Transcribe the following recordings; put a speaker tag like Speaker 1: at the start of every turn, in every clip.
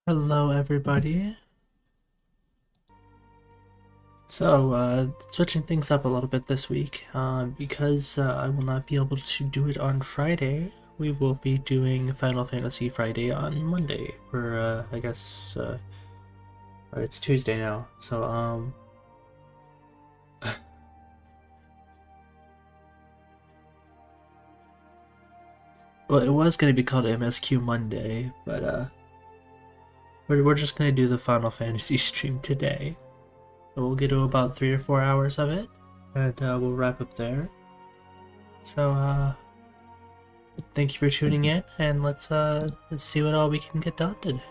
Speaker 1: Hello everybody. So, switching things up a little bit this week, because I will not be able to do it on Friday, we will be doing Final Fantasy Friday on Monday, for, I guess, or it's Tuesday now, so, well, it was going to be called MSQ Monday, but, we're just going to do the Final Fantasy stream today. We'll get to about 3 or 4 hours of it, and we'll wrap up there. So, thank you for tuning in, and let's see what all we can get done today.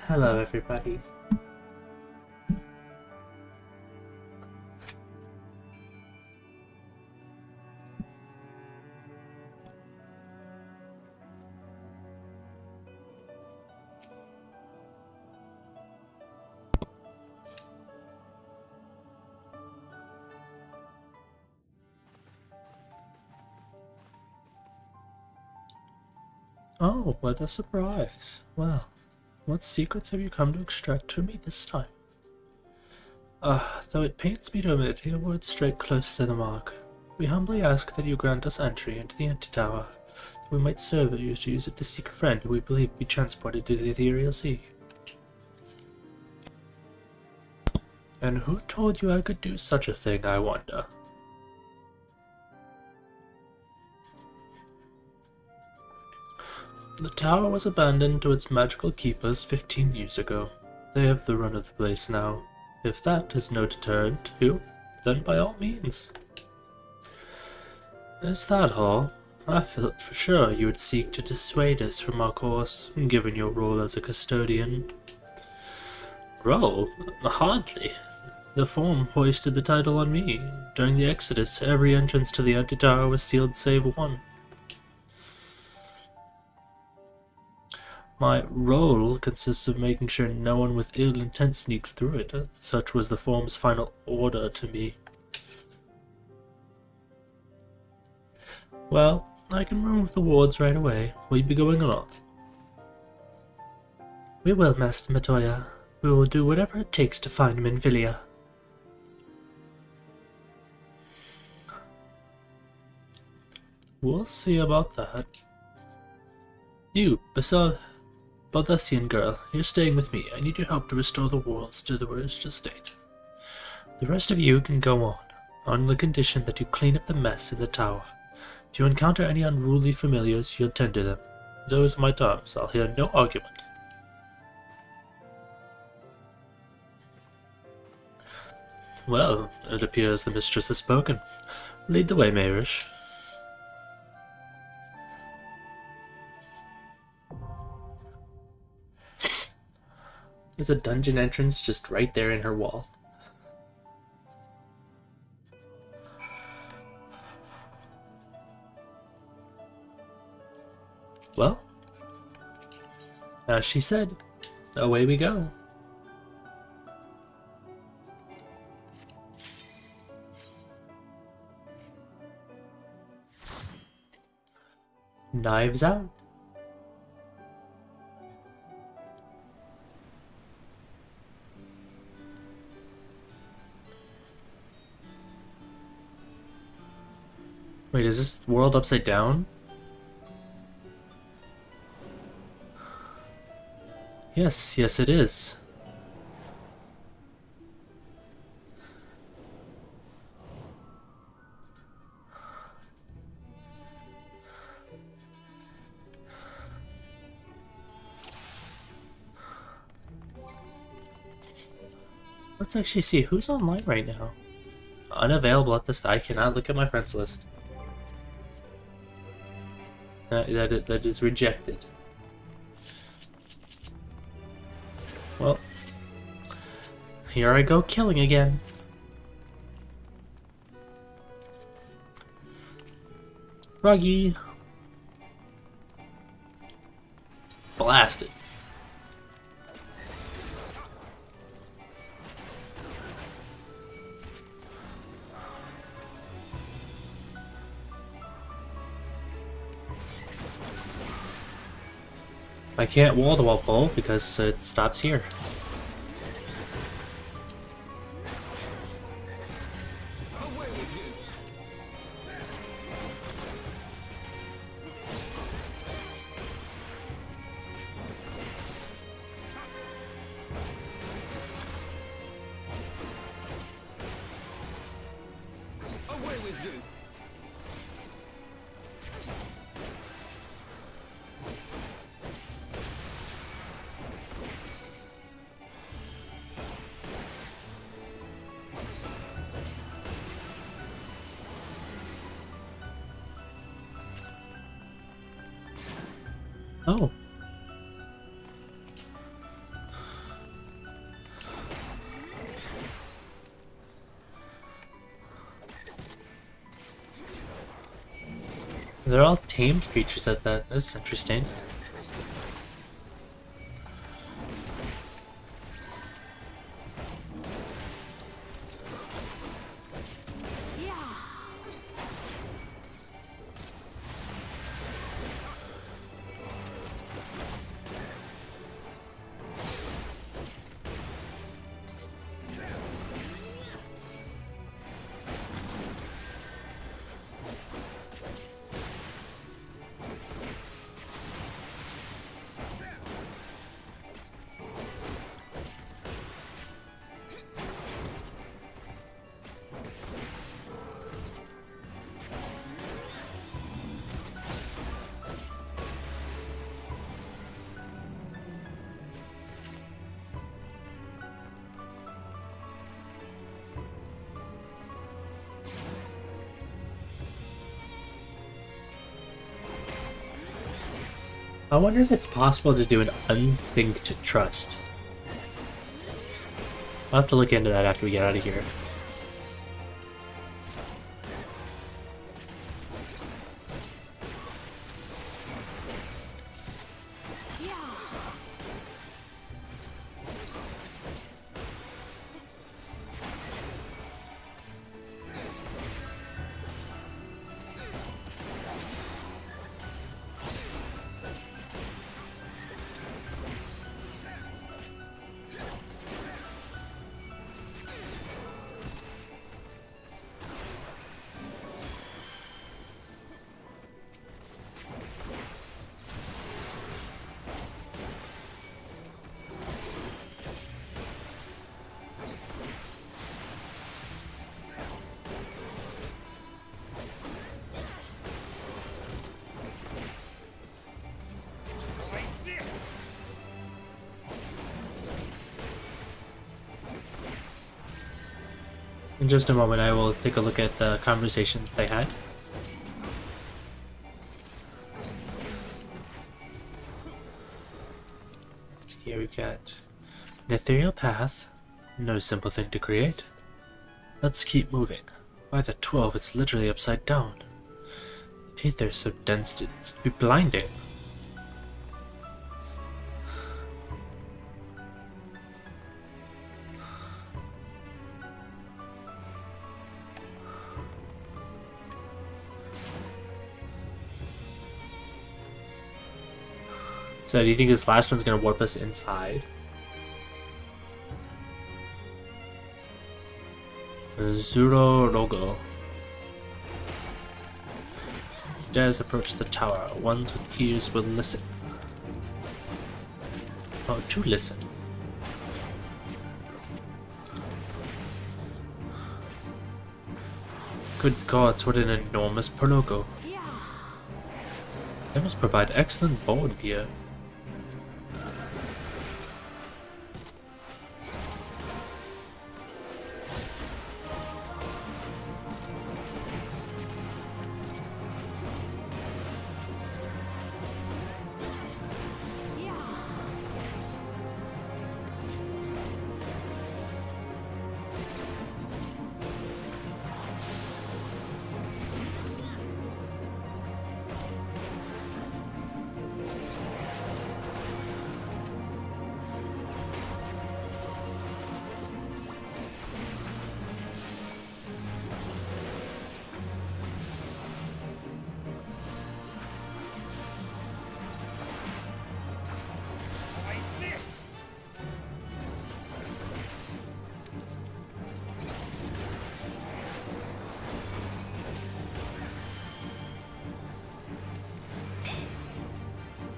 Speaker 1: Hello everybody. Oh, what a surprise. Well, what secrets have you come to extract from me this time? Though it pains me to admit, your words strike close to the mark. We humbly ask that you grant us entry into the Anti-Tower, that we might serve you to use it to seek a friend who we believe be transported to the Ethereal Sea. And who told you I could do such a thing, I wonder? The tower was abandoned to its magical keepers 15 years ago. They have the run of the place now. If that is no deterrent to you, then by all means. Is that all? I felt for sure you would seek to dissuade us from our course, given your role as a custodian. Role? Hardly. The form hoisted the title on me. During the Exodus, every entrance to the Antitower was sealed save one. My role consists of making sure no one with ill intent sneaks through it. Such was the form's final order to me. Well, I can remove the wards right away. Will you be going or not? We will, Master Matoya. We will do whatever it takes to find Minfilia. We'll see about that. You, Baldessian girl, you're staying with me. I need your help to restore the walls to the original state. The rest of you can go on the condition that you clean up the mess in the tower. If you encounter any unruly familiars, you'll tend to them. Those are my terms. I'll hear no argument. Well, it appears the mistress has spoken. Lead the way, Mayrish. There's a dungeon entrance just right there in her wall. Well, as she said, away we go. Knives out. Wait, is this world upside down? Yes, it is. Let's actually see who's online right now. Unavailable at this. I cannot look at my friends list. That is rejected. Well, here I go killing again. Ruggy. Blasted. I can't wall-to-wall pull because it stops here. Oh. They're all tamed creatures at that. That's interesting. I wonder if it's possible to do an unthink to trust. I'll have to look into that after we get out of here. In just a moment, I will take a look at the conversations they had. Here we got an ethereal path, no simple thing to create. Let's keep moving. By the 12, it's literally upside down. Aether's so dense it's to be blinding. So do you think this last one's gonna warp us inside? Zuro Rogo. Dares approach the tower. Ones with ears will listen. Oh, to listen. Good gods, what an enormous Perlogo. They must provide excellent board gear.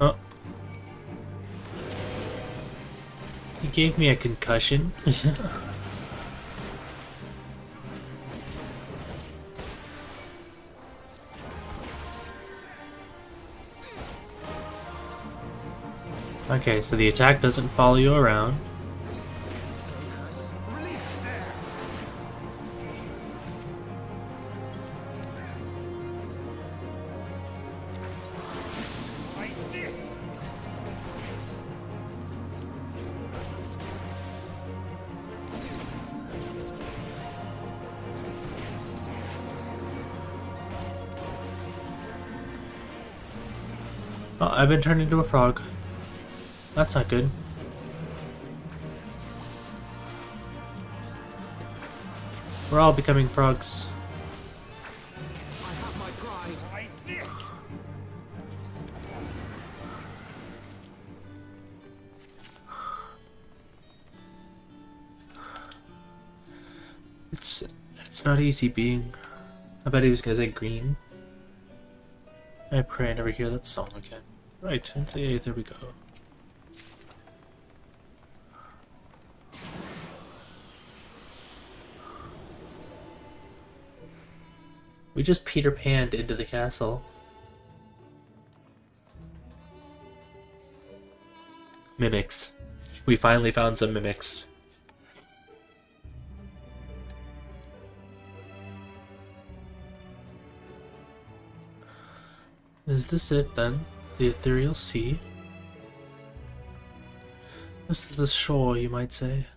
Speaker 1: Oh. He gave me a concussion. Okay, so the attack doesn't follow you around. Oh, I've been turned into a frog. That's not good. We're all becoming frogs.
Speaker 2: I have my pride. Like this.
Speaker 1: It's not easy being. I bet he was gonna say green. I pray I never hear that song again. Right, into the Aether we go. We just Peter Panned into the castle. Mimics. We finally found some mimics. Is this it then? The ethereal sea. This is the shore, you might say.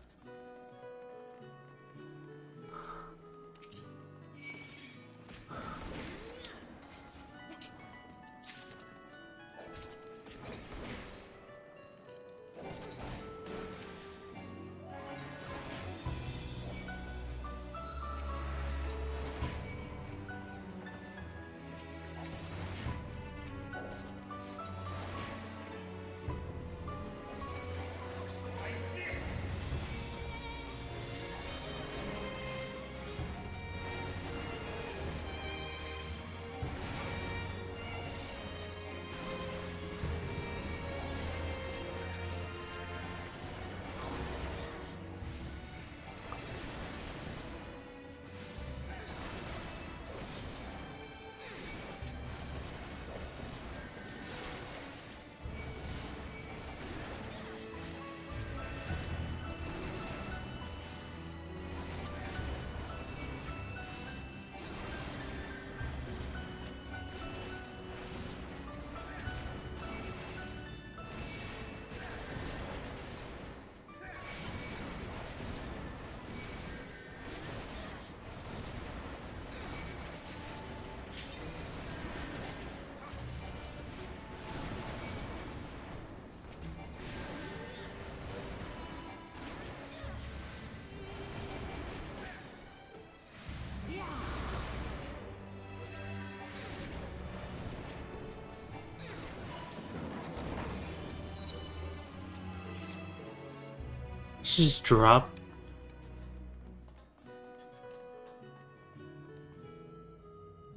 Speaker 1: Just drop.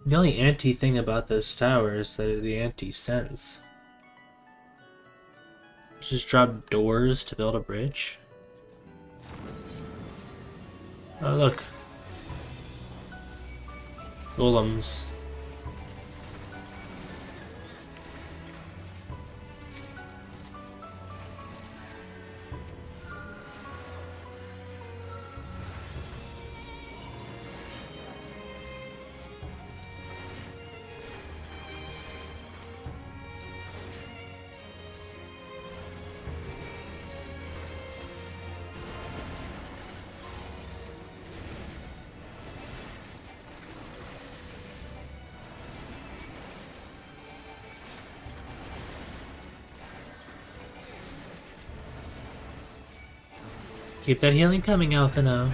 Speaker 1: The only anti thing about this tower is that the anti-sense. Just drop doors to build a bridge. Oh look. Golems. Keep that healing coming, Alphino.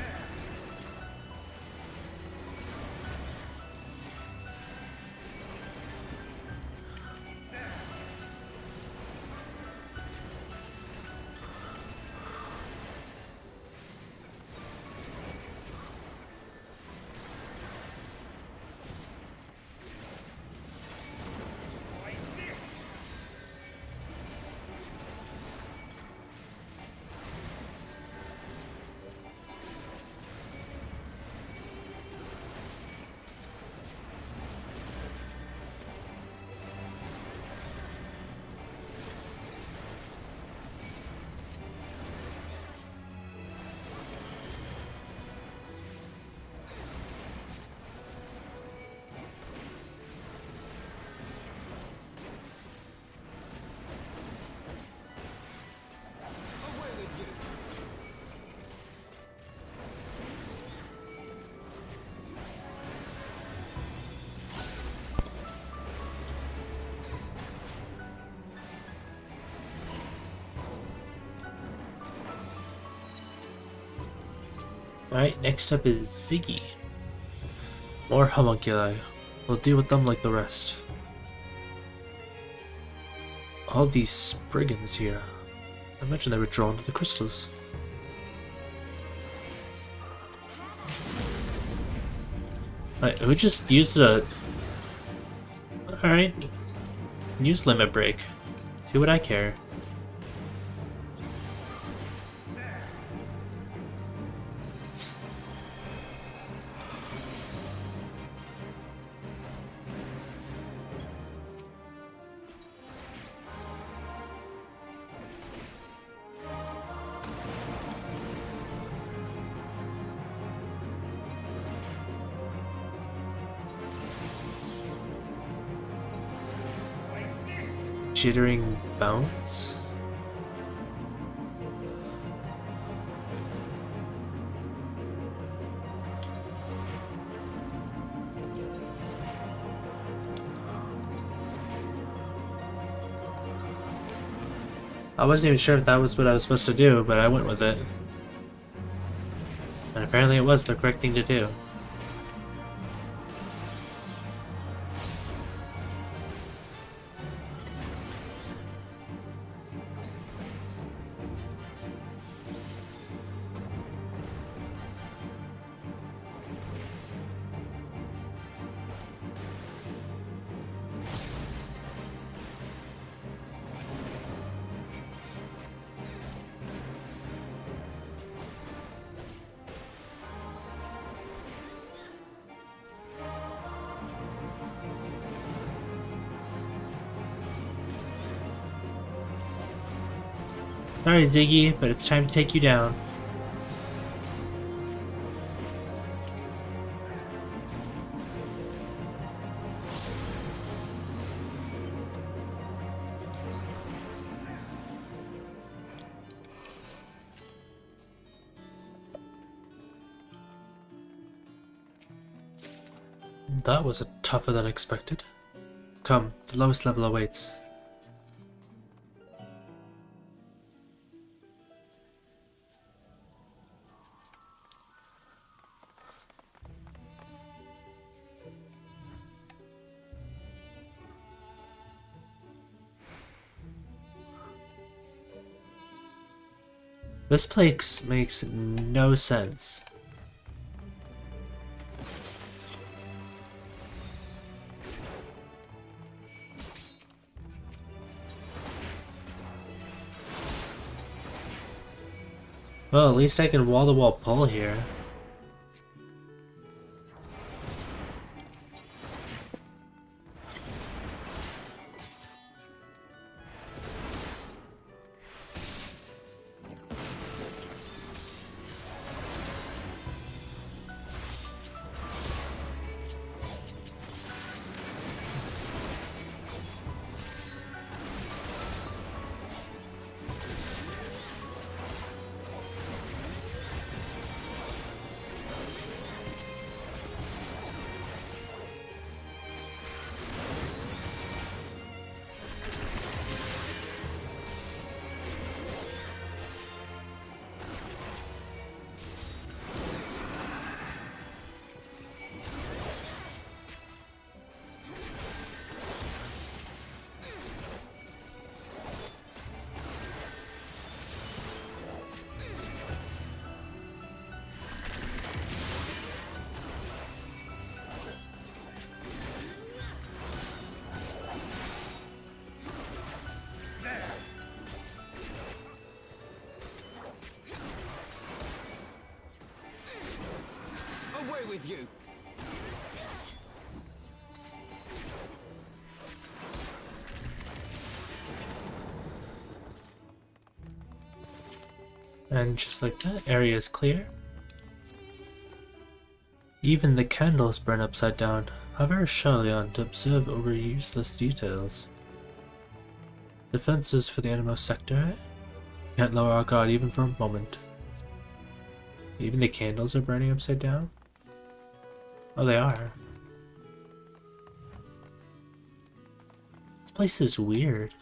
Speaker 1: Alright, next up is Ziggy. More homunculi. We'll deal with them like the rest. All these Spriggans here. I imagine they were drawn to the crystals. Alright, who just used a... Alright. Use Limit Break. See what I care. Jittering bounce? I wasn't even sure if that was what I was supposed to do, but I went with it. And apparently it was the correct thing to do. Alright, Ziggy, but it's time to take you down. That was tougher than expected. Come, the lowest level awaits. This place makes no sense. Well, at least I can wall-to-wall pull here.
Speaker 2: With you.
Speaker 1: And just like that, area is clear. Even the candles burn upside down. How very surely on to observe over useless details. Defenses for the innermost sector, eh? Can't lower our guard even for a moment. Even the candles are burning upside down? Oh, they are. This place is weird.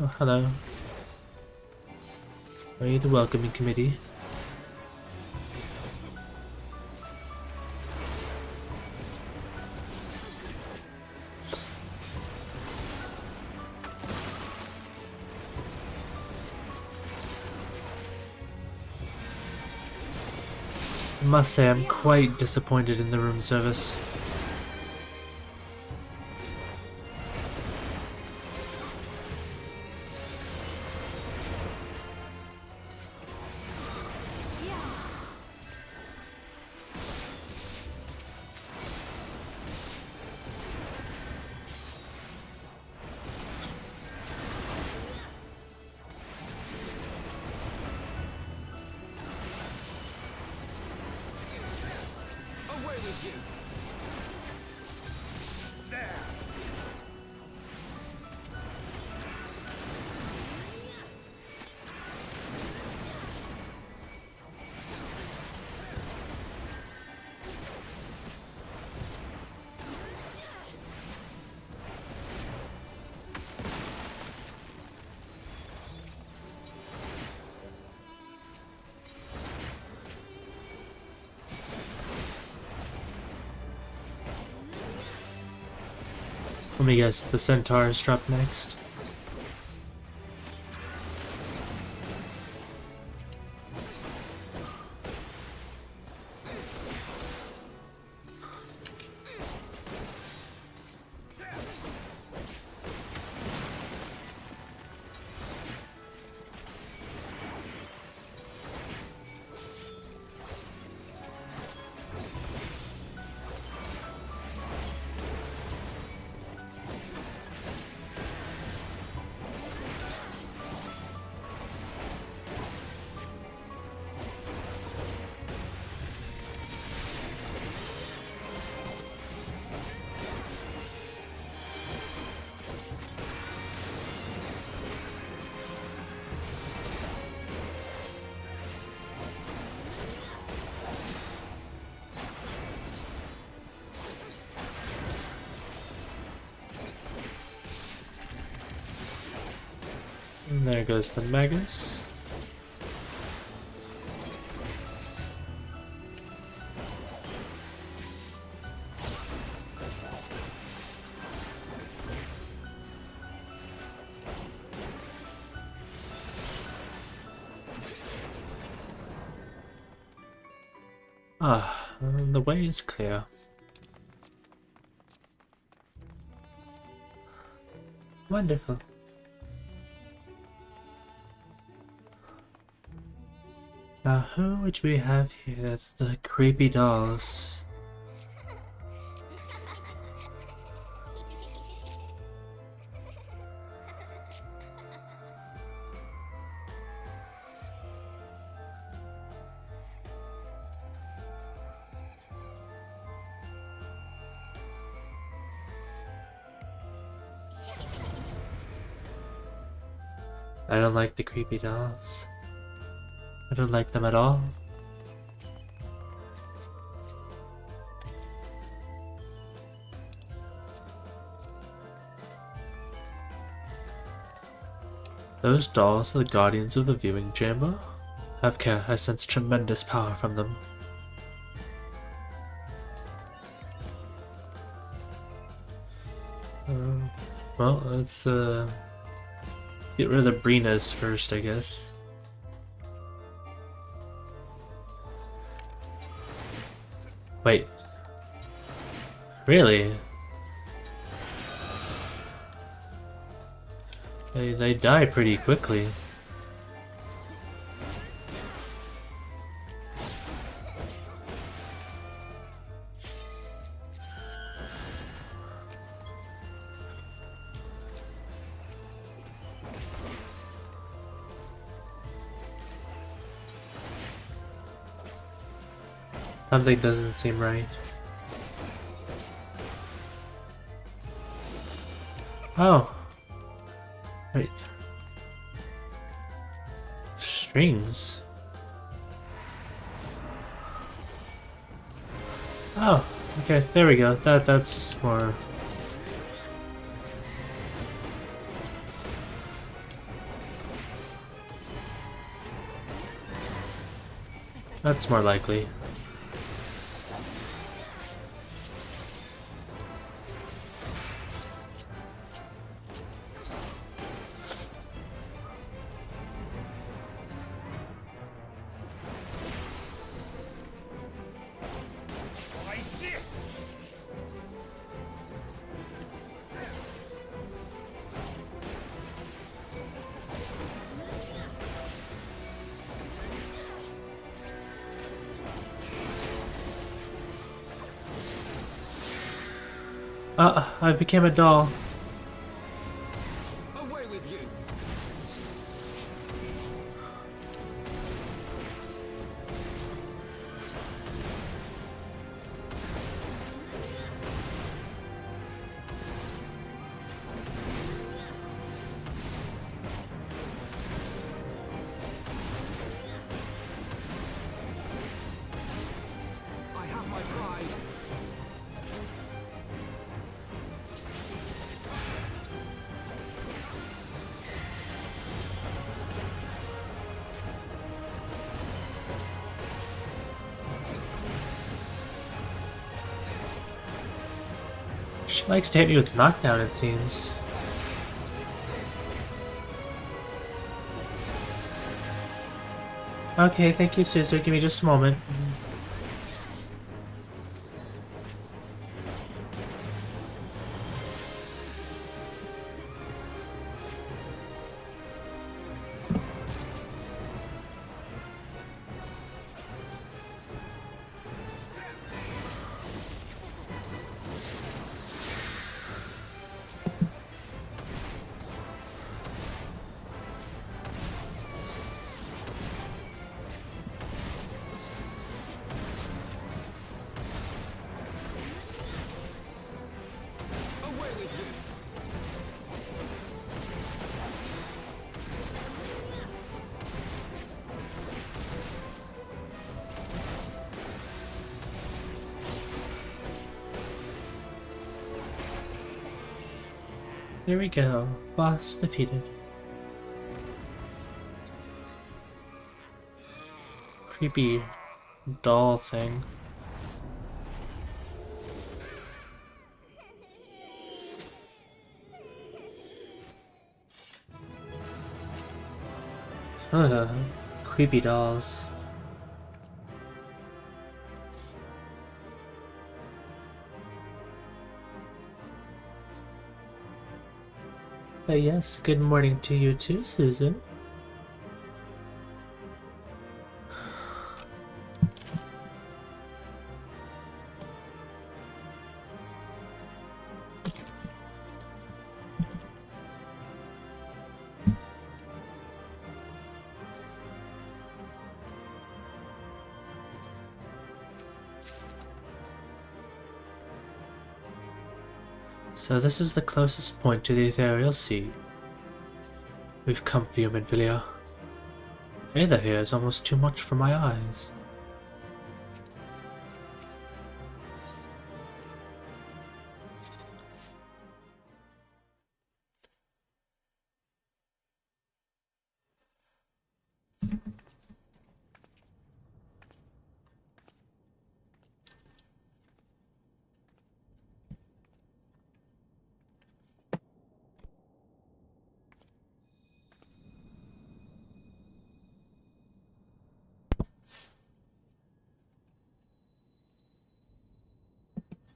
Speaker 1: Oh, hello. Are you the welcoming committee? I must say I'm quite disappointed in the room service. Let me guess, the centaurs drop next. And there goes the Magus. The way is clear. Wonderful. Now who would we have here? The creepy dolls. I don't like the creepy dolls. I don't like them at all. Those dolls are the guardians of the viewing chamber. Have care, I sense tremendous power from them. Well, let's get rid of the Brinas first, I guess. Wait. Really? They die pretty quickly. Something doesn't seem right. Oh. Wait. Strings. Oh, okay, there we go. That's more. That's more likely. I became a doll.
Speaker 2: Away with you.
Speaker 1: She likes to hit me with knockdown, it seems. Okay, thank you, Suzu. Give me just a moment.
Speaker 2: Away with you!
Speaker 1: There we go. Boss defeated. Creepy doll thing. Creepy dolls. But yes, good morning to you too, Susan. So this is the closest point to the ethereal sea. We've come for you, Minfilia. Aether here is almost too much for my eyes.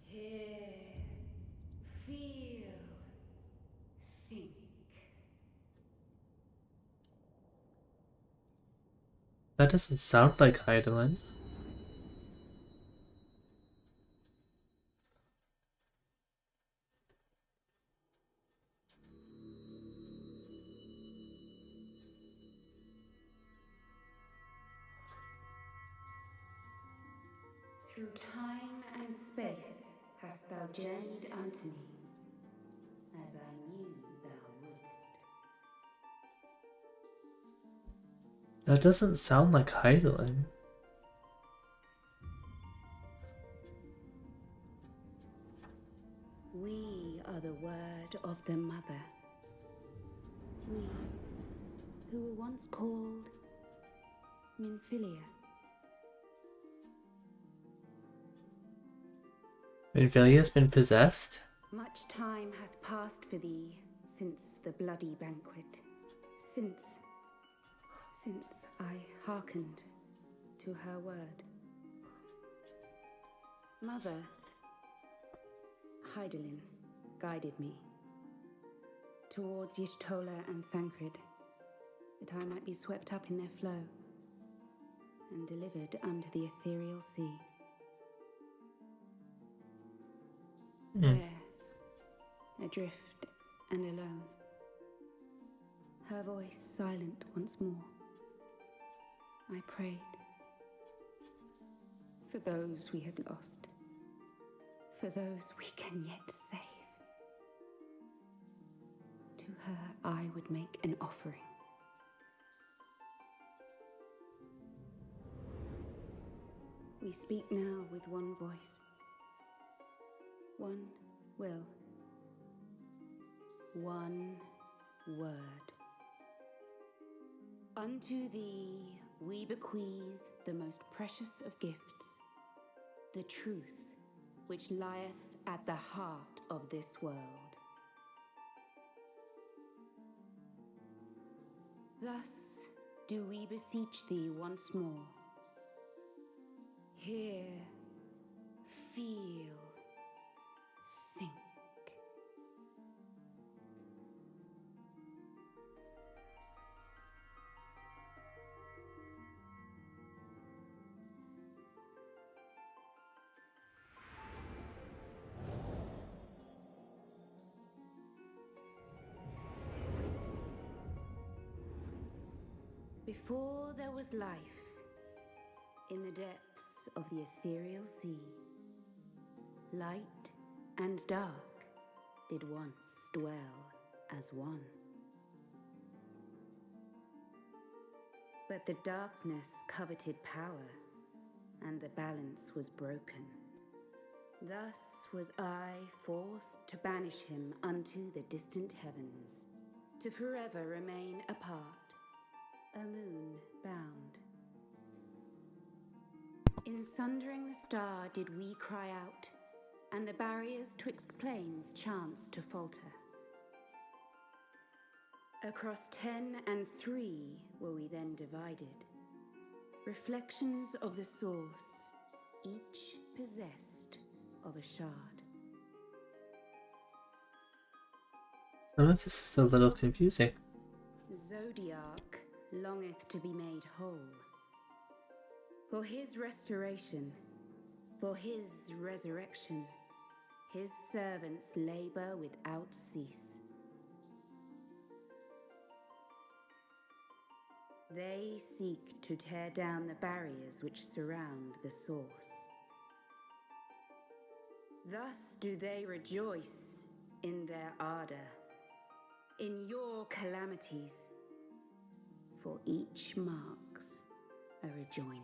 Speaker 3: Hear, feel, think.
Speaker 1: That doesn't sound like Heidelin.
Speaker 3: Through time and space hast thou journeyed unto me, as I knew thou wouldst.
Speaker 1: That doesn't sound like Heidelin.
Speaker 3: We are the word of the mother. We, who were once called Minfilia.
Speaker 1: Minfilia's been possessed?
Speaker 3: Much time hath passed for thee since the bloody banquet, since I hearkened to her word. Mother, Heidelin guided me towards Y'shtola and Thancred, that I might be swept up in their flow and delivered unto the ethereal sea. There, adrift and alone, her voice silent once more, I prayed for those we have lost, for those we can yet save. To her I would make an offering. We speak now with one voice, one will, one word. Unto thee we bequeath the most precious of gifts, the truth which lieth at the heart of this world. Thus do we beseech thee once more. Hear, feel, think. Before there was life, in the depths of the ethereal sea, light and dark did once dwell as one. But the darkness coveted power, and the balance was broken. Thus was I forced to banish him unto the distant heavens, to forever remain apart, a moon bound. In sundering the star did we cry out, and the barriers twixt planes chanced to falter. Across 10 and 3 were we then divided, reflections of the source, each possessed of a shard.
Speaker 1: Some of this is a little confusing.
Speaker 3: Zodiac longeth to be made whole. For his restoration, for his resurrection, his servants labor without cease. They seek to tear down the barriers which surround the source. Thus do they rejoice in their ardor, in your calamities, for each marks a rejoining.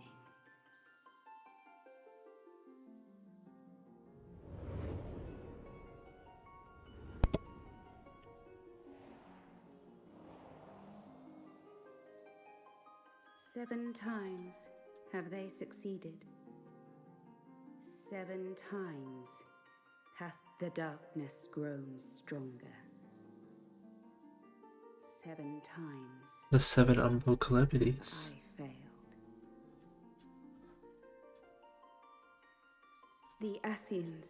Speaker 3: Seven times have they succeeded. 7 times hath the darkness grown stronger. 7 times
Speaker 1: The 7 umbral calamities.
Speaker 3: I failed. The Ascians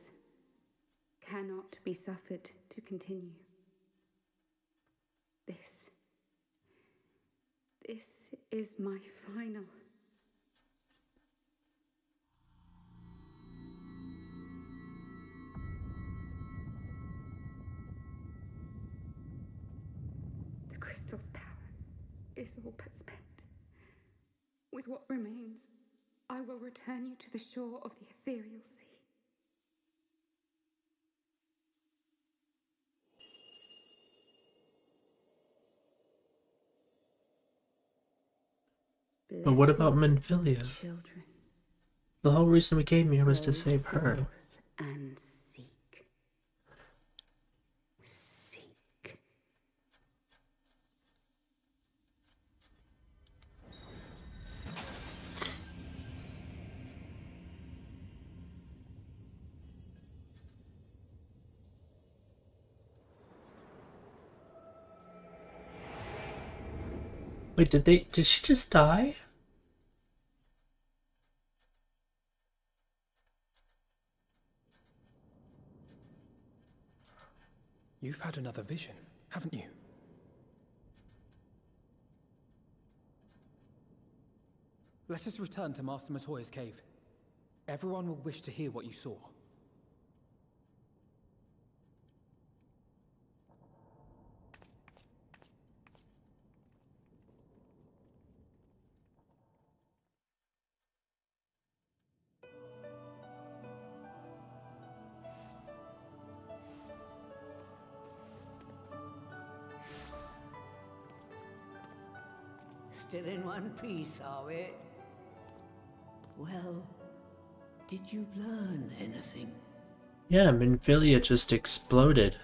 Speaker 3: cannot be suffered to continue. This is my final. The crystal's power is all but spent. With what remains, I will return you to the shore of the ethereal sea.
Speaker 1: But what
Speaker 3: Blessed
Speaker 1: about Menphilia?
Speaker 3: children,
Speaker 1: The whole reason we came here was to
Speaker 3: hold
Speaker 1: save her.
Speaker 3: forth and seek. Seek.
Speaker 1: Wait, did she just die?
Speaker 2: You've had another vision, haven't you? Let us return to Master Matoya's cave. Everyone will wish to hear what you saw.
Speaker 4: Still in one piece, are we? Well, did you learn anything?
Speaker 1: Yeah, Menphilia just exploded.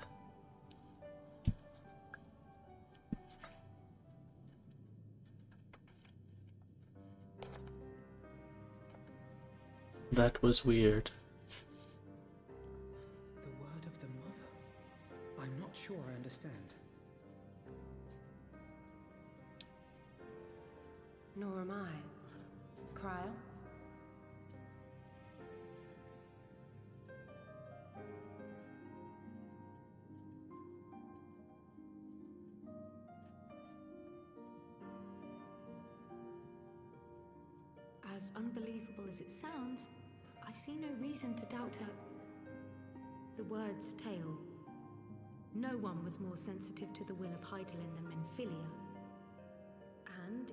Speaker 1: That was weird.
Speaker 2: sure I understand.
Speaker 5: Nor am I. Crier?
Speaker 6: As unbelievable as it sounds, I see no reason to doubt her. The word's tale. No one was more sensitive to the will of Hydaelyn than Menphilia. And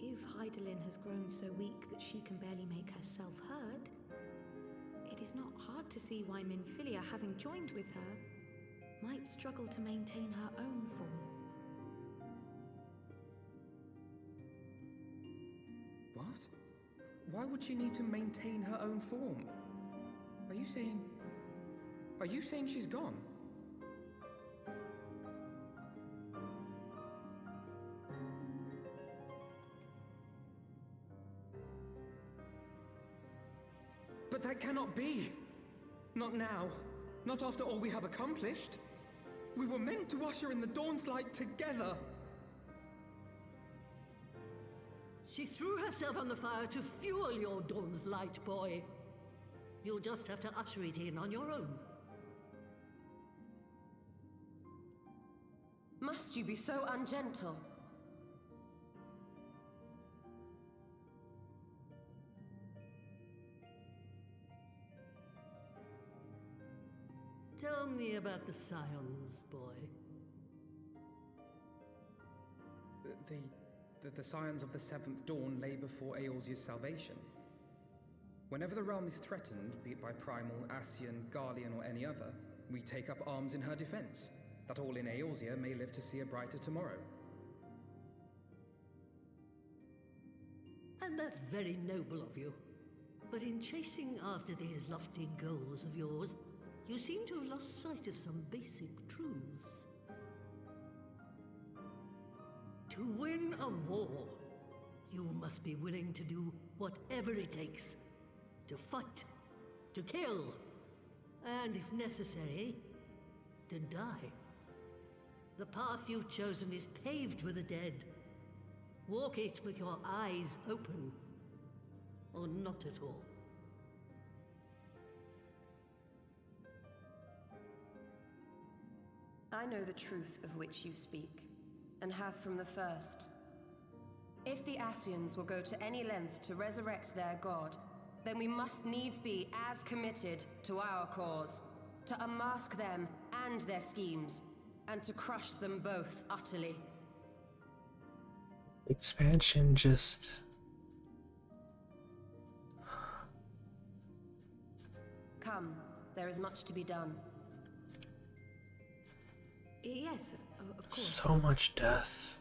Speaker 6: if Hydaelyn has grown so weak that she can barely make herself heard, it is not hard to see why Menphilia, having joined with her, might struggle to maintain her own form.
Speaker 2: What? Why would she need to maintain her own form? Are you saying she's gone? But that cannot be! Not now. Not after all we have accomplished. We were meant to usher in the dawn's light together.
Speaker 4: She threw herself on the fire to fuel your dawn's light, boy. You'll just have to usher it in on your own.
Speaker 5: Must you be so ungentle?
Speaker 4: Tell me about the Scions, boy.
Speaker 2: The Scions of the Seventh Dawn lay before Eorzea's salvation. Whenever the realm is threatened, be it by Primal, Ascian, Garlean, or any other, we take up arms in her defense, that all in Eorzea may live to see a brighter tomorrow.
Speaker 4: And that's very noble of you. But in chasing after these lofty goals of yours, you seem to have lost sight of some basic truths. To win a war, you must be willing to do whatever it takes. To fight, to kill, and if necessary, to die. The path you've chosen is paved with the dead. Walk it with your eyes open, or not at all.
Speaker 5: I know the truth of which you speak, and have from the first. If the Ascians will go to any length to resurrect their god, then we must needs be as committed to our cause, to unmask them and their schemes, and to crush them both utterly.
Speaker 1: Expansion just...
Speaker 5: Come, there is much to be done.
Speaker 6: Yes, of course.
Speaker 1: So much death.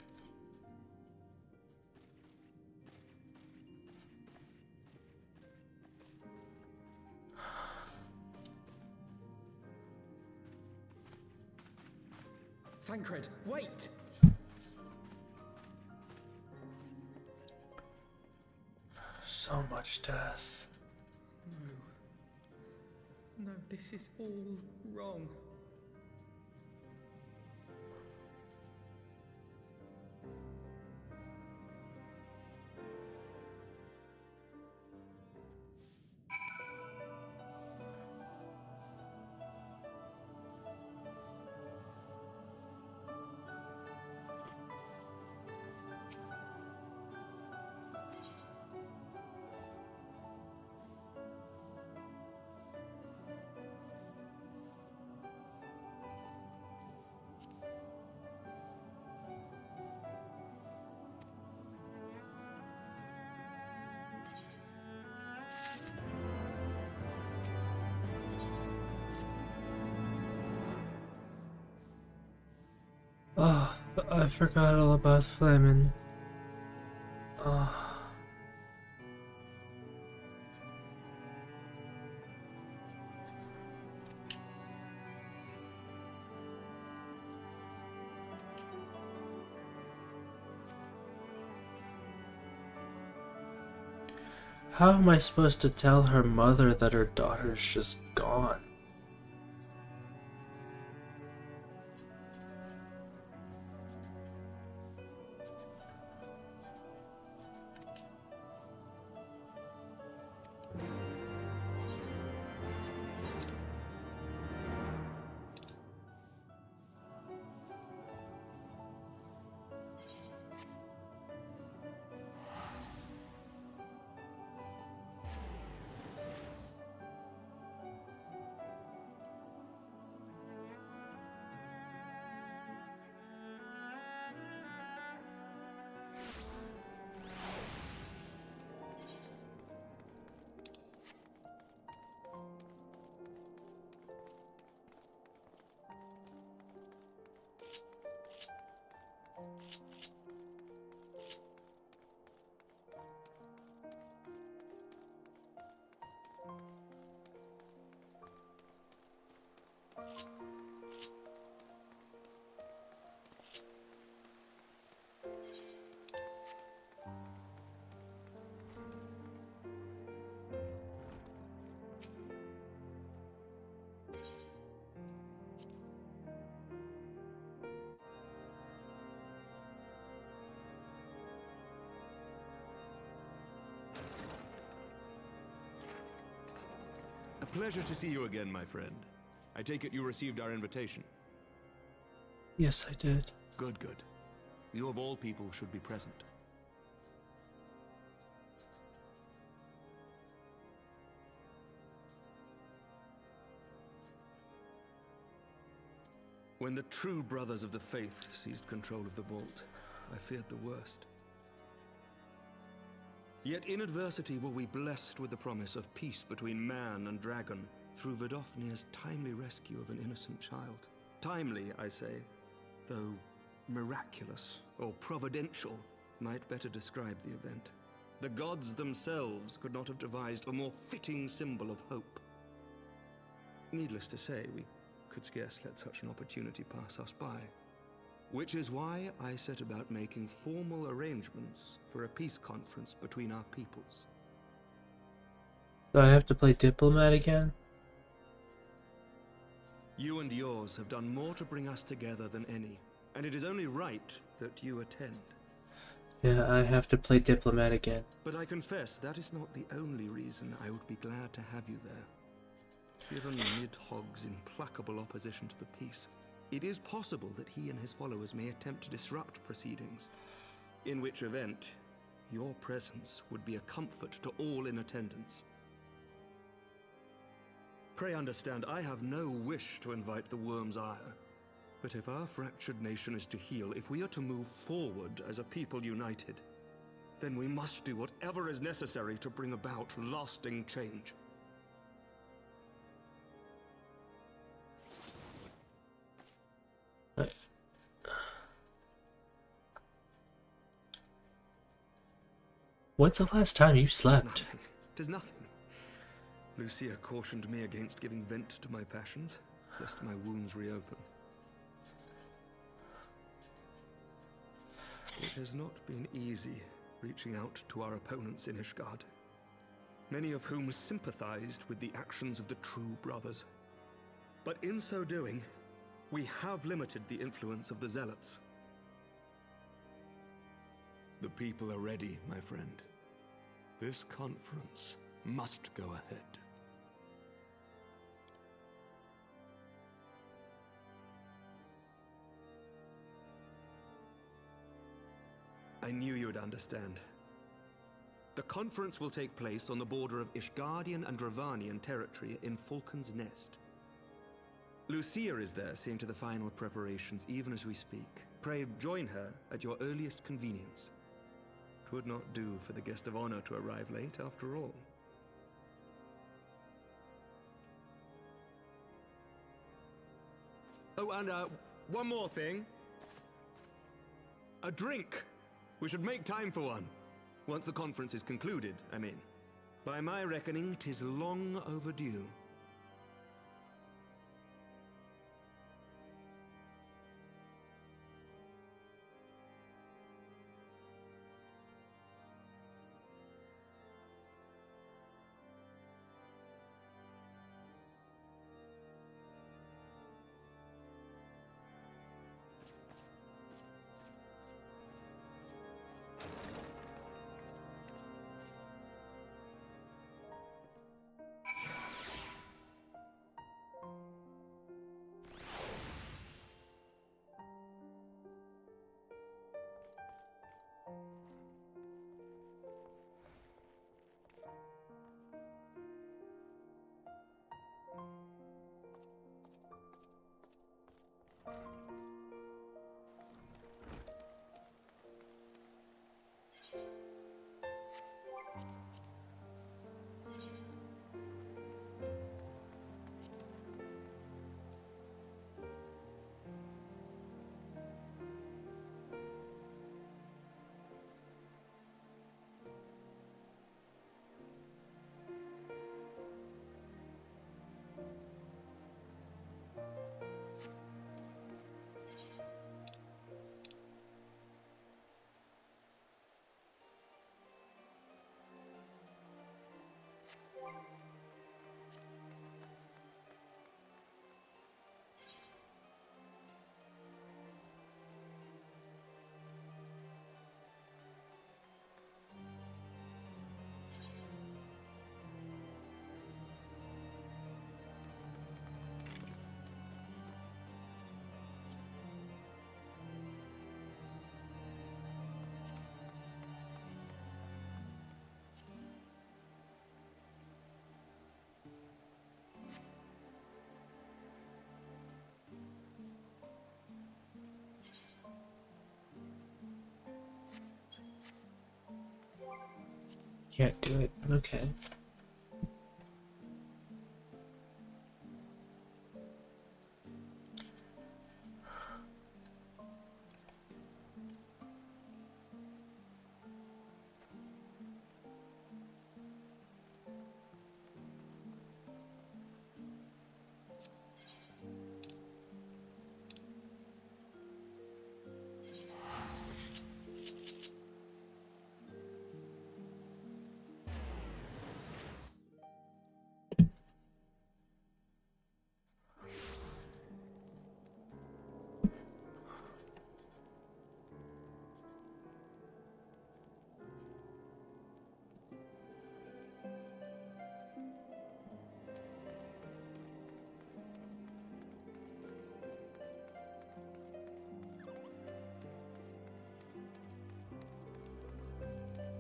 Speaker 2: Thancred, wait!
Speaker 1: So much death.
Speaker 2: No, this is all wrong.
Speaker 1: Oh, I forgot all about Flamin. Oh. How am I supposed to tell her mother that her daughter's just gone?
Speaker 7: pleasure to see you again, my friend. I take it you received our invitation.
Speaker 1: Yes, I did.
Speaker 7: Good, good. You of all people should be present. When the true brothers of the faith seized control of the vault, I feared the worst. Yet in adversity were we blessed with the promise of peace between man and dragon through Vidofnir's timely rescue of an innocent child. Timely, I say, though miraculous or providential might better describe the event. The gods themselves could not have devised a more fitting symbol of hope. Needless to say, we could scarce let such an opportunity pass us by. Which is why I set about making formal arrangements for a peace conference between our peoples.
Speaker 1: So I have to play diplomat again?
Speaker 7: You and yours have done more to bring us together than any, and it is only right that you attend.
Speaker 1: Yeah, I have to play diplomat again.
Speaker 7: But I confess that is not the only reason I would be glad to have you there. Given Nidhogg's implacable opposition to the peace, it is possible that he and his followers may attempt to disrupt proceedings, in which event your presence would be a comfort to all in attendance. Pray understand, I have no wish to invite the worm's ire, but if our fractured nation is to heal, if we are to move forward as a people united, then we must do whatever is necessary to bring about lasting change.
Speaker 1: When's the last time you slept?
Speaker 7: Tis nothing. Lucia cautioned me against giving vent to my passions, lest my wounds reopen. It has not been easy reaching out to our opponents in Ishgard, many of whom sympathized with the actions of the true brothers. But in so doing, we have limited the influence of the zealots. The people are ready, my friend. This conference must go ahead. I knew you would understand. The conference will take place on the border of Ishgardian and Dravanian territory in Falcon's Nest. Lucia is there, seeing to the final preparations even as we speak. Pray join her at your earliest convenience. Would not do for the guest of honor to arrive late, after all. Oh, and one more thing. A drink. We should make time for one. Once the conference is concluded, I mean. By my reckoning, 'tis long overdue.
Speaker 1: can't do it. Okay.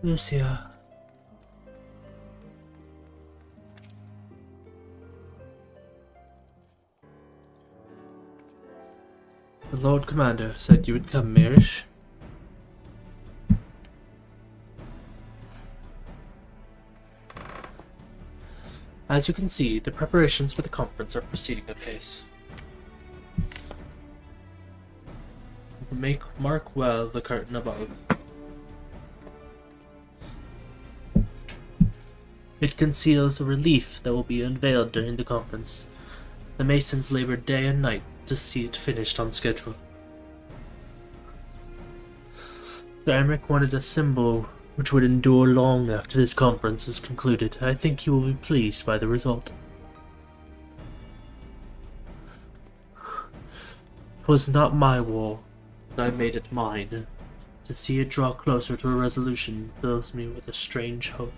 Speaker 1: Lucia. The Lord Commander said you would come, Mirish. As you can see, the preparations for the conference are proceeding apace. Mark well the curtain above. It conceals a relief that will be unveiled during the conference. The Masons labored day and night to see it finished on schedule. Sir Emmerich wanted a symbol which would endure long after this conference is concluded. I think he will be pleased by the result. It was not my war, and I made it mine. To see it draw closer to a resolution fills me with a strange hope.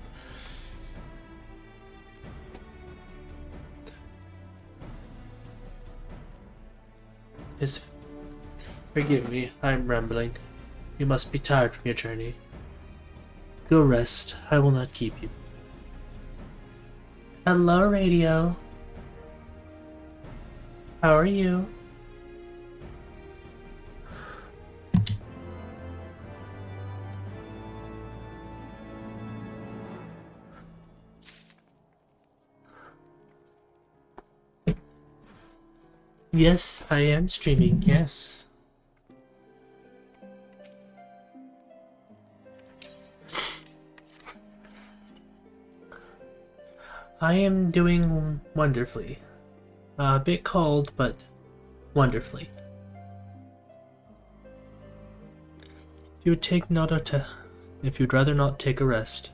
Speaker 1: Forgive me, I'm rambling. You must be tired from your journey. Go rest, I will not keep you. Hello, radio. How are you? Yes, I am streaming, yes. I am doing wonderfully. A bit cold, but wonderfully. If you'd rather not take a rest,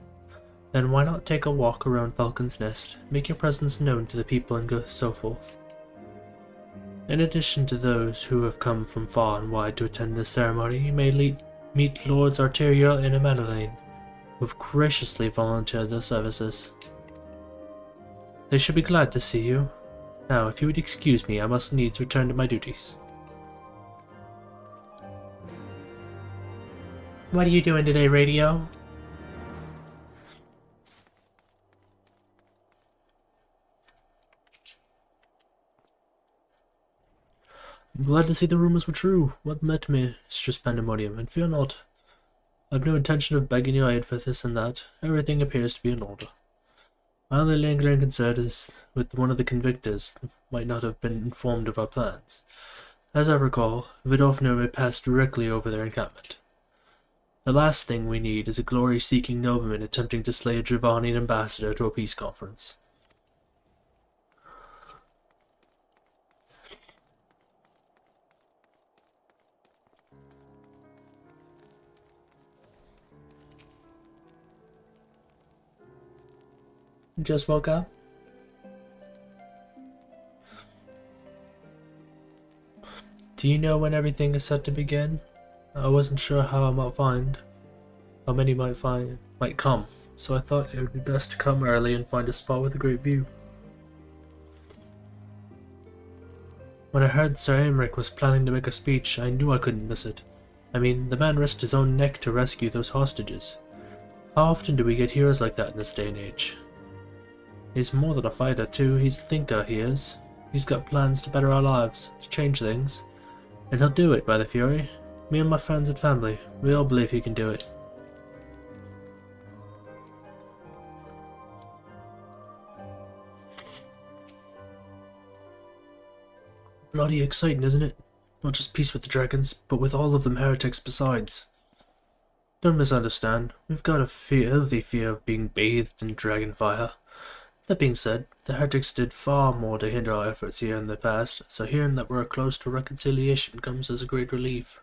Speaker 1: then why not take a walk around Falcon's Nest, make your presence known to the people and so forth. In addition to those who have come from far and wide to attend this ceremony, you may meet Lords Arterial and Emanuele, who have graciously volunteered their services. They should be glad to see you. Now, if you would excuse me, I must needs return to my duties. What are you doing today, radio? I'm glad to see the rumors were true. What met me, Mistress Pandemonium, and fear not. I've no intention of begging your aid for this and that. Everything appears to be in order. My only lingering concern is with one of the convictors that might not have been informed of our plans. As I recall, Vidofno may pass directly over their encampment. The last thing we need is a glory-seeking nobleman attempting to slay a Dravanian ambassador to a peace conference. Just woke up? Do you know when everything is set to begin? I wasn't sure how many might come, so I thought it would be best to come early and find a spot with a great view. When I heard Sir Aymeric was planning to make a speech, I knew I couldn't miss it. I mean, the man risked his own neck to rescue those hostages. How often do we get heroes like that in this day and age? He's more than a fighter too, he's a thinker, he is. He's got plans to better our lives, to change things. And he'll do it, by the Fury. Me and my friends and family, we all believe he can do it. Bloody exciting, isn't it? Not just peace with the dragons, but with all of them heretics besides. Don't misunderstand. We've got a healthy fear of being bathed in dragon fire. That being said, the heretics did far more to hinder our efforts here in the past, so hearing that we're close to reconciliation comes as a great relief.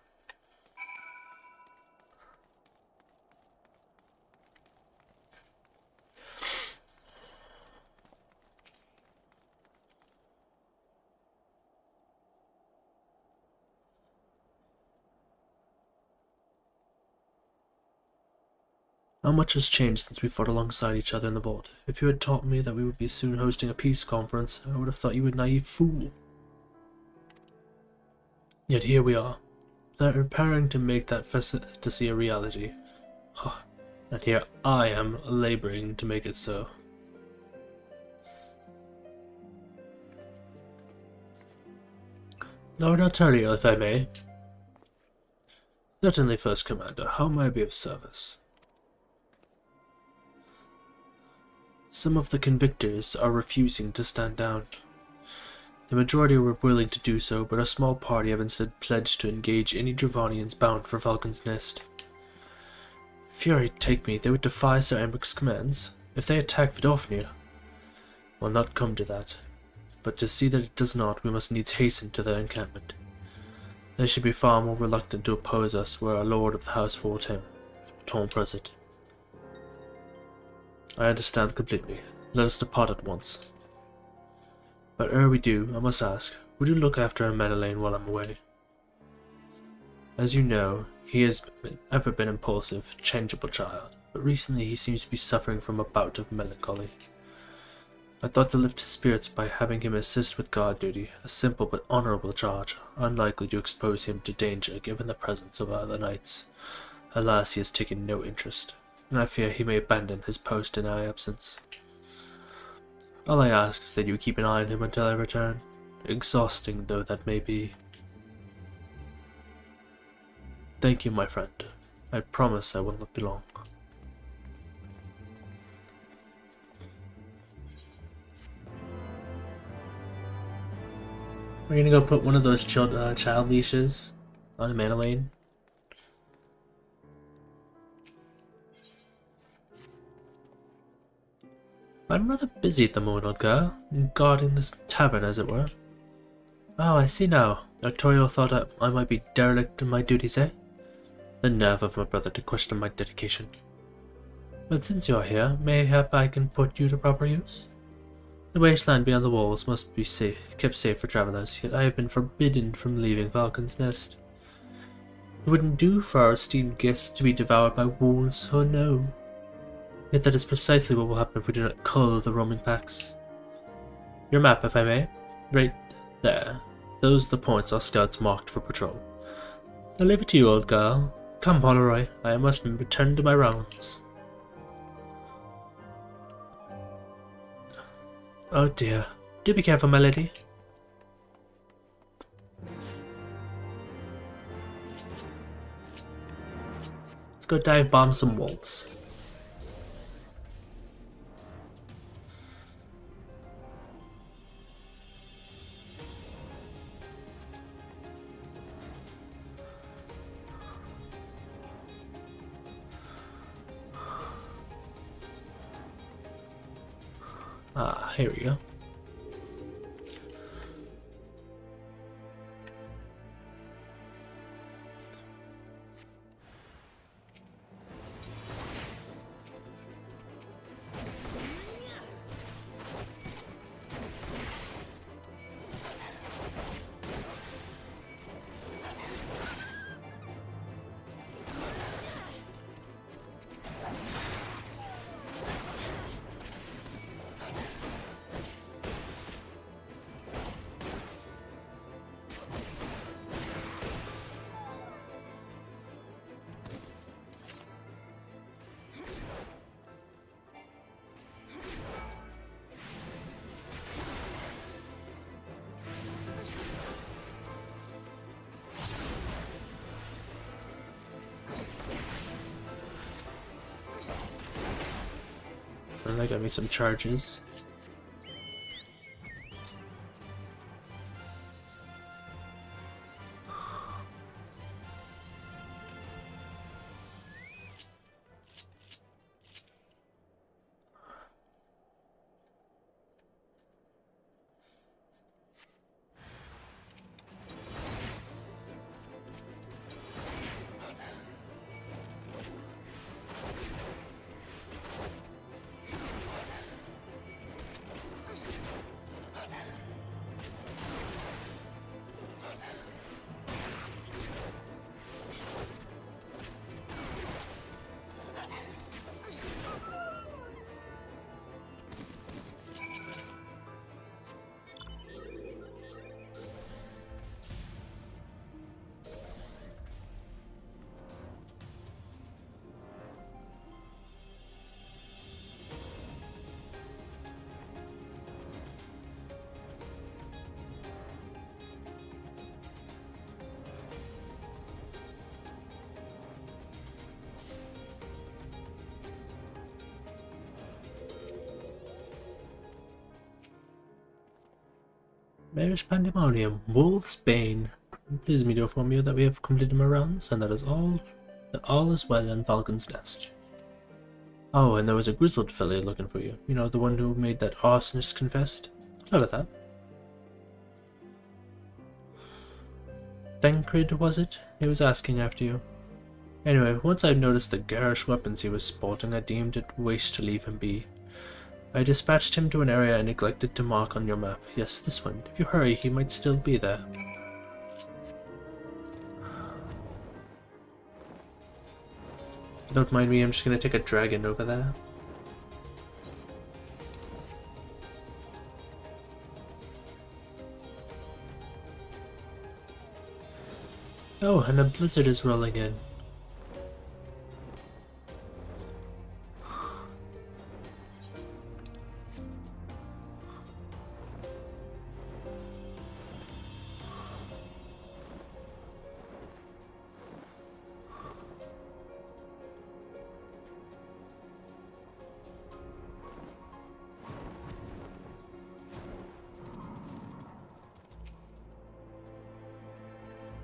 Speaker 1: How much has changed since we fought alongside each other in the vault? If you had taught me that we would be soon hosting a peace conference, I would have thought you a naive fool. Yet here we are. They're preparing to make that fantasy a reality. And here I am, laboring to make it so. Lord Arturiel, if I may. Certainly, First Commander. How may I be of service? Some of the convictors are refusing to stand down. The majority were willing to do so, but a small party have instead pledged to engage any Dravanians bound for Falcon's Nest. Fury take me, they would defy Sir Emric's commands. If they attack Vidofnir, will not come to that. But to see that it does not, we must needs hasten to their encampment. They should be far more reluctant to oppose us were a lord of the house Forton present. I understand completely. Let us depart at once. But ere we do, I must ask, would you look after Madeleine while I'm away? As you know, he has ever been impulsive, changeable child, but recently he seems to be suffering from a bout of melancholy. I thought to lift his spirits by having him assist with guard duty, a simple but honourable charge, unlikely to expose him to danger given the presence of other knights. Alas, he has taken no interest, and I fear he may abandon his post in our absence. All I ask is that you keep an eye on him until I return, exhausting though that may be. Thank you, my friend. I promise I will not be long. We're gonna go put one of those child leashes on Madeleine. I'm rather busy at the moment, old girl, guarding this tavern, as it were. Oh, I see now. Arturiel thought I might be derelict in my duties, eh? The nerve of my brother to question my dedication. But since you're here, mayhap I can put you to proper use? The wasteland beyond the walls must be kept safe for travelers, yet I have been forbidden from leaving Falcon's Nest. It wouldn't do for our esteemed guests to be devoured by wolves, oh no. Yet that is precisely what will happen if we do not cull the roaming packs. Your map, if I may. Right there. Those are the points our scouts marked for patrol. I'll leave it to you, old girl. Come, Poleroy, I must return to my rounds. Oh dear. Do be careful, my lady. Let's go dive bomb some wolves. Ah, here we go. And that got me some charges. Marish Pandemonium, Wolf's Bane. Please me to inform you that we have completed my rounds, and that all is well in Falcon's Nest. Oh, and there was a grizzled filly looking for you. You know, the one who made that arsonist confessed. Clever that. Thancred, was it? He was asking after you. Anyway, once I noticed the garish weapons he was sporting, I deemed it waste to leave him be. I dispatched him to an area I neglected to mark on your map. Yes, this one. If you hurry, he might still be there. Don't mind me, I'm just gonna take a dragon over there. Oh, and a blizzard is rolling in.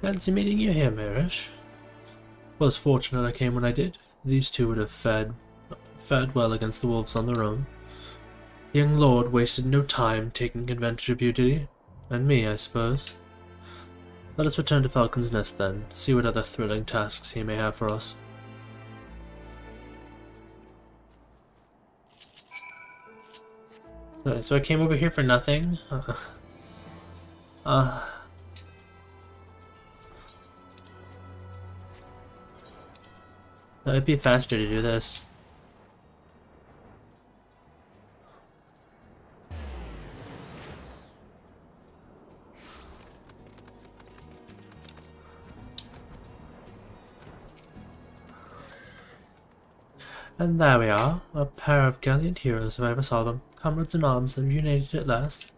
Speaker 1: Fancy meeting you here, Marish. Was fortunate I came when I did. These two would have fared well against the wolves on their own. The young lord wasted no time taking advantage of you, did he? And me, I suppose. Let us return to Falcon's Nest then, see what other thrilling tasks he may have for us. So I came over here for nothing? It'd be faster to do this. And there we are, a pair of gallant heroes if I ever saw them. Comrades in arms, have united at last.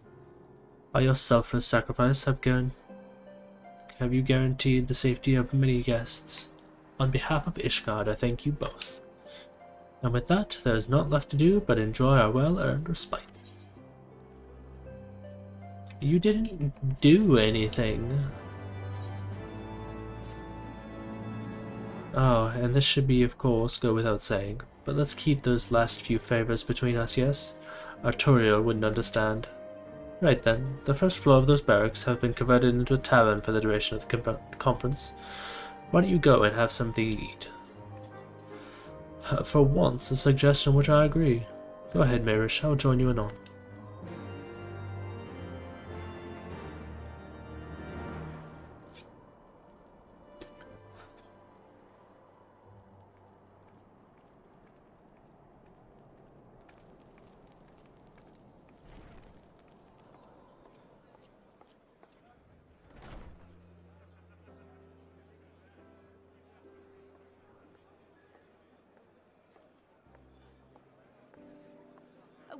Speaker 1: By your selfless sacrifice have you guaranteed the safety of many guests. On behalf of Ishgard, I thank you both. And with that, there is naught left to do but enjoy our well-earned respite. You didn't do anything. Oh, and this should be, of course, go without saying. But let's keep those last few favors between us, yes? Arturiel wouldn't understand. Right then, the first floor of those barracks have been converted into a tavern for the duration of the conference. Why don't you go and have something to eat? For once, a suggestion which I agree. Go ahead, Marish, I'll join you anon.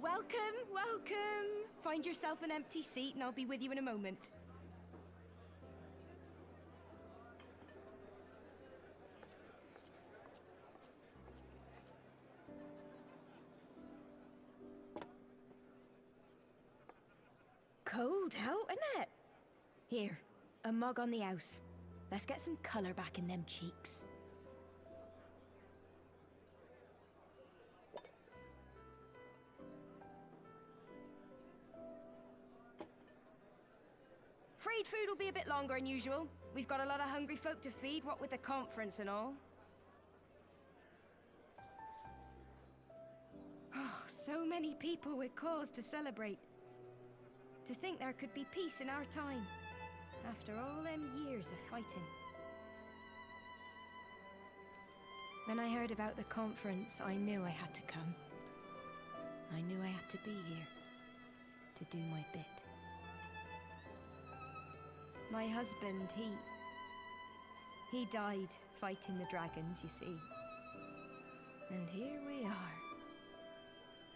Speaker 8: Welcome, welcome! Find yourself an empty seat and I'll be with you in a moment. Cold out, isn't it? Here, a mug on the house. Let's get some colour back in them cheeks. Freed food will be a bit longer than usual. We've got a lot of hungry folk to feed, what with the conference and all. Oh, so many people with cause to celebrate. To think there could be peace in our time, after all them years of fighting. When I heard about the conference, I knew I had to come. I knew I had to be here, to do my bit. My husband, he died fighting the dragons, you see. And here we are,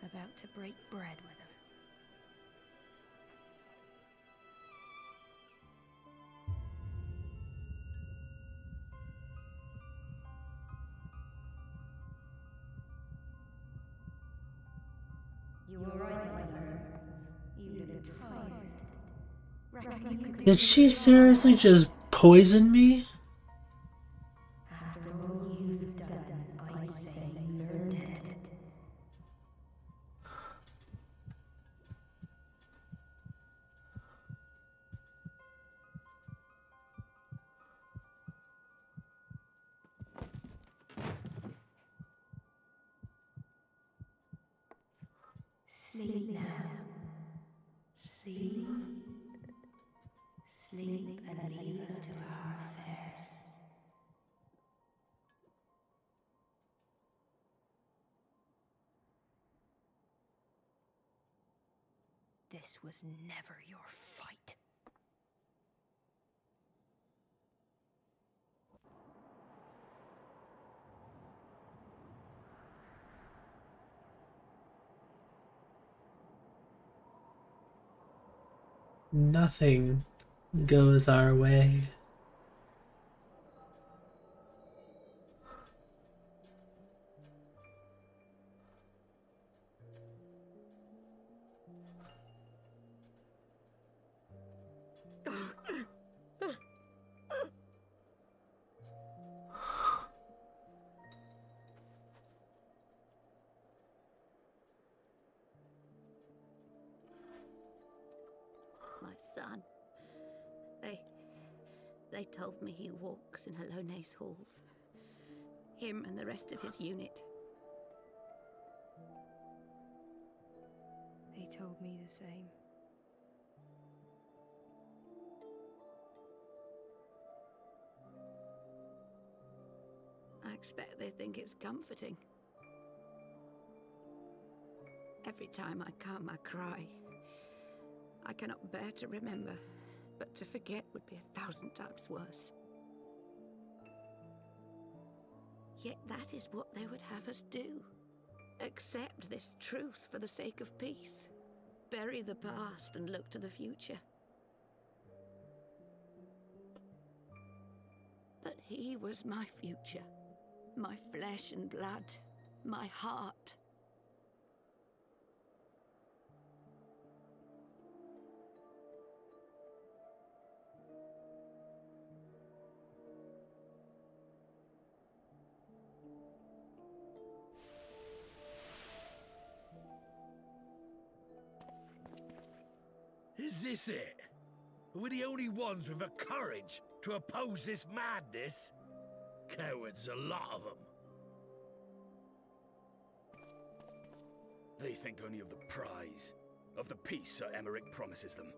Speaker 8: about to break bread with him. You were right, mother. You look tired.
Speaker 1: Did she seriously just poison me?
Speaker 3: After all you've done, I say you're dead. Sleep now. Sleep. Sleep and leave us to our affairs.
Speaker 8: This was never your fight.
Speaker 1: Nothing goes our way.
Speaker 9: My son. They told me he walks in Halone's halls. Him and the rest of his unit.
Speaker 8: They told me the same.
Speaker 9: I expect they think it's comforting. Every time I come, I cry. I cannot bear to remember, but to forget would be 1,000 times worse. Yet that is what they would have us do. Accept this truth for the sake of peace. Bury the past and look to the future. But he was my future. My flesh and blood. My heart.
Speaker 10: Is this it? We're the only ones with the courage to oppose this madness? Cowards, a lot of them. They think only of the prize, of the peace Sir Emmerich promises them.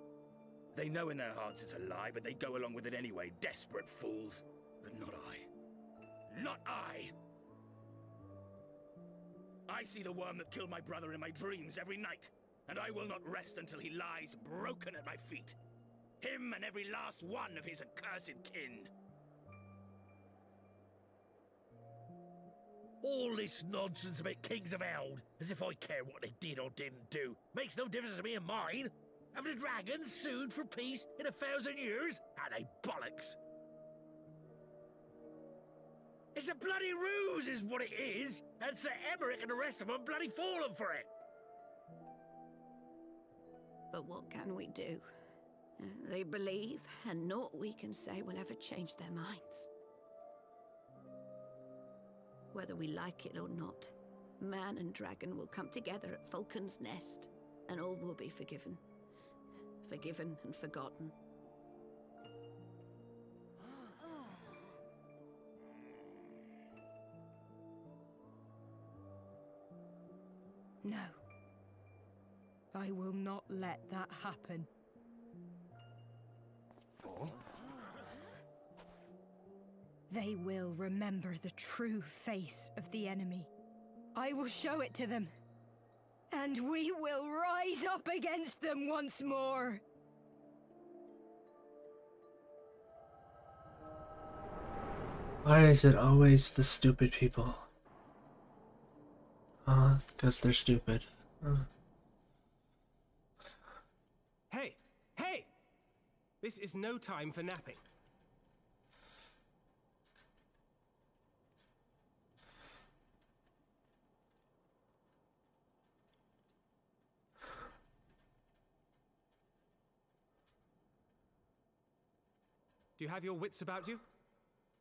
Speaker 10: They know in their hearts it's a lie, but they go along with it anyway, desperate fools. But not I. Not I! I see the worm that killed my brother in my dreams every night. And I will not rest until he lies broken at my feet. Him and every last one of his accursed kin. All this nonsense about Kings of Eld, as if I care what they did or didn't do, makes no difference to me and mine. Have the dragons sued for peace in 1,000 years? Are they bollocks? It's a bloody ruse is what it is, and Sir Emmerich and the rest of them bloody fallen for it.
Speaker 9: But what can we do? They believe, and naught we can say will ever change their minds. Whether we like it or not, man and dragon will come together at Vulcan's Nest, and all will be forgiven. Forgiven and forgotten.
Speaker 8: No. I will not let that happen. They will remember the true face of the enemy. I will show it to them. And we will rise up against them once more.
Speaker 1: Why is it always the stupid people? Because they're stupid.
Speaker 11: Hey! Hey! This is no time for napping. Do you have your wits about you?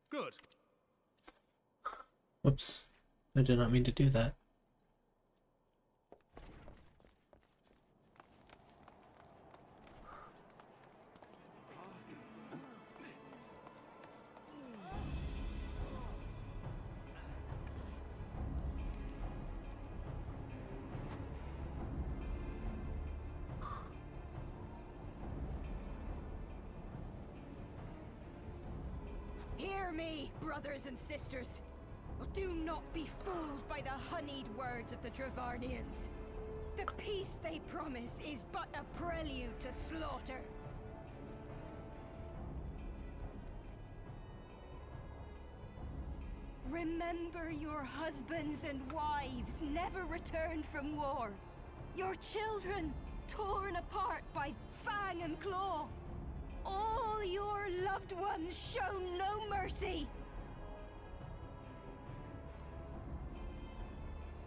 Speaker 11: Good.
Speaker 1: Whoops. I did not mean to do that.
Speaker 8: Hear me, brothers and sisters. Do not be fooled by the honeyed words of the Travarnians. The peace they promise is but a prelude to slaughter. Remember your husbands and wives never returned from war. Your children torn apart by fang and claw. All your loved ones shown no mercy.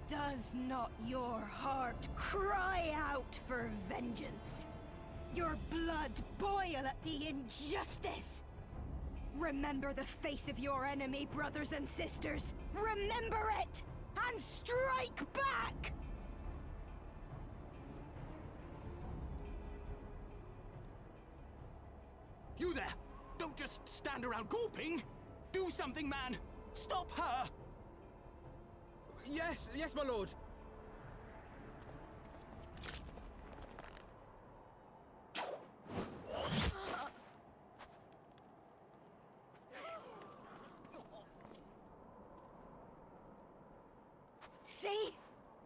Speaker 8: Does not your heart cry out for vengeance? Your blood boil at the injustice? Remember the face of your enemy, brothers and sisters. Remember it, and strike back!
Speaker 10: You there! Don't just stand around gawping! Do something, man! Stop her!
Speaker 2: Yes, my lord.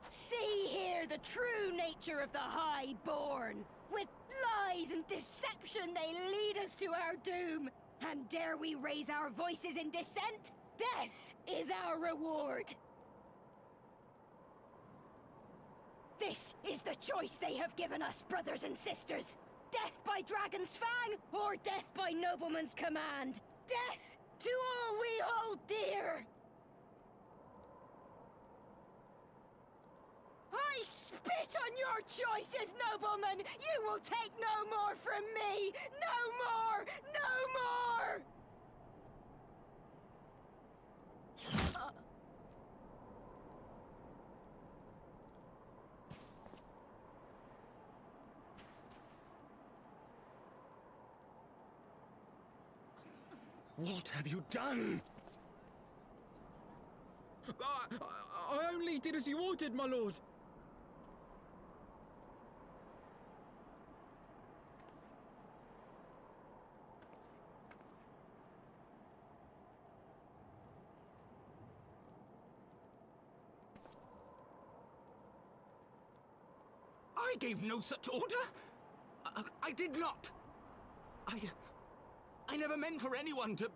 Speaker 8: See here the true nature of the Highborn. With lies and deception they lead us to our doom. And dare we raise our voices in dissent? Death is our reward. This is the choice they have given us, brothers and sisters. Death by dragon's fang, or death by nobleman's command. Death to all we hold dear. I spit on your choices, noblemen! You will take no more from me! No more! No more!
Speaker 10: What have you done?
Speaker 2: I only did as you ordered, my lord.
Speaker 10: I gave no such order. I did not. I never meant for anyone to...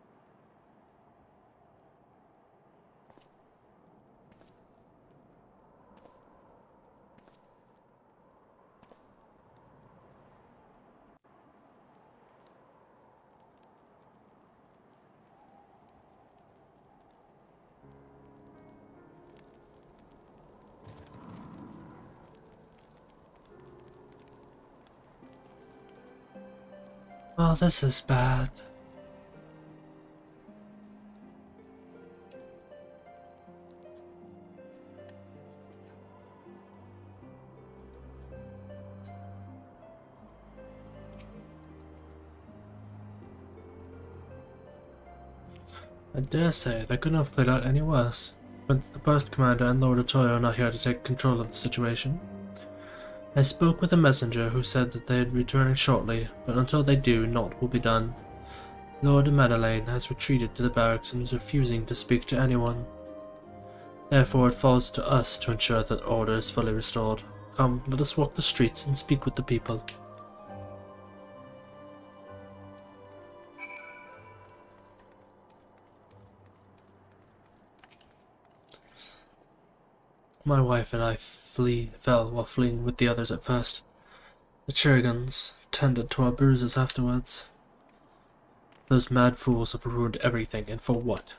Speaker 1: Oh, this is bad. I dare say they couldn't have played out any worse, but the post commander and Lord Otoyo are not here to take control of the situation. I spoke with a messenger who said that they would be returning shortly, but until they do, naught will be done. Lord Madeleine has retreated to the barracks and is refusing to speak to anyone. Therefore it falls to us to ensure that order is fully restored. Come, let us walk the streets and speak with the people. My wife and I fell while fleeing with the others at first. The Chirigans tended to our bruises afterwards. Those mad fools have ruined everything, and for what?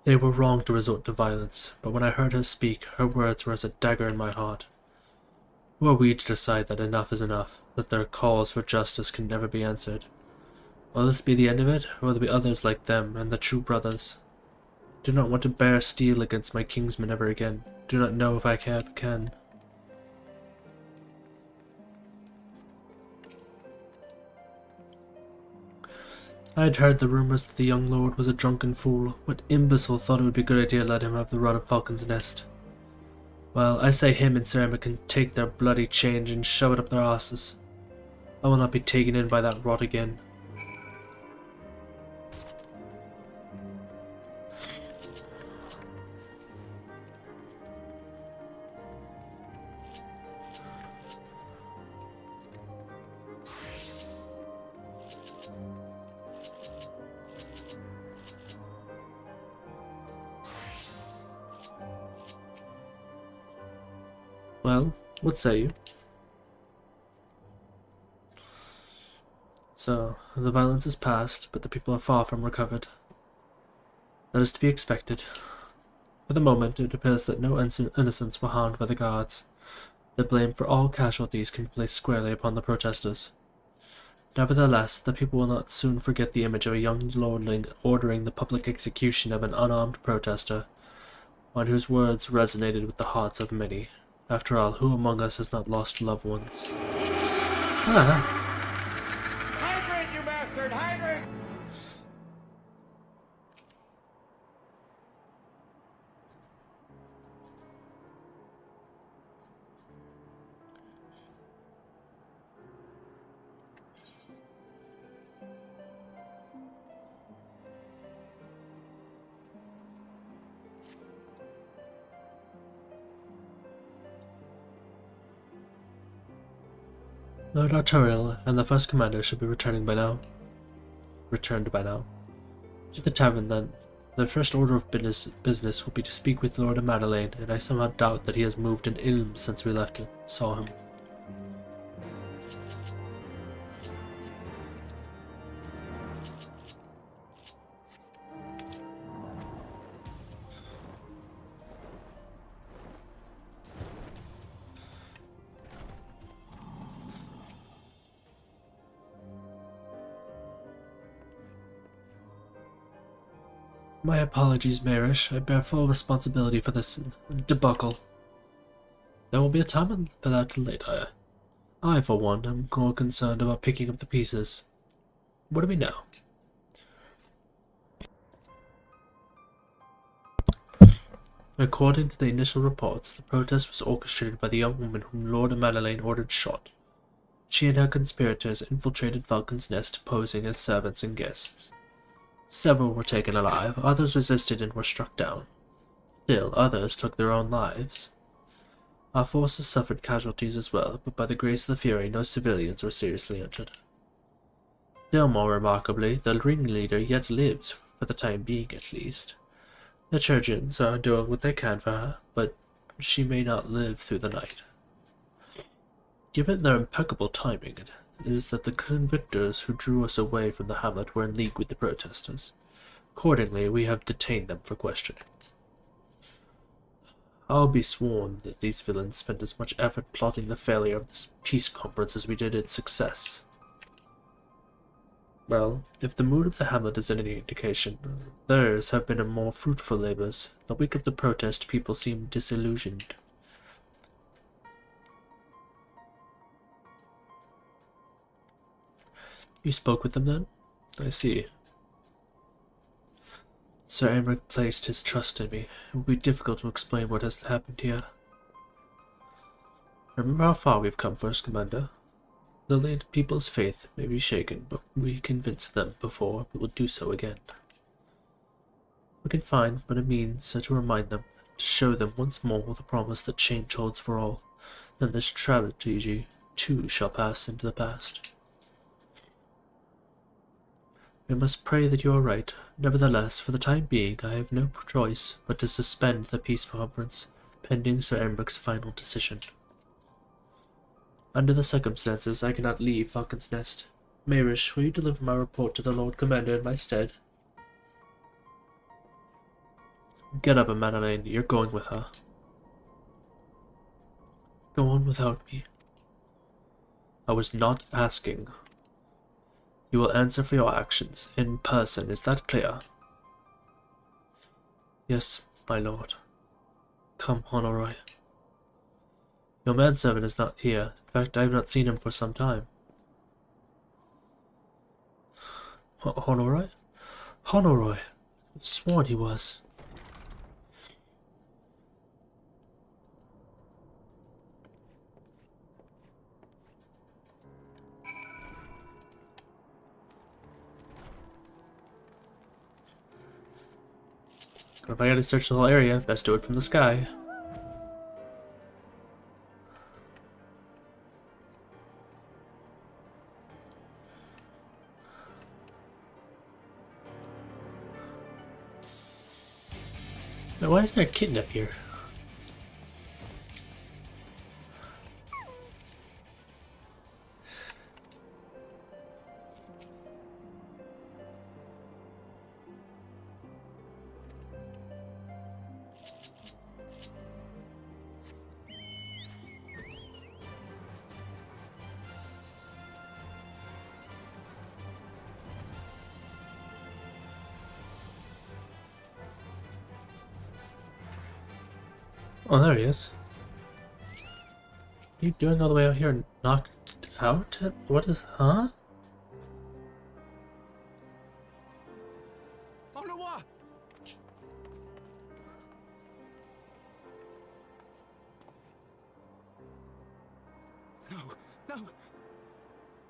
Speaker 1: They were wrong to resort to violence, but when I heard her speak, her words were as a dagger in my heart. Who are we to decide that enough is enough, that their calls for justice can never be answered? Will this be the end of it, or will there be others like them and the true brothers? Do not want to bear steel against my kingsmen ever again. Do not know if I can. I had heard the rumors that the young lord was a drunken fool. What imbecile thought it would be a good idea to let him have the run of Falcon's Nest? Well, I say him and Sir Emma can take their bloody change and shove it up their asses. I will not be taken in by that rot again. Well, what say you? So, the violence is past, but the people are far from recovered. That is to be expected. For the moment, it appears that no innocents were harmed by the guards. The blame for all casualties can be placed squarely upon the protesters. Nevertheless, the people will not soon forget the image of a young lordling ordering the public execution of an unarmed protester, one whose words resonated with the hearts of many. After all, who among us has not lost loved ones?
Speaker 12: Hydrant, you bastard! Hydrant!
Speaker 1: Lord Arturiel and the first commander should be returned by now. To the tavern, then. The first order of business will be to speak with Lord Madeleine, and I somehow doubt that he has moved an ilm since we saw him. My apologies, Marish. I bear full responsibility for this debacle. There will be a time for that later. I, for one, am more concerned about picking up the pieces. What do we know? According to the initial reports, the protest was orchestrated by the young woman whom Lord Madeleine ordered shot. She and her conspirators infiltrated Falcon's Nest, posing as servants and guests. Several were taken alive, others resisted and were struck down. Still, others took their own lives. Our forces suffered casualties as well, but by the grace of the Fury, no civilians were seriously injured. Still more remarkably, the ringleader yet lives, for the time being at least. The Churchians are doing what they can for her, but she may not live through the night. Given their impeccable timing, it is that the convictors who drew us away from the hamlet were in league with the protesters. Accordingly, we have detained them for questioning. I'll be sworn that these villains spent as much effort plotting the failure of this peace conference as we did its success. Well, if the mood of the hamlet is any indication, theirs have been more fruitful labors. The week of the protest, people seemed disillusioned. You spoke with them then? I see. Sir Emmerich placed his trust in me. It will be difficult to explain what has happened here. Remember how far we've come, First Commander. The late people's faith may be shaken, but we convinced them before, we will do so again. We can find but a means to remind them, to show them once more the promise that change holds for all. Then this tragedy, too, shall pass into the past. We must pray that you are right. Nevertheless, for the time being, I have no choice but to suspend the peace conference, pending Sir Emmeric's final decision. Under the circumstances, I cannot leave Falcon's Nest. Marish, will you deliver my report to the Lord Commander in my stead? Get up, Madeleine. You're going with her. Go on without me. I was not asking. You will answer for your actions in person, is that clear? Yes, my lord. Come, Honorai. Your manservant is not here. In fact, I have not seen him for some time. Honorai? Honorai! I've sworn he was. If I gotta search the whole area, best do it from the sky. Now, why is there a kitten up here? Oh, there he is. What are you doing all the way out here knocked out? What is... huh?
Speaker 7: No, no!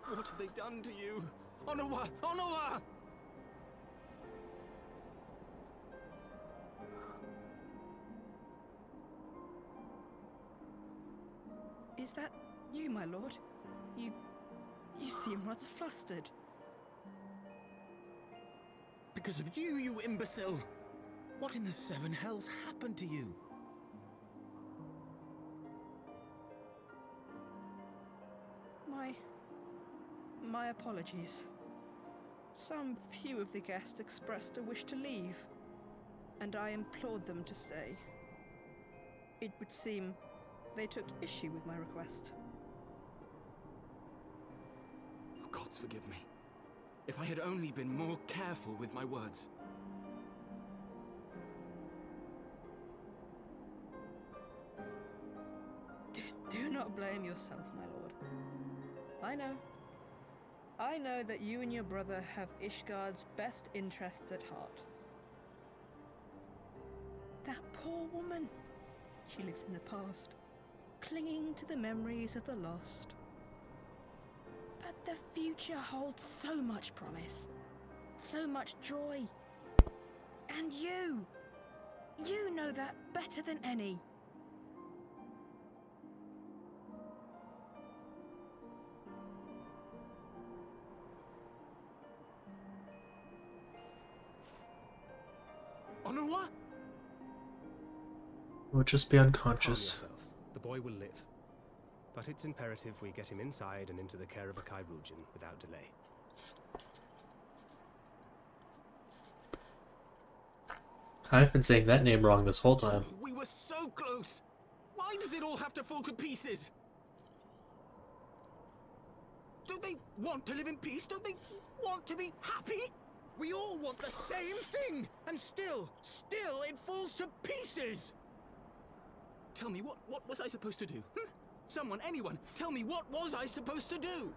Speaker 7: What have they done to you? Onowa! Onowa!
Speaker 8: Is that you, my lord? You seem rather flustered.
Speaker 10: Because of you, you imbecile! What in the seven hells happened to you?
Speaker 8: My apologies. Some few of the guests expressed a wish to leave, and I implored them to stay. It would seem they took issue with my request.
Speaker 7: Oh, gods forgive me. If I had only been more careful with my words.
Speaker 8: Do not blame yourself, my lord. I know that you and your brother have Ishgard's best interests at heart. That poor woman. She lives in the past, clinging to the memories of the lost. But the future holds so much promise, so much joy. And you know that better than any.
Speaker 7: Onowa?
Speaker 1: We'll just be unconscious.
Speaker 11: Calm yourself. The boy will live. But it's imperative we get him inside and into the care of a Kairujin without delay.
Speaker 1: I've been saying that name wrong this whole time.
Speaker 7: We were so close! Why does it all have to fall to pieces? Don't they want to live in peace? Don't they want to be happy? We all want the same thing! And still it falls to pieces! Tell me, what was I supposed to do? Someone, anyone, tell me, what was I supposed to do?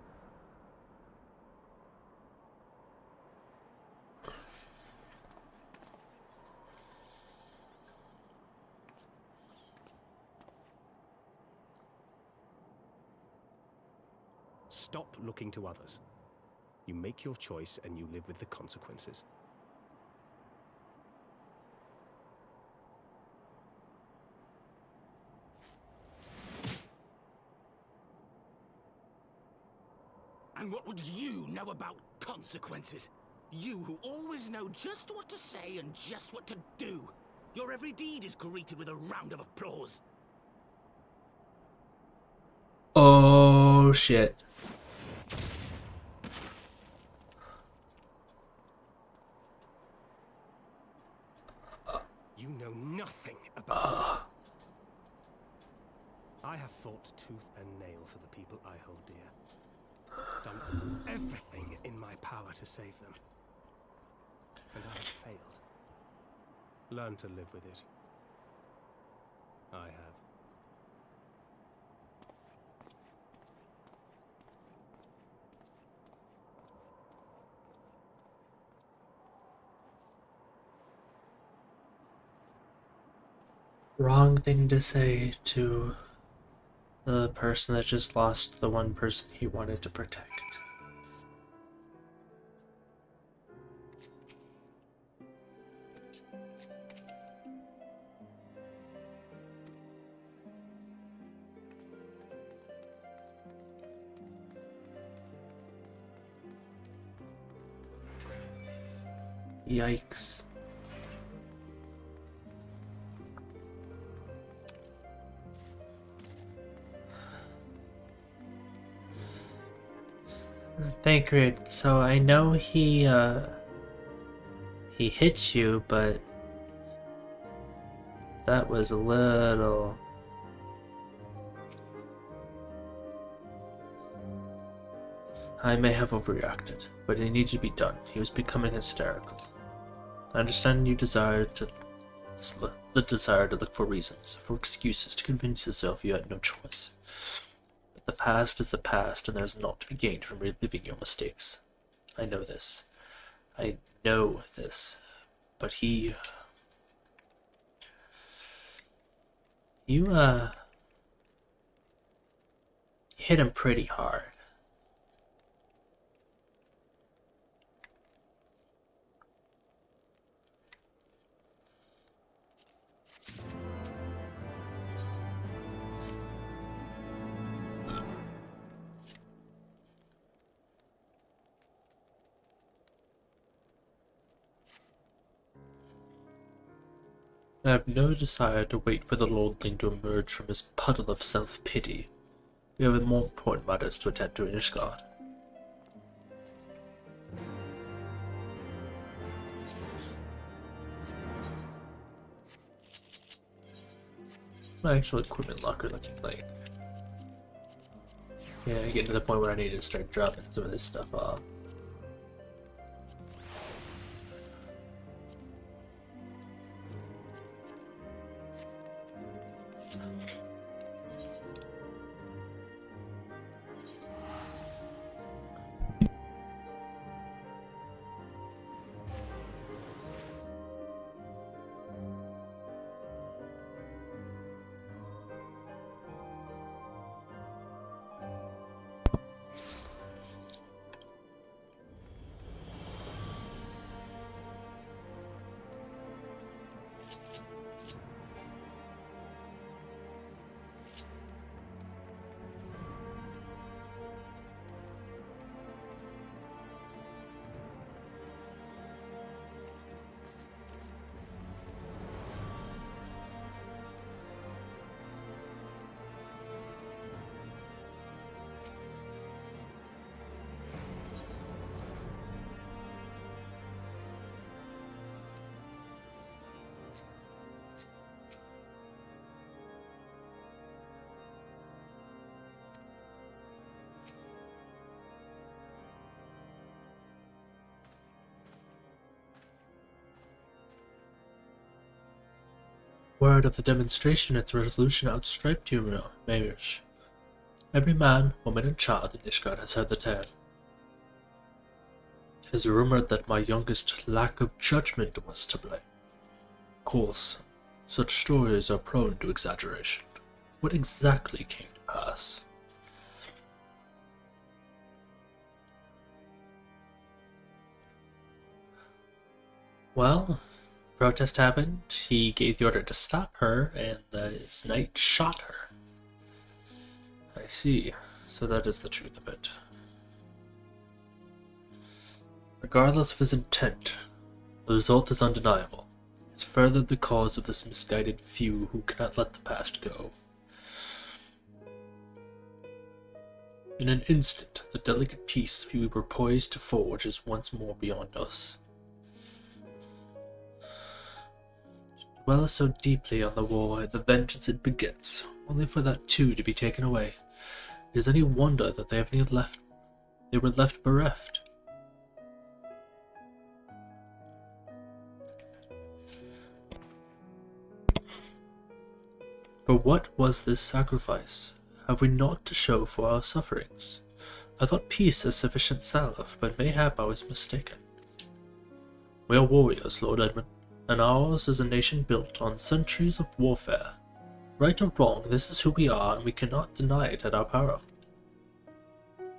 Speaker 11: Stop looking to others. You make your choice and you live with the consequences.
Speaker 10: And what would you know about consequences? You who always know just what to say and just what to do. Your every deed is greeted with a round of applause.
Speaker 1: Oh shit.
Speaker 11: You You know nothing about I have fought tooth and nail for the people I hold dear. Done everything in my power to save them. And I have failed. Learn to live with it. I have.
Speaker 1: Wrong thing to say to the person that just lost the one person he wanted to protect. Yikes. Thancred, so I know he hit you, but that was a little... I may have overreacted, but it needed to be done. He was becoming hysterical. I understand you desire to... the desire to look for reasons, for excuses, to convince yourself you had no choice. But the past is the past, and there is naught to be gained from reliving your mistakes. I know this. I know this. But he... You hit him pretty hard. I have no desire to wait for the lordling to emerge from his puddle of self-pity. We have more important matters to attend to in Ishgard. My actual equipment locker looking like... Yeah, I get to the point where I need to start dropping some of this stuff off. Word of the demonstration, its resolution outstriped you, Mayrish. Every man, woman, and child in Ishgard has heard the tale. It is rumored that my youngest lack of judgment was to blame. Of course, such stories are prone to exaggeration. What exactly came to pass? Well, protest happened, he gave the order to stop her, and his knight shot her. I see. So that is the truth of it. Regardless of his intent, the result is undeniable. It's furthered the cause of this misguided few who cannot let the past go. In an instant, the delicate peace we were poised to forge is once more beyond us. dwell so deeply on the war and the vengeance it begets, only for that too to be taken away. Is any wonder that they were left bereft? For what was this sacrifice? Have we naught to show for our sufferings? I thought peace a sufficient salve, but mayhap I was mistaken. We are warriors, Lord Edmund, and ours is a nation built on centuries of warfare. Right or wrong, this is who we are, and we cannot deny it at our peril.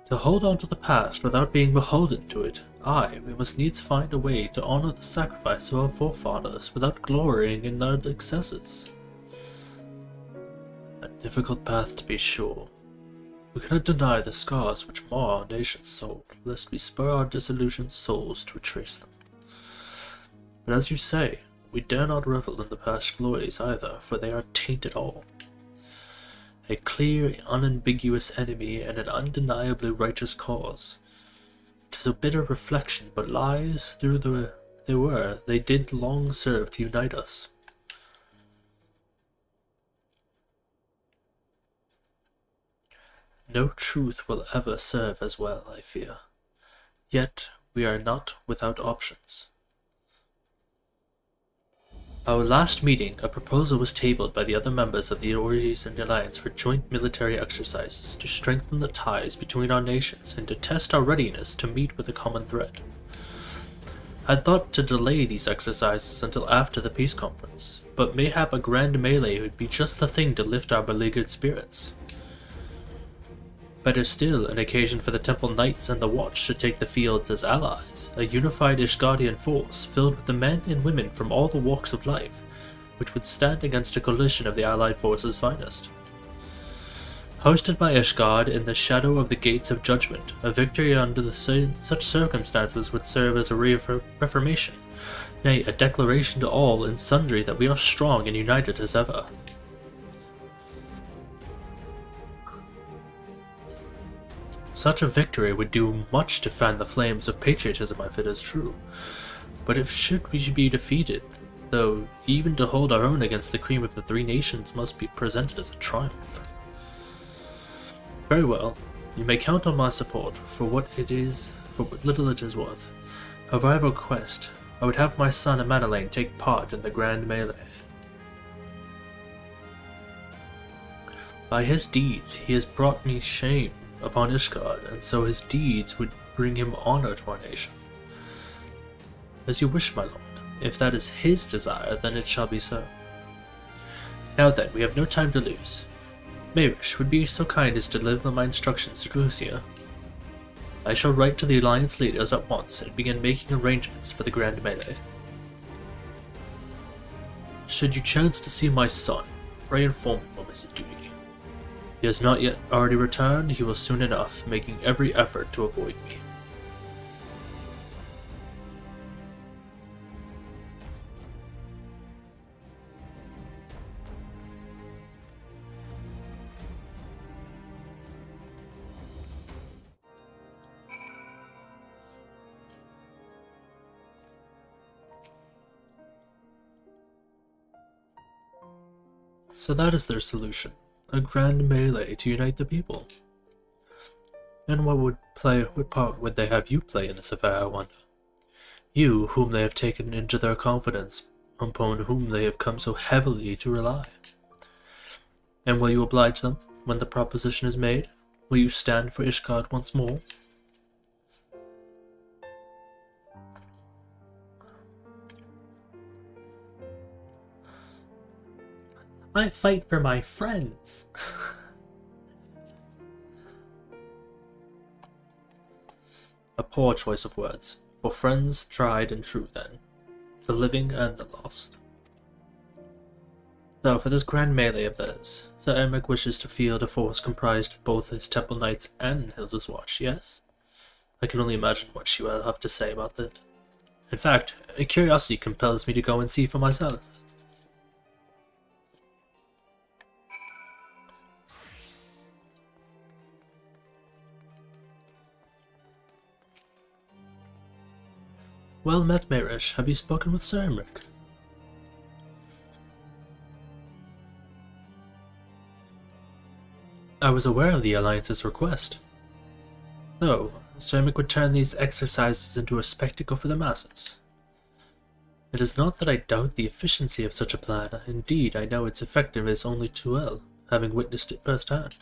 Speaker 1: To hold on to the past without being beholden to it, we must needs find a way to honor the sacrifice of our forefathers without glorying in their excesses. A difficult path, to be sure. We cannot deny the scars which mar our nation's soul, lest we spur our disillusioned souls to retrace them. But as you say, we dare not revel in the past glories either, for they are tainted all. A clear, unambiguous enemy and an undeniably righteous cause. 'Tis a bitter reflection, but lies through they did long serve to unite us. No truth will ever serve as well, I fear. Yet we are not without options. Our last meeting, a proposal was tabled by the other members of the Orgies and Alliance for joint military exercises to strengthen the ties between our nations and to test our readiness to meet with a common threat. I had thought to delay these exercises until after the peace conference, but mayhap a grand melee would be just the thing to lift our beleaguered spirits. Better still, an occasion for the Temple Knights and the Watch to take the fields as allies, a unified Ishgardian force filled with the men and women from all the walks of life, which would stand against a coalition of the allied forces' finest. Hosted by Ishgard in the shadow of the Gates of Judgment, a victory under such circumstances would serve as a reformation, nay, a declaration to all and sundry that we are strong and united as ever. Such a victory would do much to fan the flames of patriotism if it is true, but if should we be defeated, though even to hold our own against the cream of the three nations must be presented as a triumph. Very well, you may count on my support for what little it is worth. However, I have a request. I would have my son Madeleine take part in the grand melee. By his deeds he has brought me shame upon Ishgard, and so his deeds would bring him honor to our nation. As you wish, my lord. If that is his desire, then it shall be so. Now then, we have no time to lose. Mayrish would be so kind as to deliver my instructions to Lucia. I shall write to the Alliance leaders at once and begin making arrangements for the grand melee. Should you chance to see my son, pray inform him of his duty. He has not yet already returned, he will soon enough, making every effort to avoid me. So that is their solution. A grand melee to unite the people. And what part would they have you play in this affair, I wonder? You, whom they have taken into their confidence, upon whom they have come so heavily to rely. And will you oblige them when the proposition is made? Will you stand for Ishgard once more? I fight for my friends. A poor choice of words. For friends tried and true then. The living and the lost. So for this grand melee of theirs, Sir Emmerich wishes to field a force comprised of both his Temple Knights and Hilda's Watch, yes? I can only imagine what she will have to say about that. In fact, a curiosity compels me to go and see for myself. Well met, Mayrish. Have you spoken with Sir Emmerich? I was aware of the Alliance's request. No, Ceramic would turn these exercises into a spectacle for the masses. It is not that I doubt the efficiency of such a plan. Indeed, I know its effectiveness only too well, having witnessed it firsthand.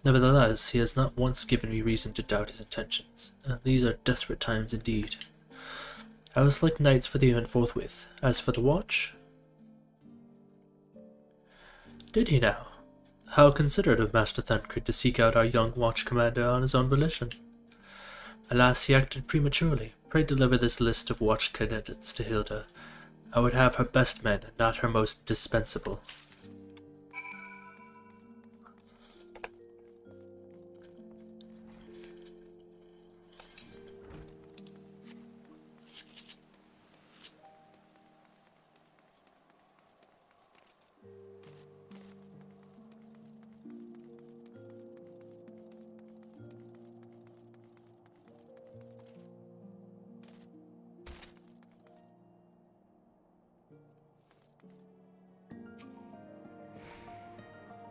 Speaker 1: Nevertheless, he has not once given me reason to doubt his intentions, and these are desperate times indeed. I will select knights for the event forthwith. As for the watch... Did he now? How considerate of Master Thancred to seek out our young watch commander on his own volition. Alas, he acted prematurely. Pray deliver this list of watch candidates to Hilda. I would have her best men, not her most dispensable.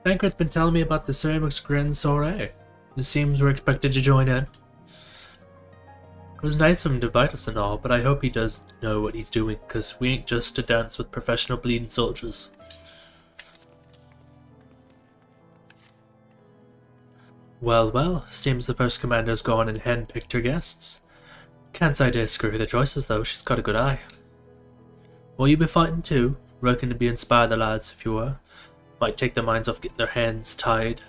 Speaker 1: Thancred's been telling me about the Ceramic's Grand Soiree. It seems we're expected to join in. It was nice of him to invite us and all, but I hope he does know what he's doing, because we ain't just to dance with professional bleeding soldiers. Well, well, seems the first commander's gone and hand-picked her guests. Can't say I disagree with her choices, though. She's got a good eye. Will you be fighting too? Reckon to be inspire the lads if you were. Might take their minds off getting their hands tied.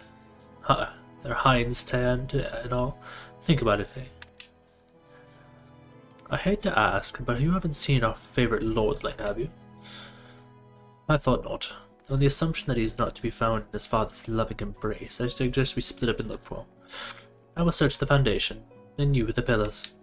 Speaker 1: Their hinds tanned and all. Think about it, eh? I hate to ask, but you haven't seen our favourite lordling, have you? I thought not. On the assumption that he is not to be found in his father's loving embrace, I suggest we split up and look for him. I will search the foundation, and you with the pillars.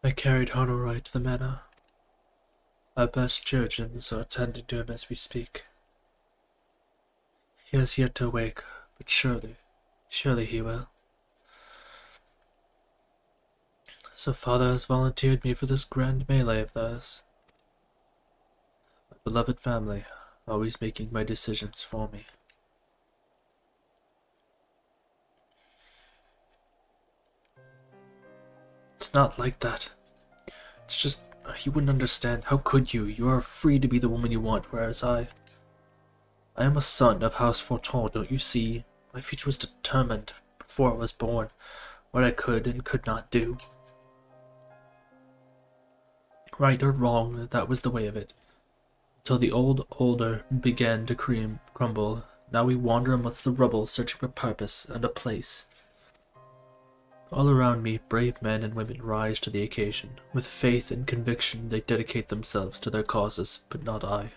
Speaker 1: I carried Honorite to the manor. Our best chirurgeons are attending to him as we speak. He has yet to awake, but surely he will. So father has volunteered me for this grand melee of theirs. My beloved family, always making my decisions for me. It's not like that. It's just, you wouldn't understand. How could you? You are free to be the woman you want, whereas I am a son of House Forton, don't you see? My future was determined before I was born, what I could and could not do. Right or wrong, that was the way of it. Until the old order began to crumble, now we wander amongst the rubble, searching for purpose and a place. All around me, brave men and women rise to the occasion. With faith and conviction, they dedicate themselves to their causes, but not I.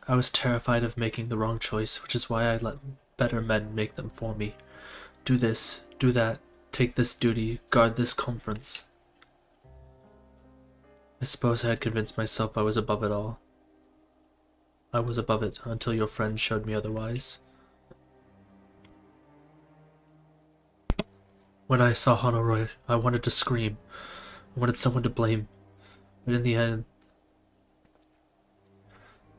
Speaker 1: I was terrified of making the wrong choice, which is why I let better men make them for me. Do this, do that, take this duty, guard this conference. I suppose I had convinced myself I was above it all. I was above it until your friend showed me otherwise. When I saw Honoroy, I wanted to scream. I wanted someone to blame. But in the end...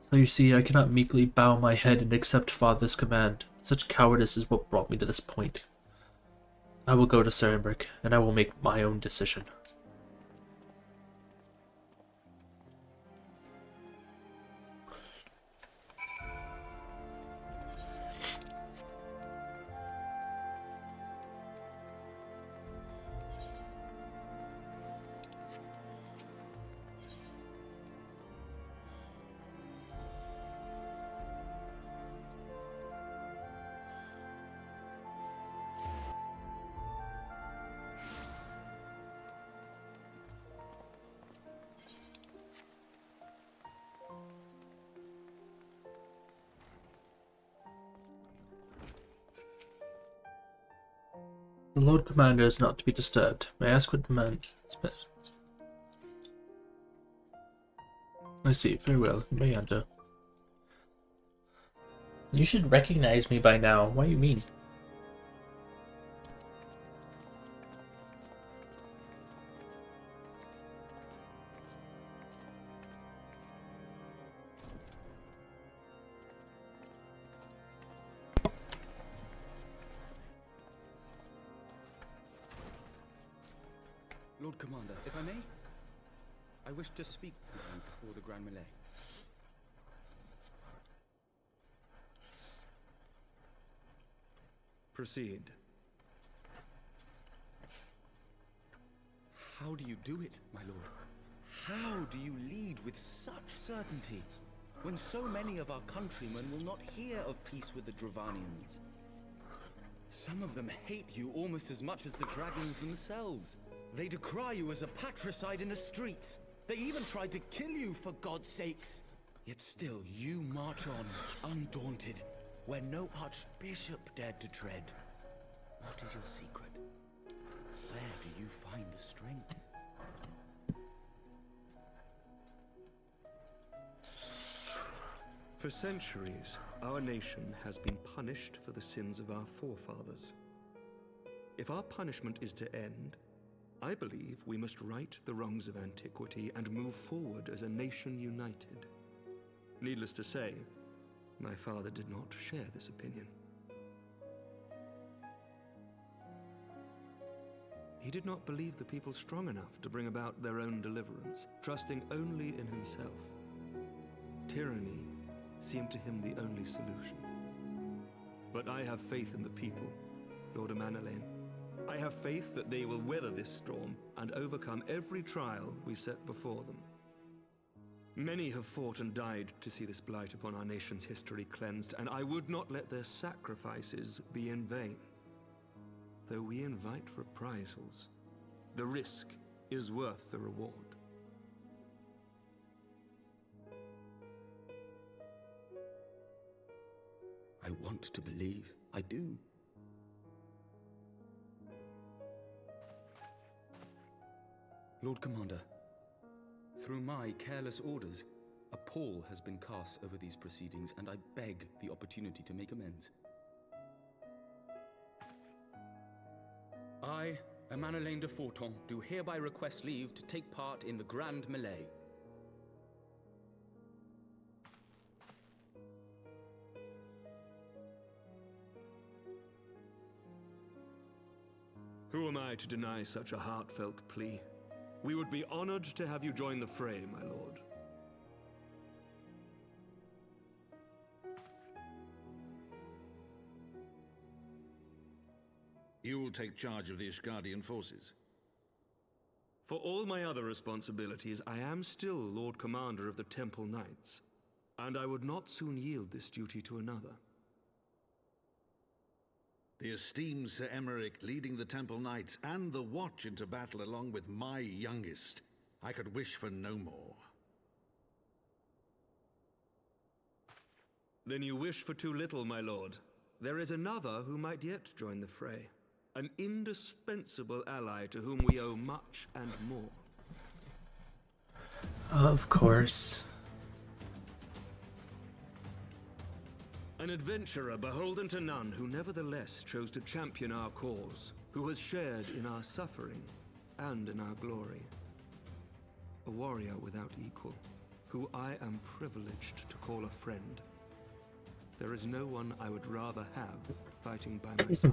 Speaker 1: So you see, I cannot meekly bow my head and accept Father's command. Such cowardice is what brought me to this point. I will go to Cerambric, and I will make my own decision. The Lord Commander is not to be disturbed. May I ask what demands? I see. Very well. You may enter. You should recognize me by now. What do you mean?
Speaker 2: Lord Commander, if I may, I wish to speak with you before the Grand Melee.
Speaker 7: Proceed.
Speaker 2: How do you do it, my lord? How do you lead with such certainty, when so many of our countrymen will not hear of peace with the Dravanians? Some of them hate you almost as much as the dragons themselves. They decry you as a patricide in the streets. They even tried to kill you, for God's sakes. Yet still you march on, undaunted, where no archbishop dared to tread. What is your secret? Where do you find the strength?
Speaker 7: For centuries, our nation has been punished for the sins of our forefathers. If our punishment is to end, I believe we must right the wrongs of antiquity and move forward as a nation united. Needless to say, my father did not share this opinion. He did not believe the people strong enough to bring about their own deliverance, trusting only in himself. Tyranny seemed to him the only solution. But I have faith in the people, Lord Amanalain. I have faith that they will weather this storm and overcome every trial we set before them. Many have fought and died to see this blight upon our nation's history cleansed, and I would not let their sacrifices be in vain. Though we invite reprisals, the risk is worth the reward.
Speaker 2: I want to believe. I do. Lord Commander, through my careless orders, a pall has been cast over these proceedings, and I beg the opportunity to make amends. I, Amanalain de Forton, do hereby request leave to take part in the Grand Melee.
Speaker 7: Who am I to deny such a heartfelt plea? We would be honored to have you join the fray, my lord.
Speaker 13: You will take charge of the Ishgardian forces?
Speaker 7: For all my other responsibilities, I am still Lord Commander of the Temple Knights, and I would not soon yield this duty to another.
Speaker 13: The esteemed Sir Emeric leading the Temple Knights and the Watch into battle along with my youngest. I could wish for no more.
Speaker 7: Then you wish for too little, my lord. There is another who might yet join the fray. An indispensable ally to whom we owe much and more.
Speaker 1: Of course.
Speaker 7: An adventurer beholden to none, who nevertheless chose to champion our cause, who has shared in our suffering and in our glory. A warrior without equal, who I am privileged to call a friend. There is no one I would rather have fighting by my side.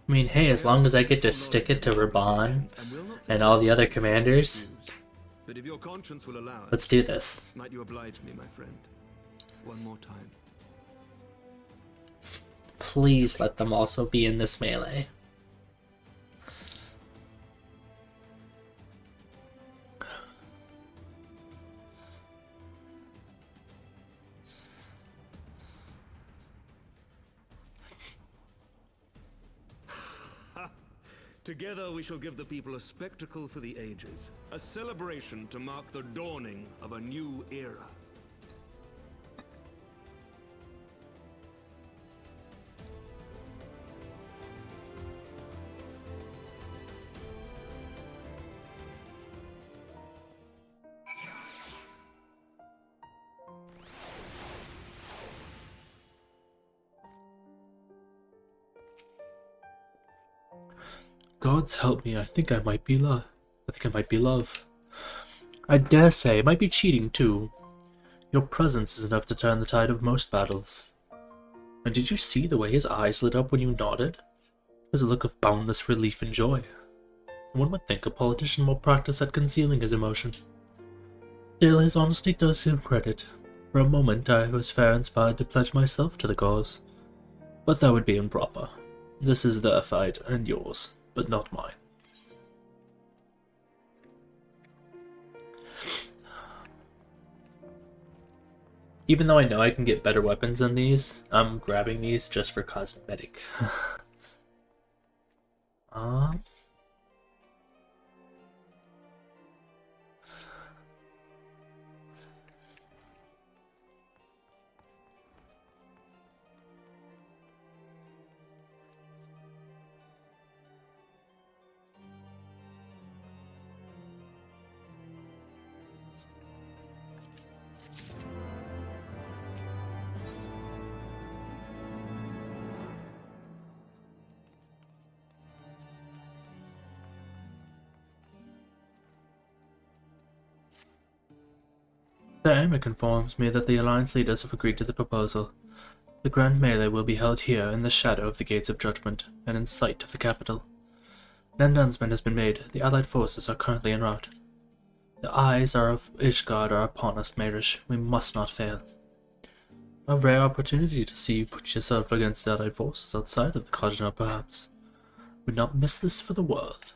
Speaker 1: I mean, hey, as long as I get to stick it to Raban and all the other commanders,
Speaker 7: But if your conscience will allow it,
Speaker 1: let's do this.
Speaker 7: might you oblige me, my friend? One more time.
Speaker 1: Please let them also be in this melee.
Speaker 7: Together we shall give the people a spectacle for the ages, a celebration to mark the dawning of a new era.
Speaker 1: Gods help me, I think I might be love. I dare say it might be cheating too. Your presence is enough to turn the tide of most battles. And did you see the way his eyes lit up when you nodded? It was a look of boundless relief and joy. One would think a politician more practiced at concealing his emotion. Still, his honesty does him credit. For a moment I was fair inspired to pledge myself to the cause. But that would be improper. This is their fight and yours, but not mine. Even though I know I can get better weapons than these, I'm grabbing these just for cosmetic. The Amic informs me that the Alliance leaders have agreed to the proposal. The Grand Melee will be held here in the shadow of the Gates of Judgment, and in sight of the capital. An announcement has been made. The Allied forces are currently en route. The eyes of Ishgard are upon us, Marish. We must not fail. A rare opportunity to see you put yourself against the Allied forces outside of the Cardinal, perhaps. Would not miss this for the world.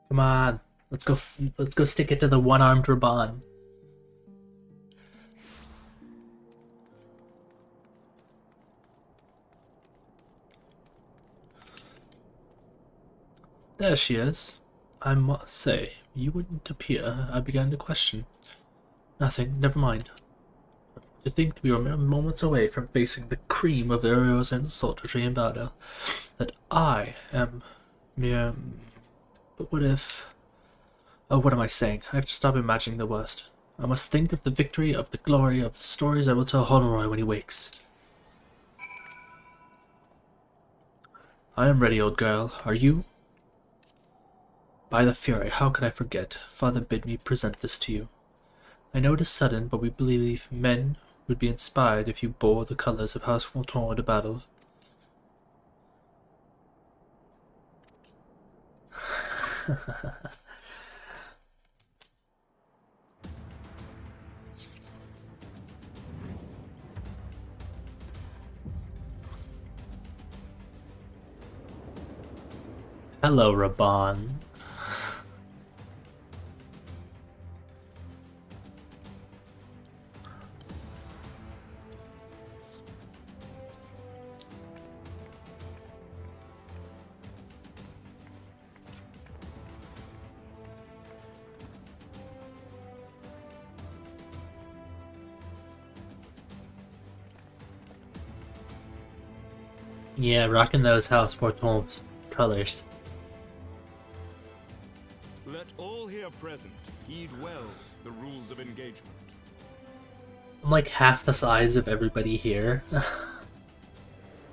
Speaker 1: Come on, let's go stick it to the one-armed Raban. There she is. I must say, you wouldn't appear. I began to question. Nothing, never mind. To think that we were mere moments away from facing the cream of the heroes and soldiery in battle. That I am mere... But what if... Oh, what am I saying? I have to stop imagining the worst. I must think of the victory, of the glory, of the stories I will tell Honoroi when he wakes. I am ready, old girl. Are you? By the Fury, how could I forget? Father bid me present this to you. I know it is sudden, but we believe men would be inspired if you bore the colors of House Forton to battle. Hello, Raban. Yeah, rocking those House Forton's colors.
Speaker 7: Let all here present heed well the rules of engagement.
Speaker 1: I'm like half the size of everybody here.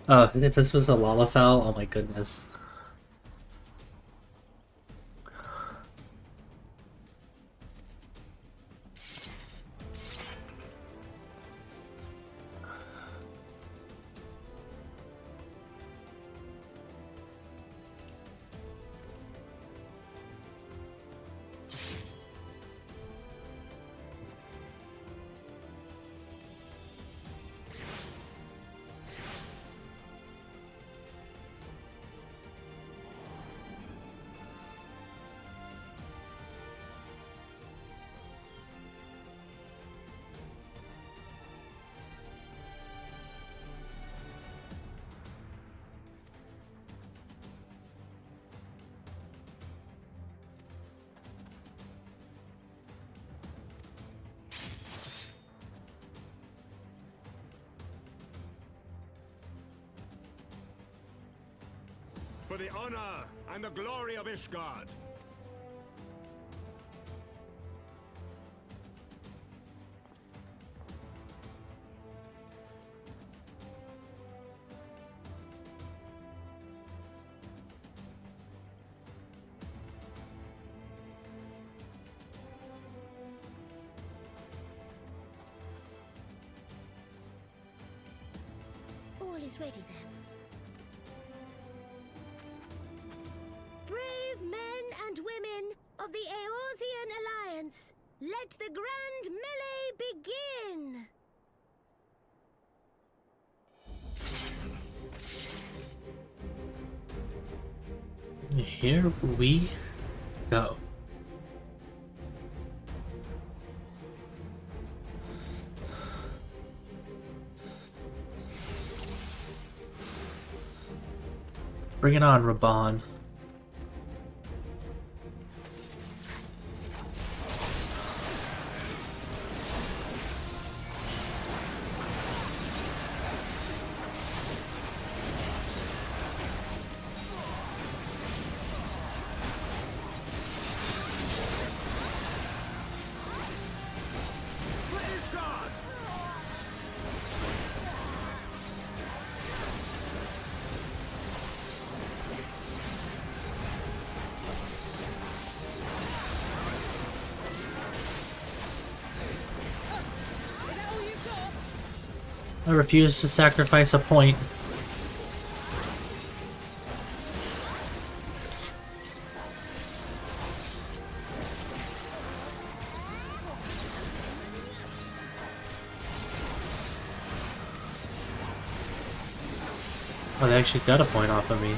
Speaker 1: Oh, if this was a Lalafell, oh my goodness.
Speaker 11: For the honor and the glory of Ishgard.
Speaker 14: All is ready then. Brave men and women of the Eorzean Alliance, let the grand melee begin!
Speaker 1: Here we go. Bring it on, Raban. I refuse to sacrifice a point. Oh, they actually got a point off of me.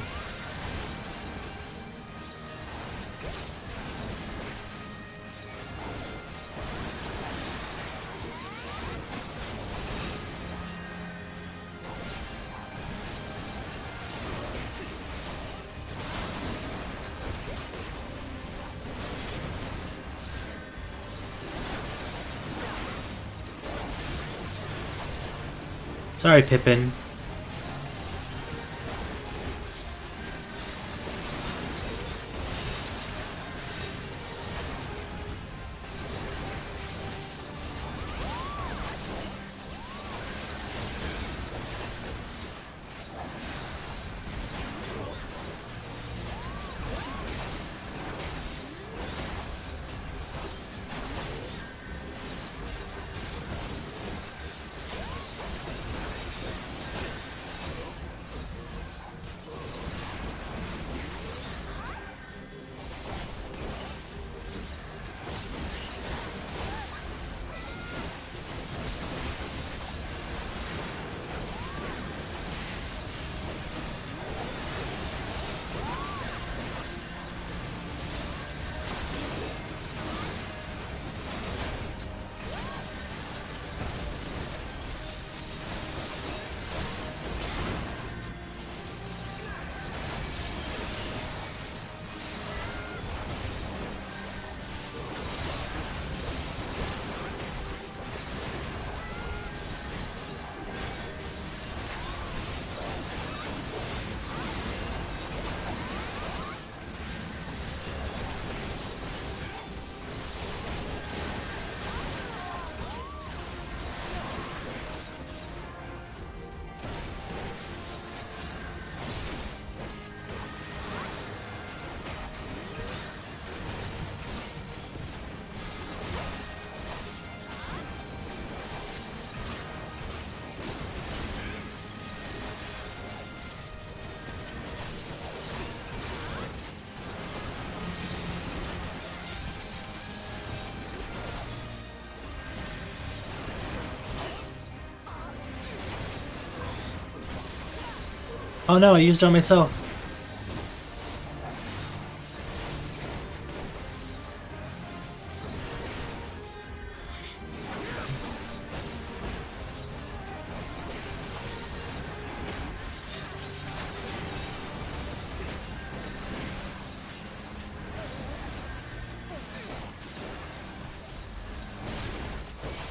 Speaker 1: Sorry, Pippin. Oh no, I used it on myself.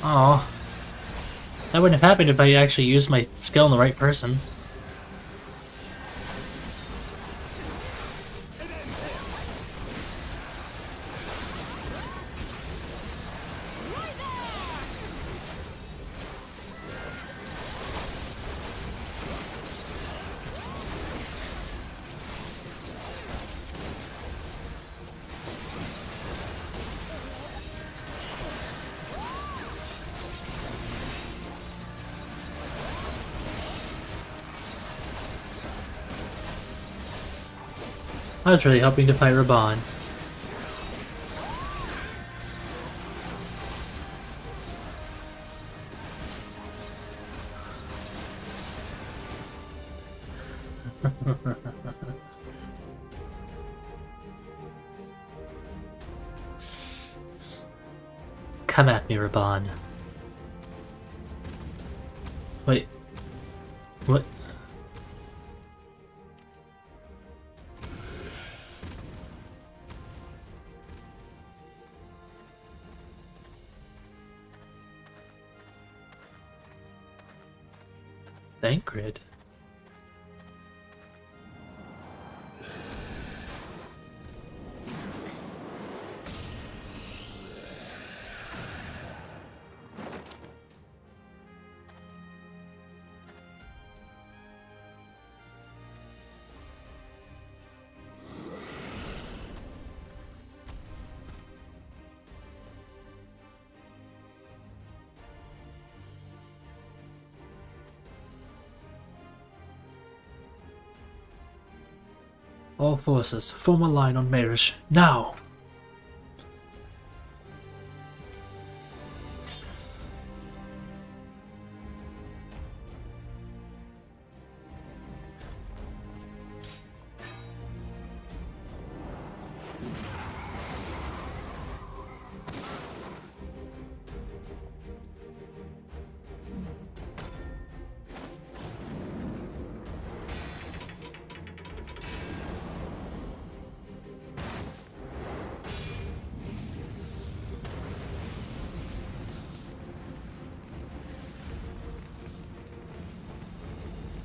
Speaker 1: Aw. That wouldn't have happened if I actually used my skill on the right person. I was really hoping to fight Raban. Come at me, Raban. Wait. What? Thancred. All forces, form a line on Marish, now!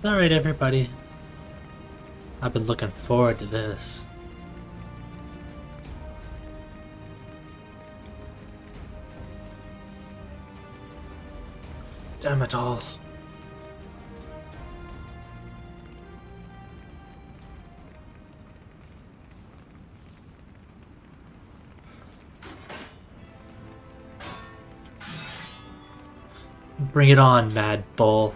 Speaker 1: Alright, everybody. I've been looking forward to this. Damn it all. Bring it on, Mad Bull.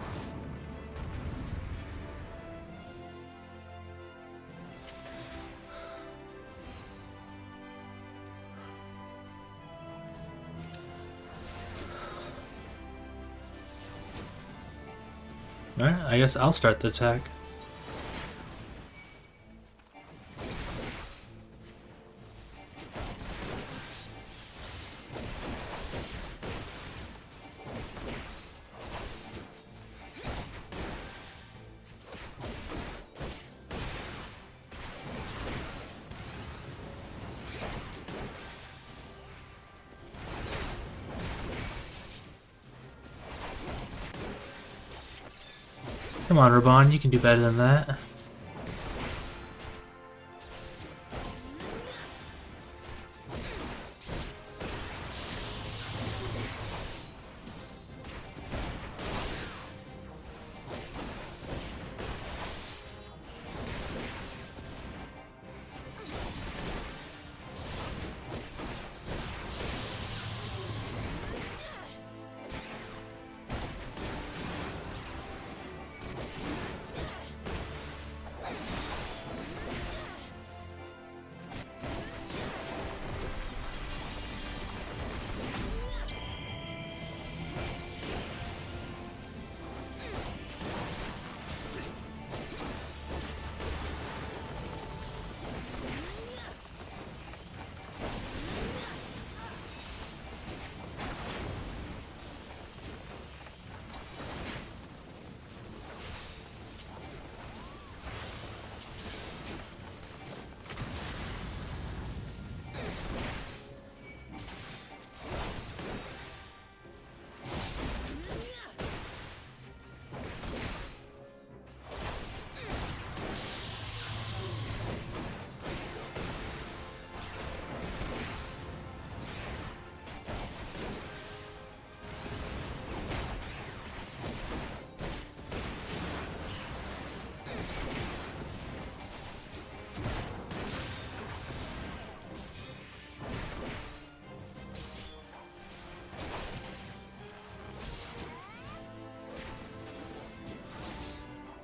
Speaker 1: Alright, I guess I'll start the attack. Come on, Raban, you can do better than that.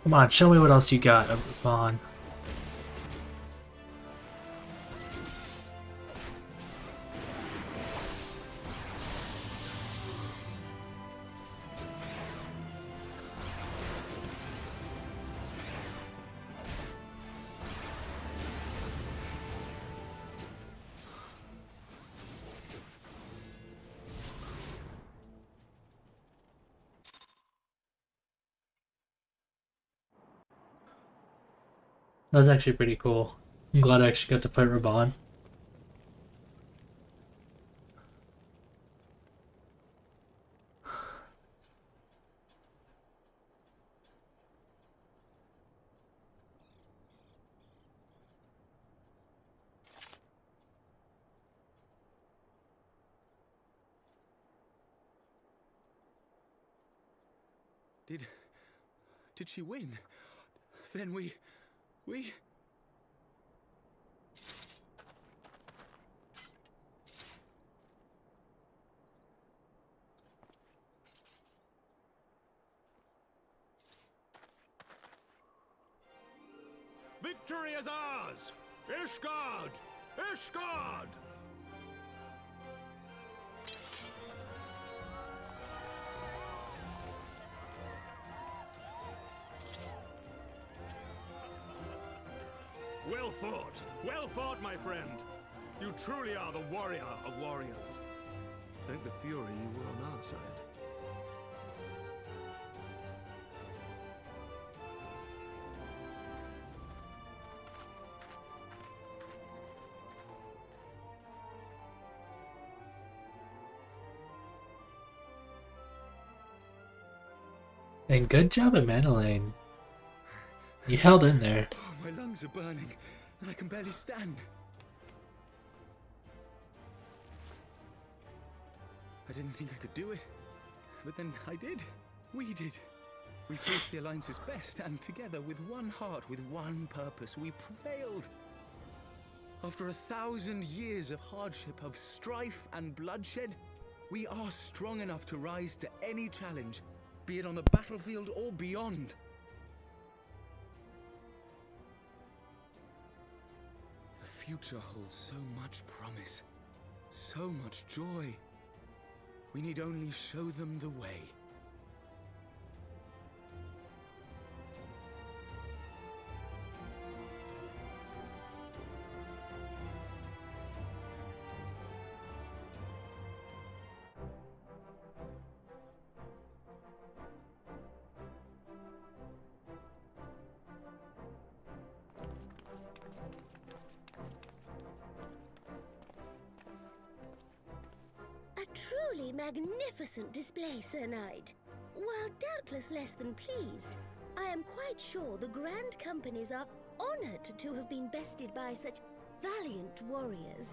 Speaker 1: Come on, show me what else you got, Raban. That's actually pretty cool. I'm glad I actually got to play Raban.
Speaker 7: Did she win? Then we...
Speaker 11: Victory is ours! Ishgard! Ishgard! Well fought, my friend! You truly are the warrior of warriors.
Speaker 7: Thank the Fury you were on our side.
Speaker 1: And good job at Manolane. You held in there.
Speaker 7: Oh, my lungs are burning, and I can barely stand. I didn't think I could do it, but then I did. We did. We faced the Alliance's best, and together, with one heart, with one purpose, we prevailed. After 1,000 years of hardship, of strife and bloodshed, we are strong enough to rise to any challenge, be it on the battlefield or beyond. The future holds so much promise, so much joy. We need only show them the way.
Speaker 14: A truly magnificent display, Sir Knight. While doubtless less than pleased, I am quite sure the Grand Companies are honored to have been bested by such valiant warriors.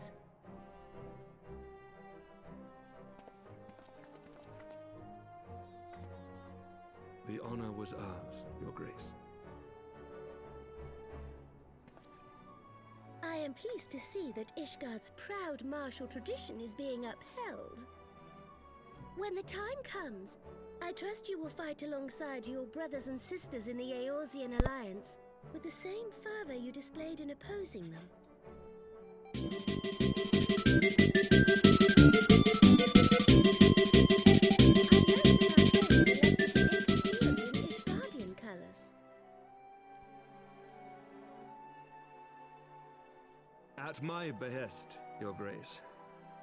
Speaker 7: The honor was ours, Your Grace.
Speaker 14: I am pleased to see that Ishgard's proud martial tradition is being upheld. When the time comes, I trust you will fight alongside your brothers and sisters in the Eorzean Alliance with the same fervor you displayed in opposing them. Ishgardian colors.
Speaker 7: At my behest, Your Grace.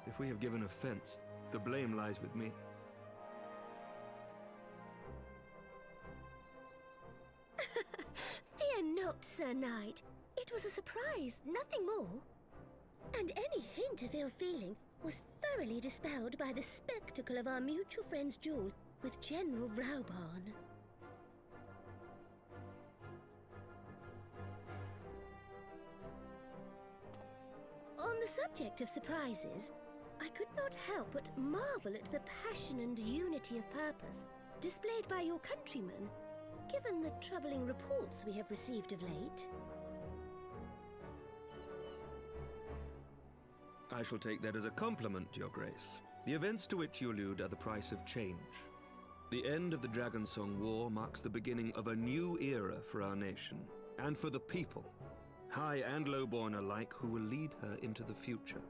Speaker 7: If we have given offense, the blame lies with me.
Speaker 14: Fear not, Sir Knight. It was a surprise, nothing more. And any hint of ill feeling was thoroughly dispelled by the spectacle of our mutual friend's duel with General Rauban. On the subject of surprises, I could not help but marvel at the passion and unity of purpose displayed by your countrymen, given the troubling reports we have received of late.
Speaker 7: I shall take that as a compliment, Your Grace. The events to which you allude are the price of change. The end of the Dragonsong War marks the beginning of a new era for our nation, and for the people, high and lowborn alike, who will lead her into the future.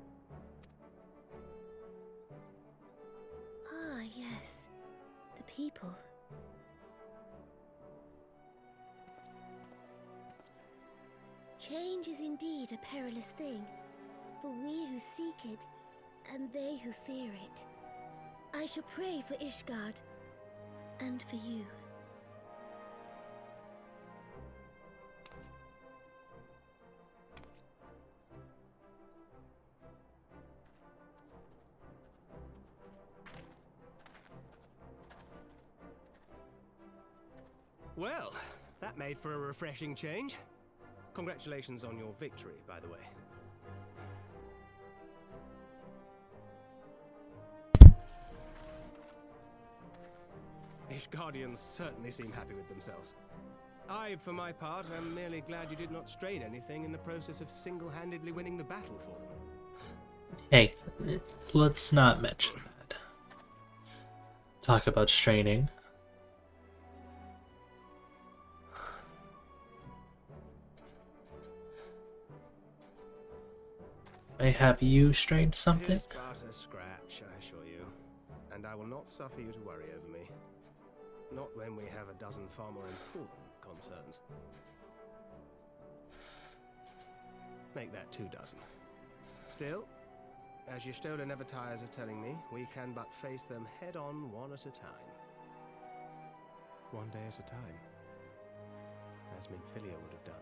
Speaker 14: Ah, yes. The people. Change is indeed a perilous thing, for we who seek it, and they who fear it. I shall pray for Ishgard, and for you.
Speaker 11: Well, that made for a refreshing change. Congratulations on your victory, by the way. Ishgardians certainly seem happy with themselves. I, for my part, am merely glad you did not strain anything in the process of single-handedly winning the battle for them.
Speaker 1: Hey, let's not mention that. Talk about straining. Mayhap you strained something?
Speaker 11: It is but a scratch, I assure you, and I will not suffer you to worry over me. Not when we have a dozen far more important concerns. Make that 2 dozen. Still, as Y'shtola never tires of telling me, we can but face them head-on, one at a time. One day at a time, as Minfilia would have done.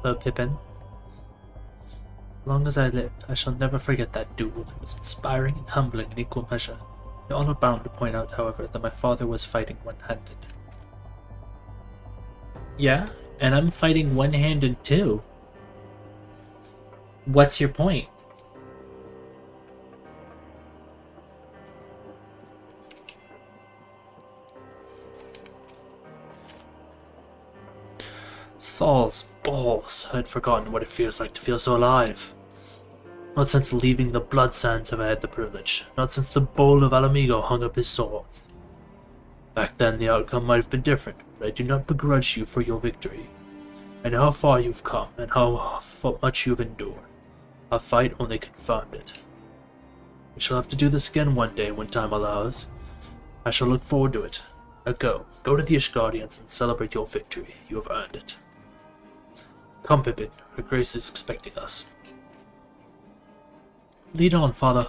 Speaker 1: Hello, Pippin. Long as I live, I shall never forget that duel. It was inspiring and humbling in equal measure. I honor bound to point out, however, that my father was fighting one-handed. Yeah, and I'm fighting one-handed too. What's your point? Thal's balls, I'd forgotten what it feels like to feel so alive. Not since leaving the Blood Sands have I had the privilege. Not since the Bowl of Alamigo hung up his swords. Back then the outcome might have been different, but I do not begrudge you for your victory. I know how far you've come, and how much you've endured. Our fight only confirmed it. We shall have to do this again one day when time allows. I shall look forward to it. Now go to the Ishgardians and celebrate your victory. You have earned it. Come, Pippin, her grace is expecting us. Lead on, father.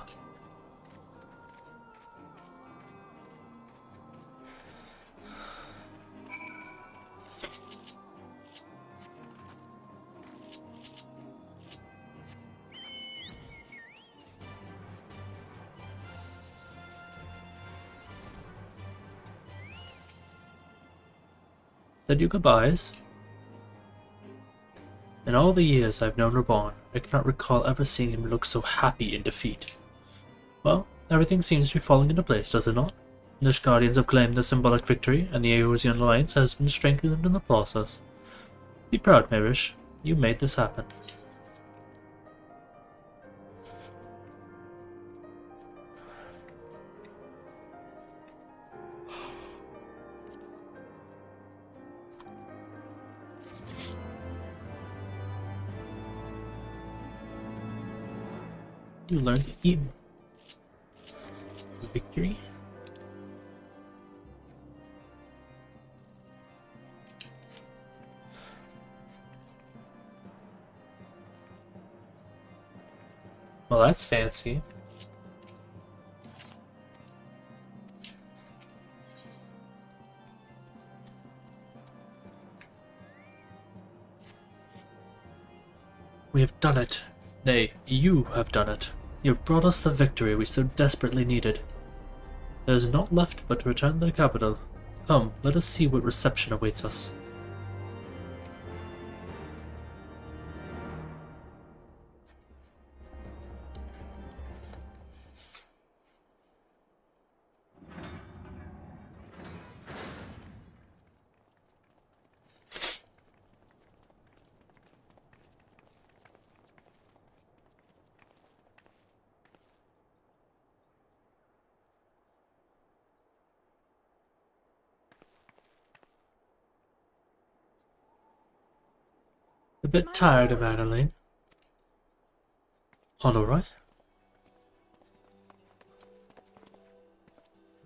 Speaker 1: Said you goodbyes. In all the years I've known Reborn, I cannot recall ever seeing him look so happy in defeat. Well, everything seems to be falling into place, does it not? The Ishgardians have claimed the symbolic victory, and the Eosian alliance has been strengthened in the process. Be proud, Mirish. You made this happen. You learned to eat. Victory. Well, that's fancy. We have done it. Nay, you have done it. You have brought us the victory we so desperately needed. There is naught left but to return to the capital. Come, let us see what reception awaits us. A bit tired of Adeline. Honorai?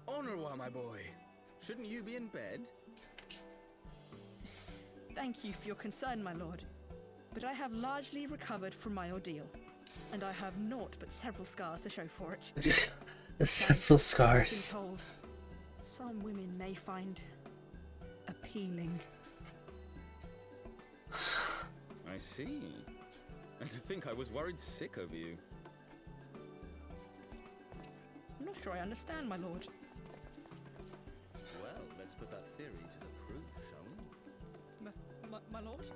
Speaker 2: Honorwa, my boy. Shouldn't you be in bed?
Speaker 15: Thank you for your concern, my lord. but I have largely recovered from my ordeal, and I have naught but several scars to show for it.
Speaker 1: Several scars.
Speaker 15: I've been told some women may find appealing.
Speaker 2: I see. And to think I was worried sick over you.
Speaker 15: I'm not sure I understand, my lord.
Speaker 10: Well, let's put that theory to the proof, shall we?
Speaker 15: My lord?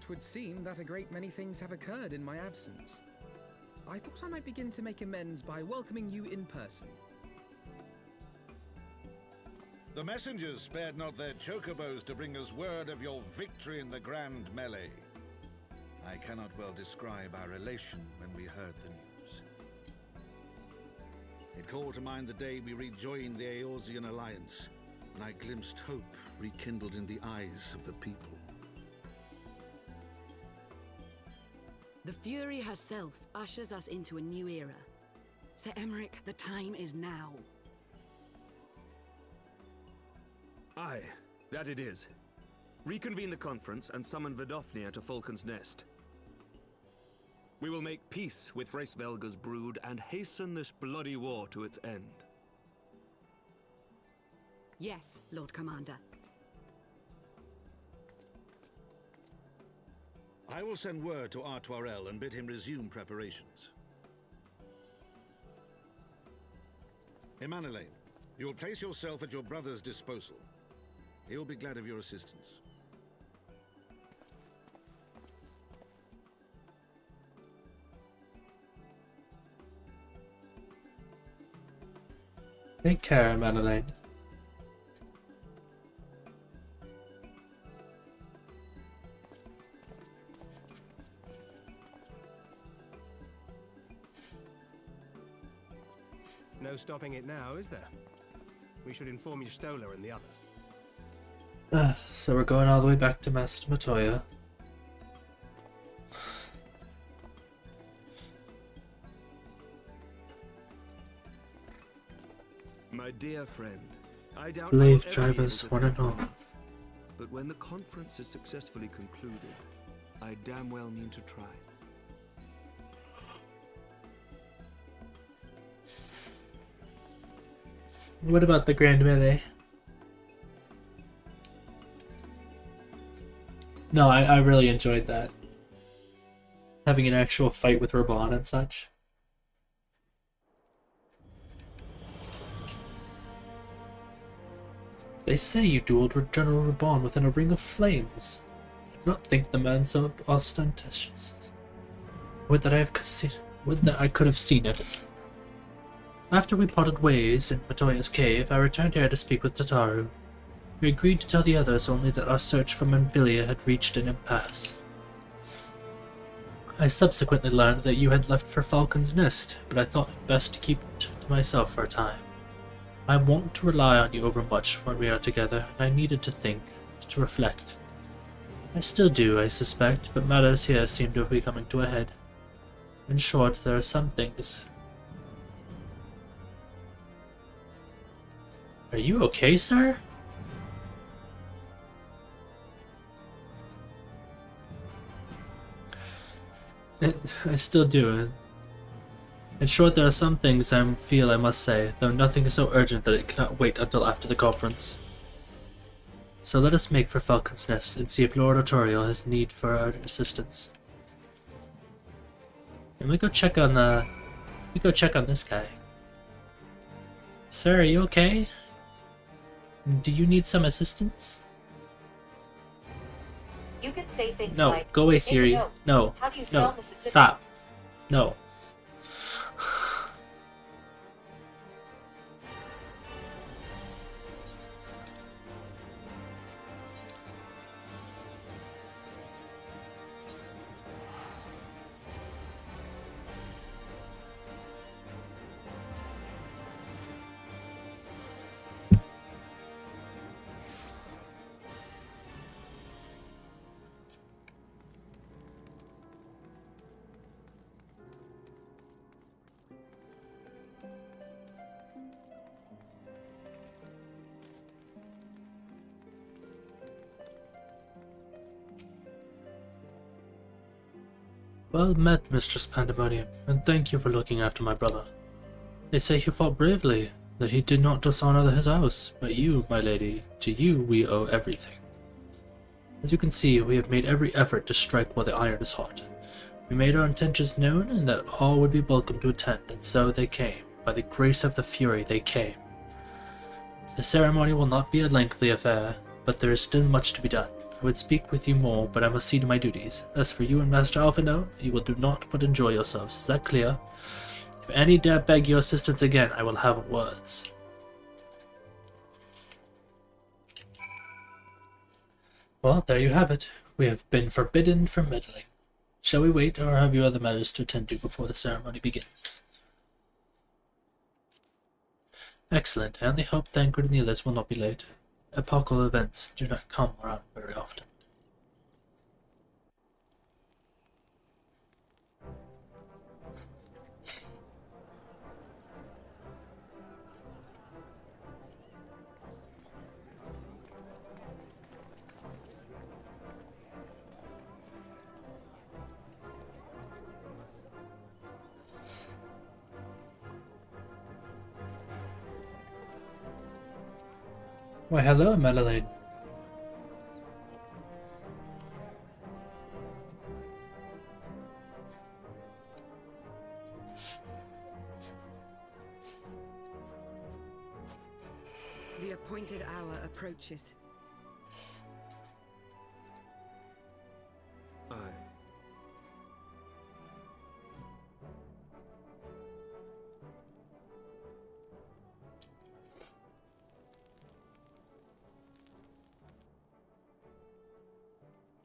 Speaker 2: 'Twould seem that a great many things have occurred in my absence. I thought I might begin to make amends by welcoming you in person.
Speaker 13: The messengers spared not their chocobos to bring us word of your victory in the grand melee. I cannot well describe our elation when we heard the news. It called to mind the day we rejoined the Eorzean alliance, and I glimpsed hope rekindled in the eyes of the people.
Speaker 16: The Fury herself ushers us into a new era. Sir Emmerich, the time is now.
Speaker 7: Aye, that it is. Reconvene the conference and summon Vidofnir to Falcon's Nest. We will make peace with Hraesvelga's brood and hasten this bloody war to its end.
Speaker 16: Yes, Lord Commander.
Speaker 13: I will send word to Artoirel and bid him resume preparations. Emmanuel, you will place yourself at your brother's disposal. He will be glad of your assistance.
Speaker 1: Take care, Madeline.
Speaker 11: No stopping it now, is there? We should inform Y'shtola and the others.
Speaker 1: So we're going all the way back to Master Matoya.
Speaker 7: My dear friend, I doubt
Speaker 1: Slave
Speaker 7: I will ever be
Speaker 1: drivers,
Speaker 7: able to
Speaker 1: one and
Speaker 7: thank you
Speaker 1: all.
Speaker 7: enough. But when the conference is successfully concluded, I damn well mean to try.
Speaker 1: What about the Grand Melee? No, I really enjoyed that. Having an actual fight with Raban and such. They say you dueled with General Raban within a ring of flames. I do not think the man so ostentatious. Would that I could have seen it. After we parted ways in Matoya's cave, I returned here to speak with Tataru. We agreed to tell the others only that our search for Manvilia had reached an impasse. I subsequently learned that you had left for Falcon's Nest, but I thought it best to keep it to myself for a time. I won't rely on you overmuch when we are together, and I needed to think, to reflect. I still do, I suspect, but matters here seem to be coming to a head. In short, there are some things. Are you okay, sir? I still do. In short, there are some things I feel I must say, though nothing is so urgent that it cannot wait until after the conference. So let us make for Falcon's Nest and see if Lord Artorial has need for our assistance. And we go check on this guy. Sir, are you okay? Do you need some assistance?
Speaker 17: You can say things
Speaker 1: No,
Speaker 17: like,
Speaker 1: go away,
Speaker 17: "Make a
Speaker 1: Siri.
Speaker 17: note.
Speaker 1: No,
Speaker 17: How do you spell
Speaker 1: no,
Speaker 17: Mississippi?"
Speaker 1: stop. No. Well met, Mistress Pandemonium, and thank you for looking after my brother. They say he fought bravely, that he did not dishonor his house, but you, my lady, to you we owe everything. As you can see, we have made every effort to strike while the iron is hot. We made our intentions known, and that all would be welcome to attend, and so they came. By the grace of the Fury, they came. The ceremony will not be a lengthy affair, but there is still much to be done. I would speak with you more, but I must see to my duties. As for you and Master Alphino, you will do naught but enjoy yourselves. Is that clear? If any dare beg your assistance again, I will have words. Well, there you have it. We have been forbidden from meddling. Shall we wait, or have you other matters to attend to before the ceremony begins? Excellent. I only hope Thancred and the others will not be late. Epochal events do not come around very often. Why, hello, Madeleine.
Speaker 16: The appointed hour approaches.
Speaker 7: Aye.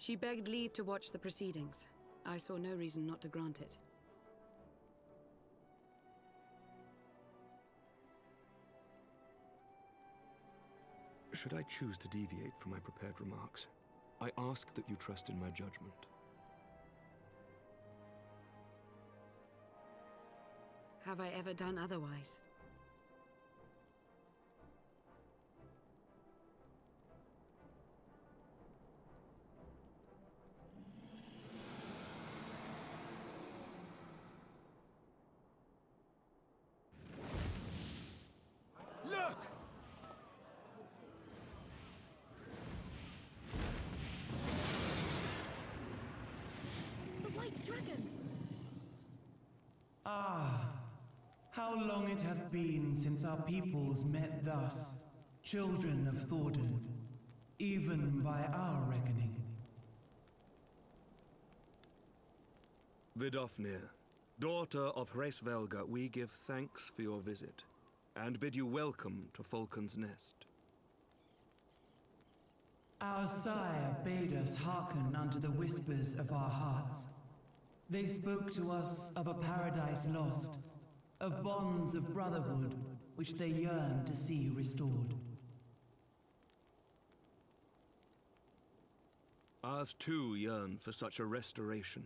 Speaker 16: She begged leave to watch the proceedings. I saw no reason not to grant it.
Speaker 7: Should I choose to deviate from my prepared remarks, I ask that you trust in my judgment.
Speaker 16: Have I ever done otherwise?
Speaker 10: Look!
Speaker 6: The White Dragon!
Speaker 17: Ah, how long it hath been since our peoples met thus, children of Thordan, even by our reckoning.
Speaker 7: Vidofnir, daughter of Hraesvelga, we give thanks for your visit, and bid you welcome to Falcon's Nest.
Speaker 17: Our sire bade us hearken unto the whispers of our hearts. They spoke to us of a paradise lost, of bonds of brotherhood which they yearned to see restored.
Speaker 7: Ours too yearn for such a restoration,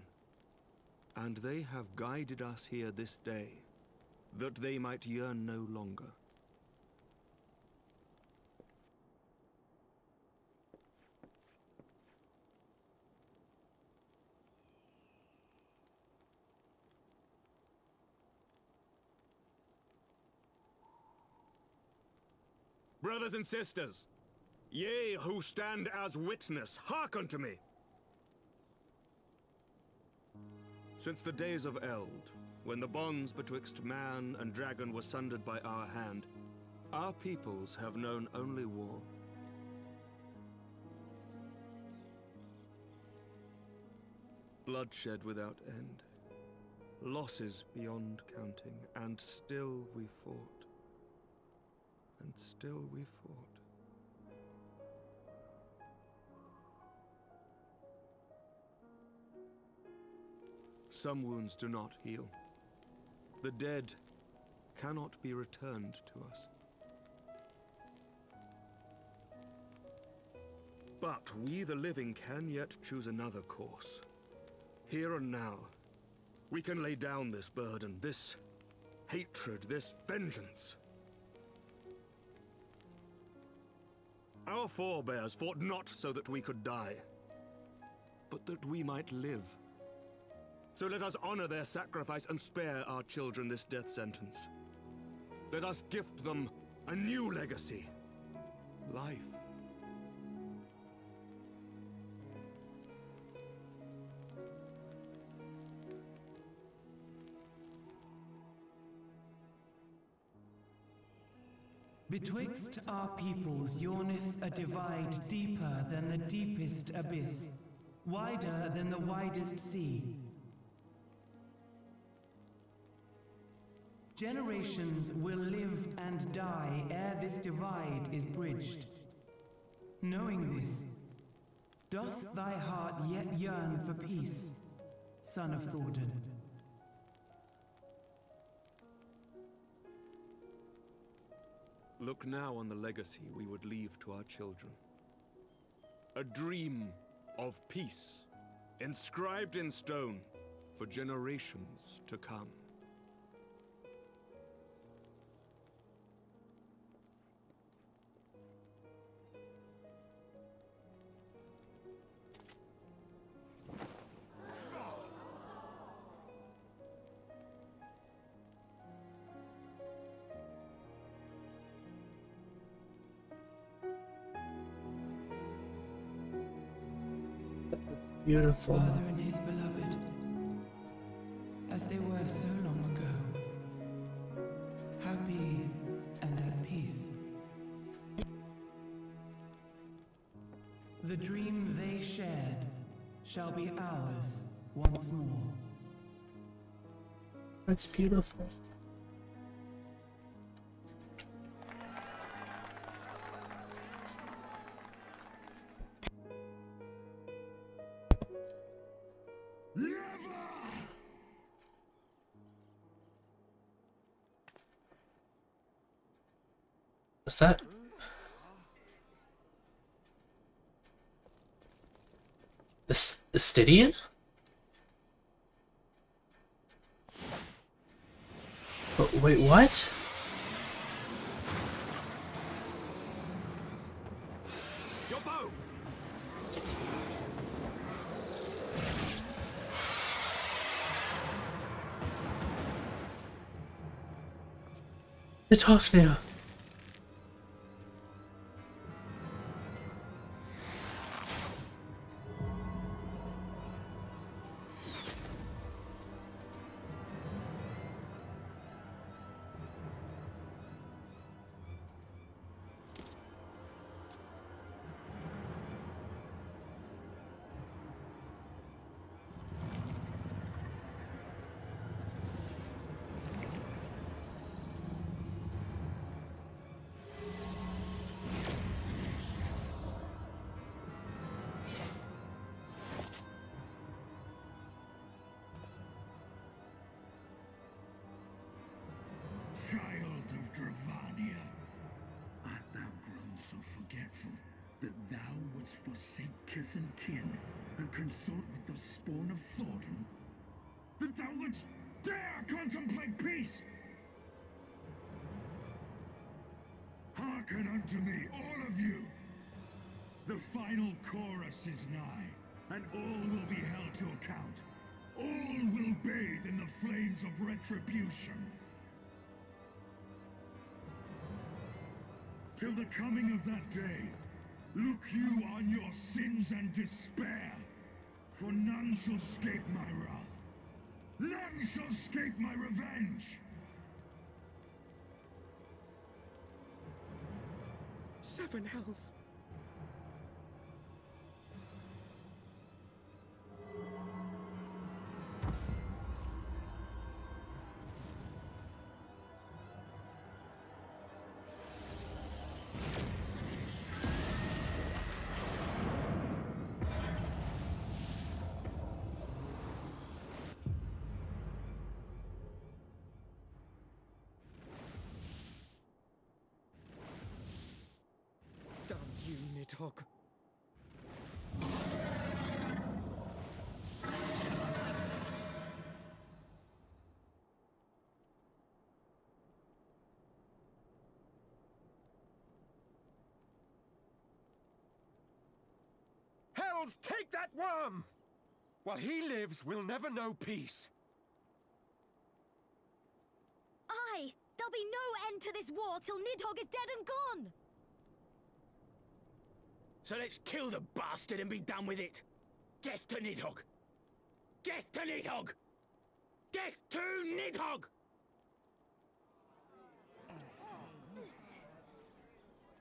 Speaker 7: and they have guided us here this day, that they might yearn no longer. Brothers and sisters, ye who stand as witness, hearken to me. Since the days of Eld, when the bonds betwixt man and dragon were sundered by our hand, our peoples have known only war. Bloodshed without end, losses beyond counting, and still we fought. And still we fought. Some wounds do not heal. The dead cannot be returned to us. But we, the living, can yet choose another course. Here and now, we can lay down this burden, this hatred, this vengeance. Our forebears fought not so that we could die, but that we might live. So let us honor their sacrifice and spare our children this death sentence. Let us gift them a new legacy. Life.
Speaker 17: Betwixt our peoples yawneth a divide deeper than the deepest abyss, wider than the widest sea. Generations will live and die ere this divide is bridged. Knowing this, doth thy heart yet yearn for peace, son of Thordan?
Speaker 7: Look now on the legacy we would leave to our children. A dream of peace, inscribed in stone for generations to come.
Speaker 1: Beautiful.
Speaker 17: Father and his beloved, as they were so long ago, happy and at peace. The dream they shared shall be ours once more.
Speaker 1: That's beautiful. Is that Stydian? Oh, wait, what?
Speaker 7: Your bow!
Speaker 1: It's off now.
Speaker 18: Child of Dravania, art thou grown so forgetful that thou wouldst forsake kith and kin and consort with the spawn of Thordan? That thou wouldst dare contemplate peace? Hearken unto me, all of you! The final chorus is nigh, and all will be held to account. All will bathe in the flames of retribution. Till the coming of that day, look you on your sins and despair, for none shall escape my wrath. None shall escape my revenge!
Speaker 7: 7 hells.
Speaker 2: Damn you, Nidhogg.
Speaker 12: Hells, take that worm!
Speaker 11: While he lives, we'll never know peace.
Speaker 14: Aye! There'll be no end to this war till Nidhogg is dead and gone!
Speaker 10: So let's kill the bastard and be done with it. Death to Nidhogg! Death to Nidhogg! Death to Nidhogg!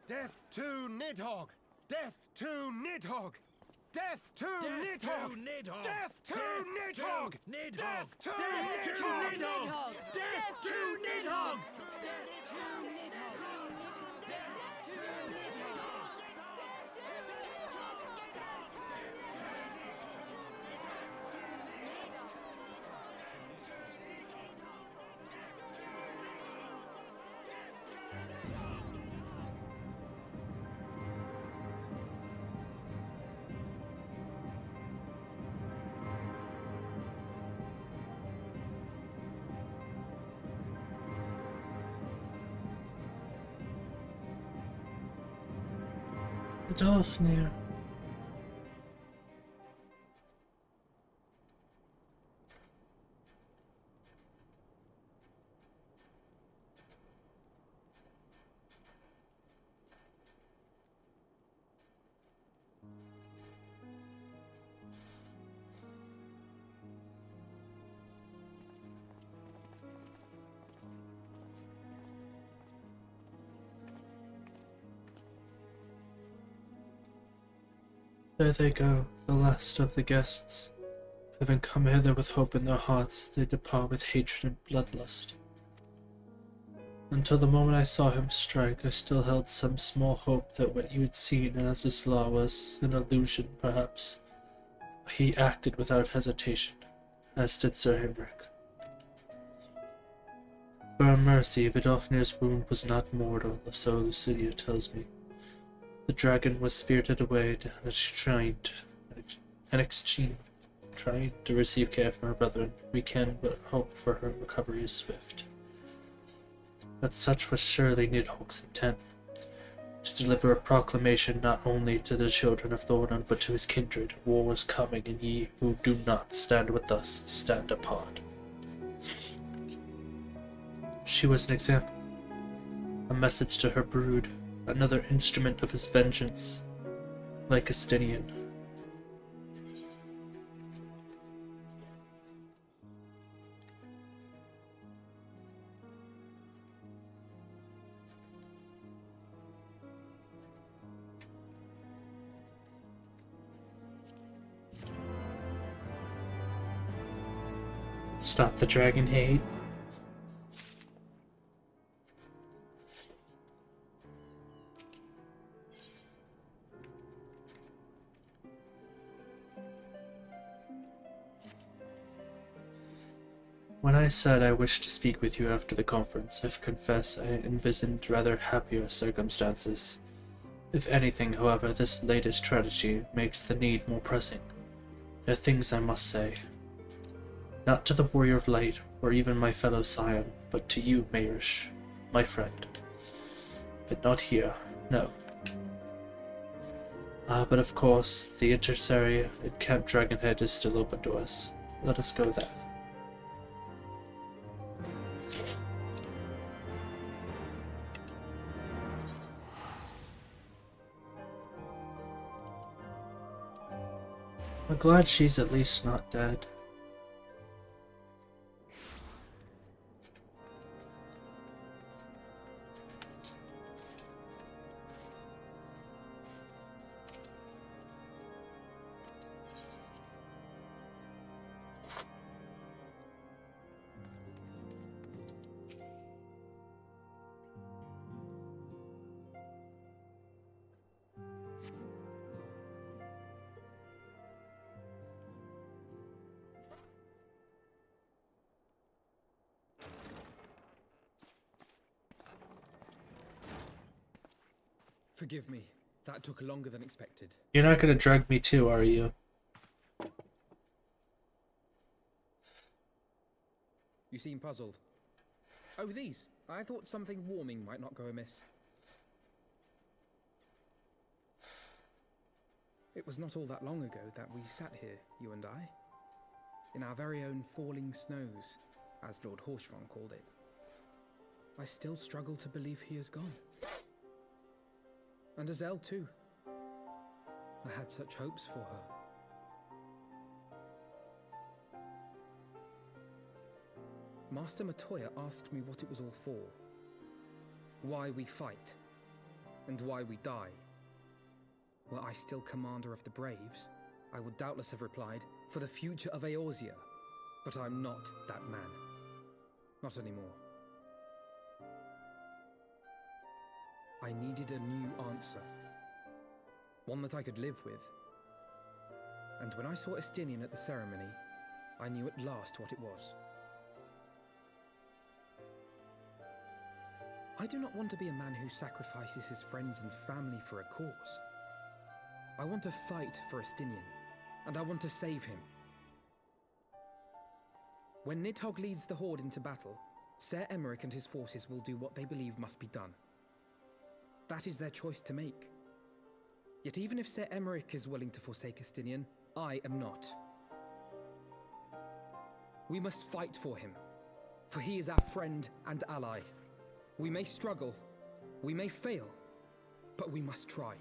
Speaker 11: Death to Nidhogg! Death to Nidhogg! Death to Nidhogg! Death to Nidhogg! Death to Nidhogg!
Speaker 12: Death to Nidhogg!
Speaker 1: Daphne. There they go, the last of the guests. Having come hither with hope in their hearts, they depart with hatred and bloodlust. Until the moment I saw him strike, I still held some small hope that what you had seen in Azizla was an illusion, perhaps. He acted without hesitation, as did Sir Heinrich. For a mercy, Vidofnir's wound was not mortal, so Lucidia tells me. The dragon was spirited away to an exchange trying to receive care from her brethren. We can but hope for her recovery is swift. But such was surely Nidhogg's intent, to deliver a proclamation not only to the children of Thornton, but to his kindred. War is coming, and ye who do not stand with us, stand apart. She was an example, a message to her brood, another instrument of his vengeance, like Justinian. Stop the dragon hate. When I said I wished to speak with you after the conference, I confess I envisioned rather happier circumstances. If anything, however, this latest tragedy makes the need more pressing. There are things I must say. Not to the Warrior of Light, or even my fellow scion, but to you, Mayrish, my friend. But not here, no. But of course, the Intercessory at Camp Dragonhead is still open to us. Let us go there. I'm glad she's at least not dead.
Speaker 2: Forgive me. That took longer than expected.
Speaker 1: You're not gonna drug me too, are you?
Speaker 2: You seem puzzled. Oh, these. I thought something warming might not go amiss. It was not all that long ago that we sat here, you and I. in our very own falling snows, as Lord Horshvon called it, I still struggle to believe he is gone. And Azelle too. I had such hopes for her. Master Matoya asked me what it was all for. Why we fight, and why we die. Were I still commander of the Braves, I would doubtless have replied, for the future of Eorzea. But I'm not that man. Not anymore. I needed a new answer. One that I could live with. And when I saw Estinian at the ceremony, I knew at last what it was. I do not want to be a man who sacrifices his friends and family for a cause. I want to fight for Estinian, and I want to save him. When Nidhogg leads the Horde into battle, Ser Emeric and his forces will do what they believe must be done. That is their choice to make. Yet even if Ser Emeric is willing to forsake Estinian, I am not. We must fight for him, for he is our friend and ally. We may struggle, we may fail, but we must try.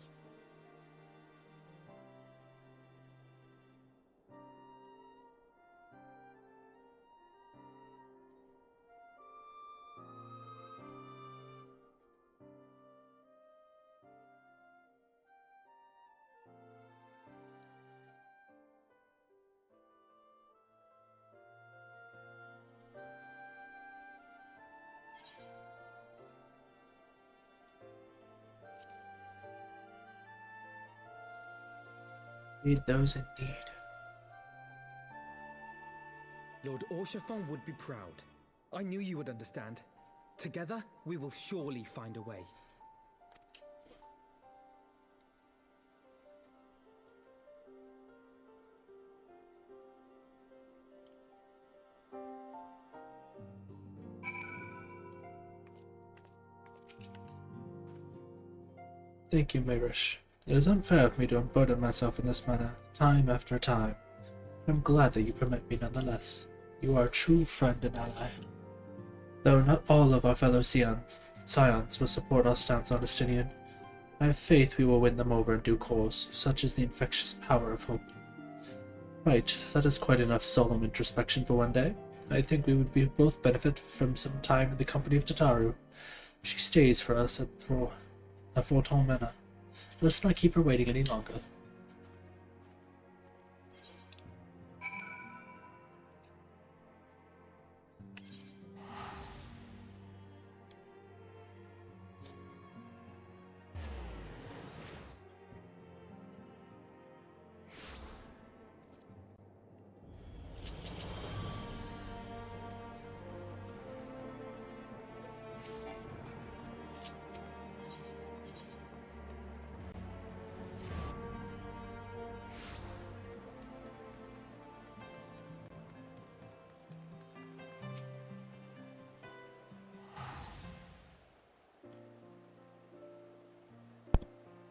Speaker 1: Read those indeed.
Speaker 2: Lord Orshafon would be proud. I knew you would understand. Together, we will surely find a way.
Speaker 1: Thank you, Mirish. It is unfair of me to unburden myself in this manner, time after time. I'm glad that you permit me nonetheless. You are a true friend and ally. Though not all of our fellow scions will support our stance on Estinian, I have faith we will win them over in due course, such is the infectious power of hope. Right, that is quite enough solemn introspection for one day. I think we would both benefit from some time in the company of Tataru. She stays for us at Fort Manor. Let's not keep her waiting any longer.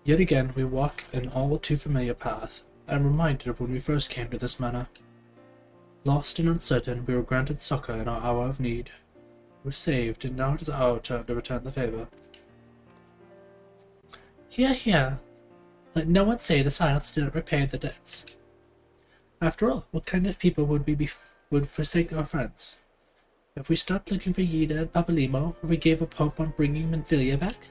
Speaker 1: Yet again we walk an all too familiar path. I am reminded of when we first came to this manor. Lost and uncertain, we were granted succor in our hour of need. We were saved, and now it is our turn to return the favor. Hear, hear. Let no one say the silence didn't repay the debts. After all, what kind of people would forsake our friends? If we stopped looking for Yida and Papalimo, or we gave up hope on bringing Minfilia back?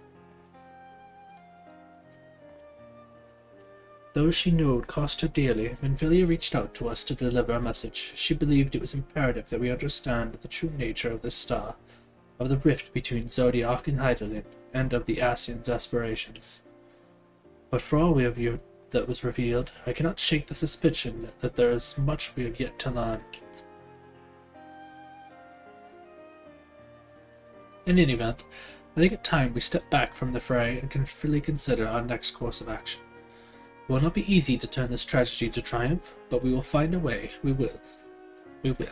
Speaker 1: Though she knew it would cost her dearly, Minfilia reached out to us to deliver a message. She believed it was imperative that we understand the true nature of this star, of the rift between Zodiac and Hydaelyn, and of the Ascians' aspirations. But for all we have viewed that was revealed, I cannot shake the suspicion that there is much we have yet to learn. In any event, I think it time we step back from the fray and carefully consider our next course of action. It will not be easy to turn this tragedy to triumph, but we will find a way. We will. We will.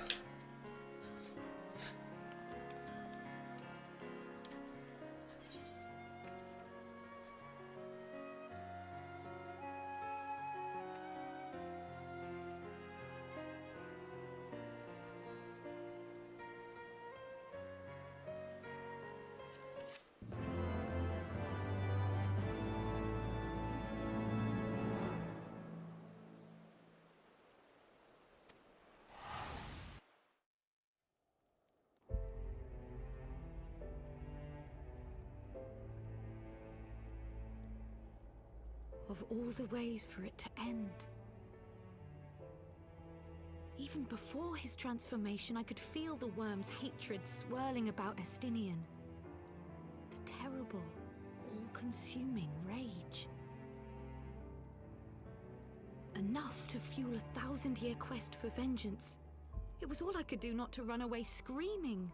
Speaker 6: Of all the ways for it to end. Even before his transformation, I could feel the worm's hatred swirling about Estinian. The terrible, all-consuming rage. Enough to fuel a 1000-year quest for vengeance. It was all I could do not to run away screaming.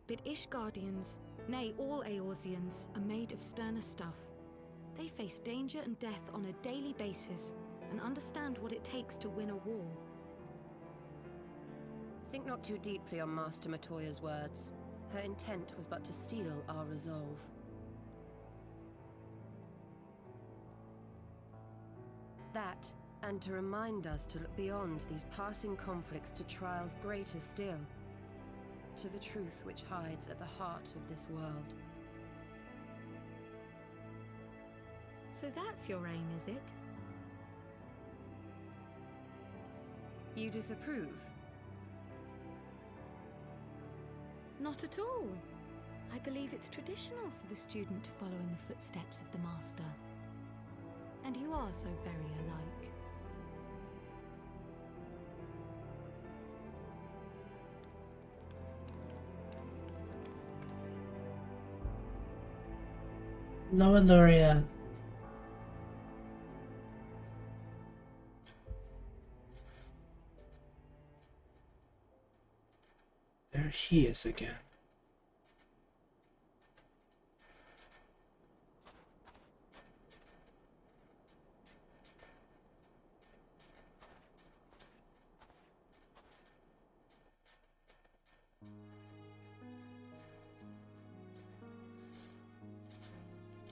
Speaker 6: But Ishgardians, nay, all Eorzeans, are made of sterner stuff. They face danger and death on a daily basis, and understand what it takes to win a war.
Speaker 5: Think not too deeply on Master Matoya's words. Her intent was but to steal our resolve. That, and to remind us to look beyond these passing conflicts to trials greater still. To the truth which hides at the heart of this world.
Speaker 6: So that's your aim, is it?
Speaker 5: You disapprove?
Speaker 6: Not at all. I believe it's traditional for the student to follow in the footsteps of the master. And you are so very alike.
Speaker 1: No, Luria. There he is again.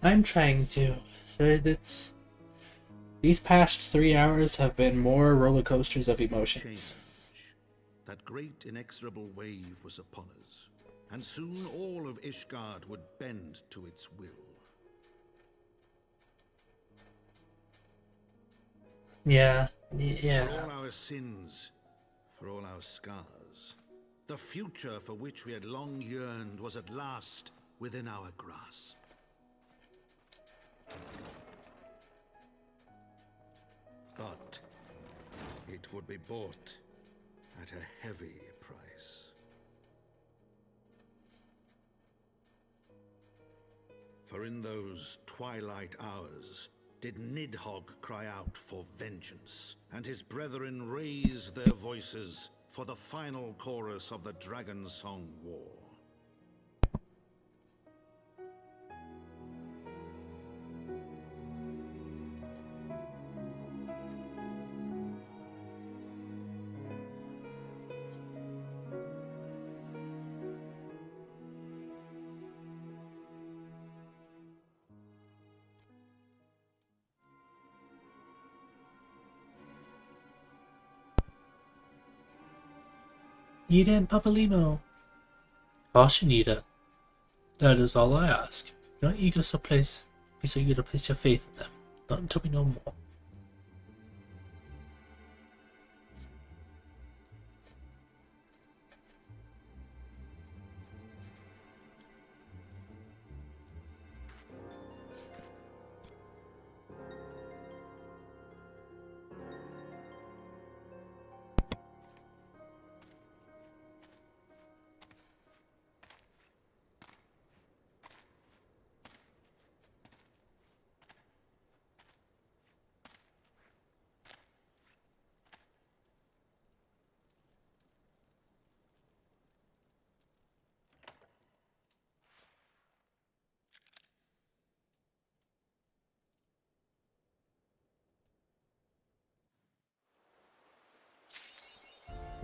Speaker 1: I'm trying to. So it's these past 3 hours have been more roller coasters of emotions.
Speaker 13: That great inexorable wave was upon us, and soon all of Ishgard would bend to its will.
Speaker 1: Yeah.
Speaker 13: For all our sins, for all our scars, the future for which we had long yearned was at last within our grasp. But it would be bought at a heavy price. For in those twilight hours did Nidhogg cry out for vengeance, and his brethren raise their voices for the final chorus of the Dragon Song War.
Speaker 1: Ida and Papalimo. Caution, Ida. That is all I ask. Be so eager to place your faith in them. Not until we know more.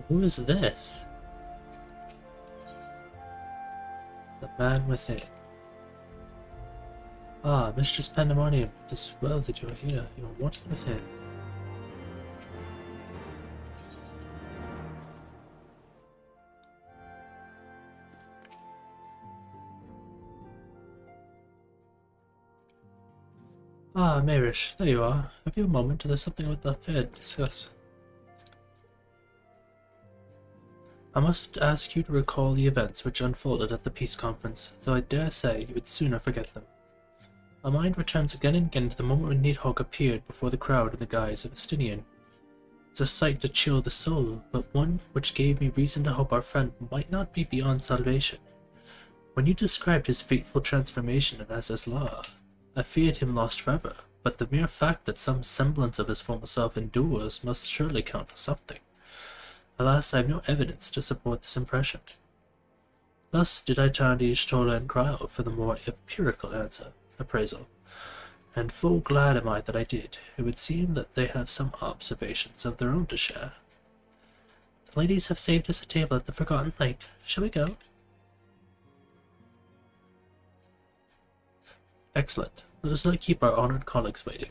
Speaker 1: Who is this? The man within. Ah, Mistress Pandemonium, it is well that you are here. You are wanted within. Ah, Marish, there you are. Have you a moment? There's something with the affair to discuss. I must ask you to recall the events which unfolded at the peace conference, though I dare say you would sooner forget them. My mind returns again and again to the moment when Nidhogg appeared before the crowd in the guise of a Stinian. It's a sight to chill the soul, but one which gave me reason to hope our friend might not be beyond salvation. When you described his fateful transformation in Az's law, I feared him lost forever, but the mere fact that some semblance of his former self endures must surely count for something. Alas, I have no evidence to support this impression. Thus did I turn to Y'shtola and cry out for the more empirical appraisal. And full glad am I that I did. It would seem that they have some observations of their own to share. The ladies have saved us a table at the Forgotten Lake. Shall we go? Excellent. Let us not keep our honored colleagues waiting.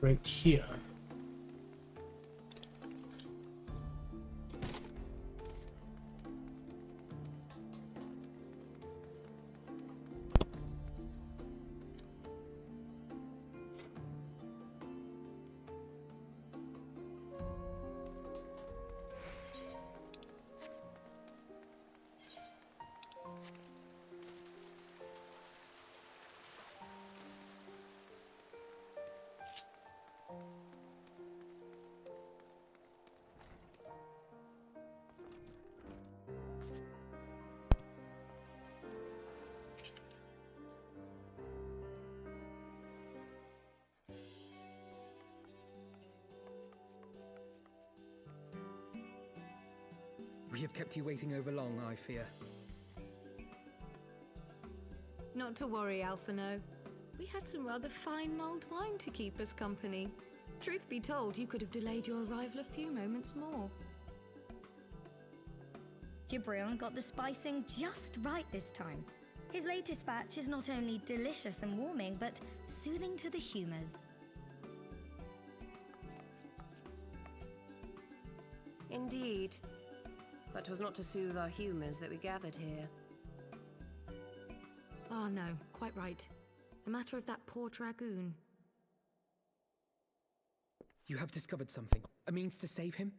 Speaker 1: Right here.
Speaker 2: We have kept you waiting over long, I fear.
Speaker 6: Not to worry, Alphino. We had some rather fine mulled wine to keep us company. Truth be told, you could have delayed your arrival a few moments more.
Speaker 19: Gibrion got the spicing just right this time. His latest batch is not only delicious and warming, but soothing to the humours.
Speaker 5: Indeed. But 'twas not to soothe our humours that we gathered here.
Speaker 6: Oh no, quite right. The matter of that poor dragoon.
Speaker 2: You have discovered something. A means to save him?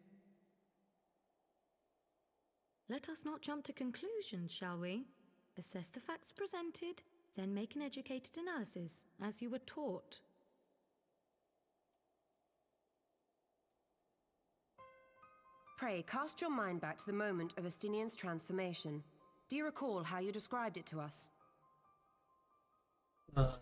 Speaker 6: Let us not jump to conclusions, shall we? Assess the facts presented, then make an educated analysis, as you were taught.
Speaker 5: Pray, cast your mind back to the moment of Estinian's transformation. Do you recall how you described it to us?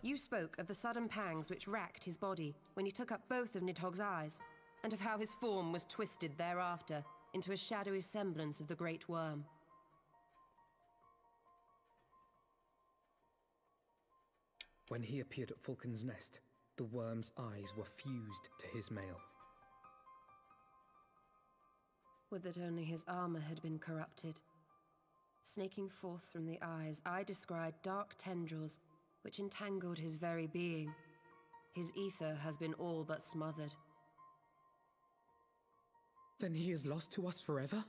Speaker 5: You spoke of the sudden pangs which racked his body when he took up both of Nidhogg's eyes, and of how his form was twisted thereafter into a shadowy semblance of the Great Worm.
Speaker 2: When he appeared at Falcon's Nest, the worm's eyes were fused to his mail.
Speaker 5: Would that only his armor had been corrupted. Snaking forth from the eyes, I descried dark tendrils which entangled his very being. His ether has been all but smothered.
Speaker 2: Then he is lost to us forever?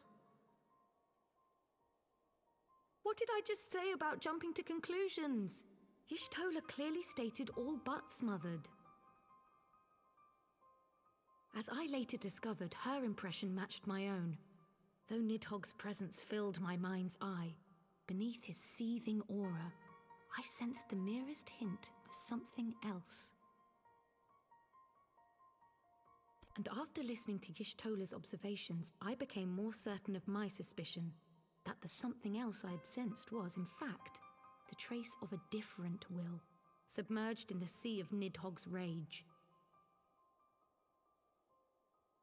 Speaker 6: What did I just say about jumping to conclusions? Y'shtola clearly stated all but smothered. As I later discovered, her impression matched my own. Though Nidhogg's presence filled my mind's eye, beneath his seething aura, I sensed the merest hint of something else. And after listening to Y'shtola's observations, I became more certain of my suspicion that the something else I'd sensed was, in fact, the trace of a different will, submerged in the sea of Nidhogg's rage.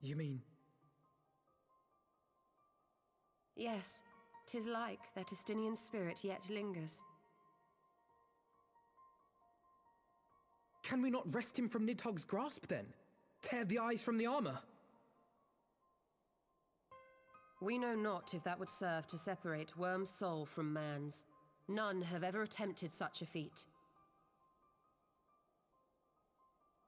Speaker 2: You mean?
Speaker 5: Yes, 'tis like that Estinian spirit yet lingers.
Speaker 2: Can we not wrest him from Nidhogg's grasp then? Tear the eyes from the armor?
Speaker 5: We know not if that would serve to separate Worm's soul from man's. None have ever attempted such a feat.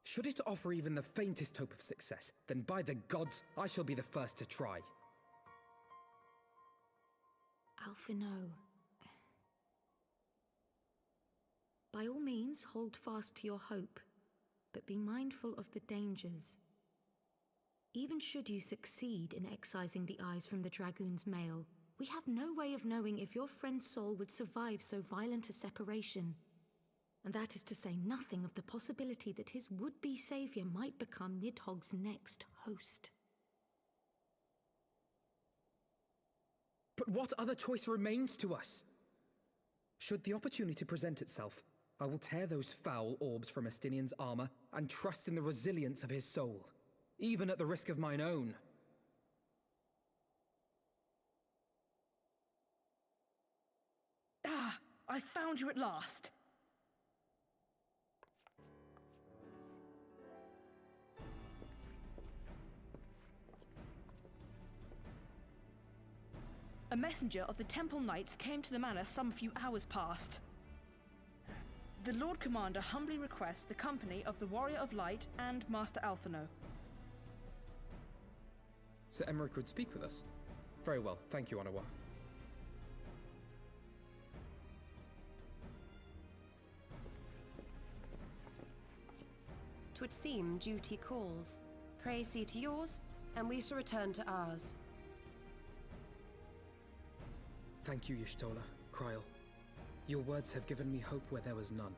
Speaker 2: Should it offer even the faintest hope of success, then by the gods, I shall be the first to try.
Speaker 6: Alphino. By all means, hold fast to your hope, but be mindful of the dangers. Even should you succeed in excising the eyes from the Dragoon's mail, we have no way of knowing if your friend's soul would survive so violent a separation. And that is to say nothing of the possibility that his would-be savior might become Nidhogg's next host.
Speaker 2: But what other choice remains to us? Should the opportunity present itself, I will tear those foul orbs from Estinian's armor and trust in the resilience of his soul, even at the risk of mine own.
Speaker 15: Ah! I found you at last! A messenger of the Temple Knights came to the manor some few hours past. The Lord Commander humbly requests the company of the Warrior of Light and Master Alphino.
Speaker 2: Sir Emmerich would speak with us. Very well, thank you, Anawa.
Speaker 5: 'Twould seem duty calls. Pray see to yours, and we shall return to ours.
Speaker 2: Thank you, Y'shtola, Kryl. Your words have given me hope where there was none.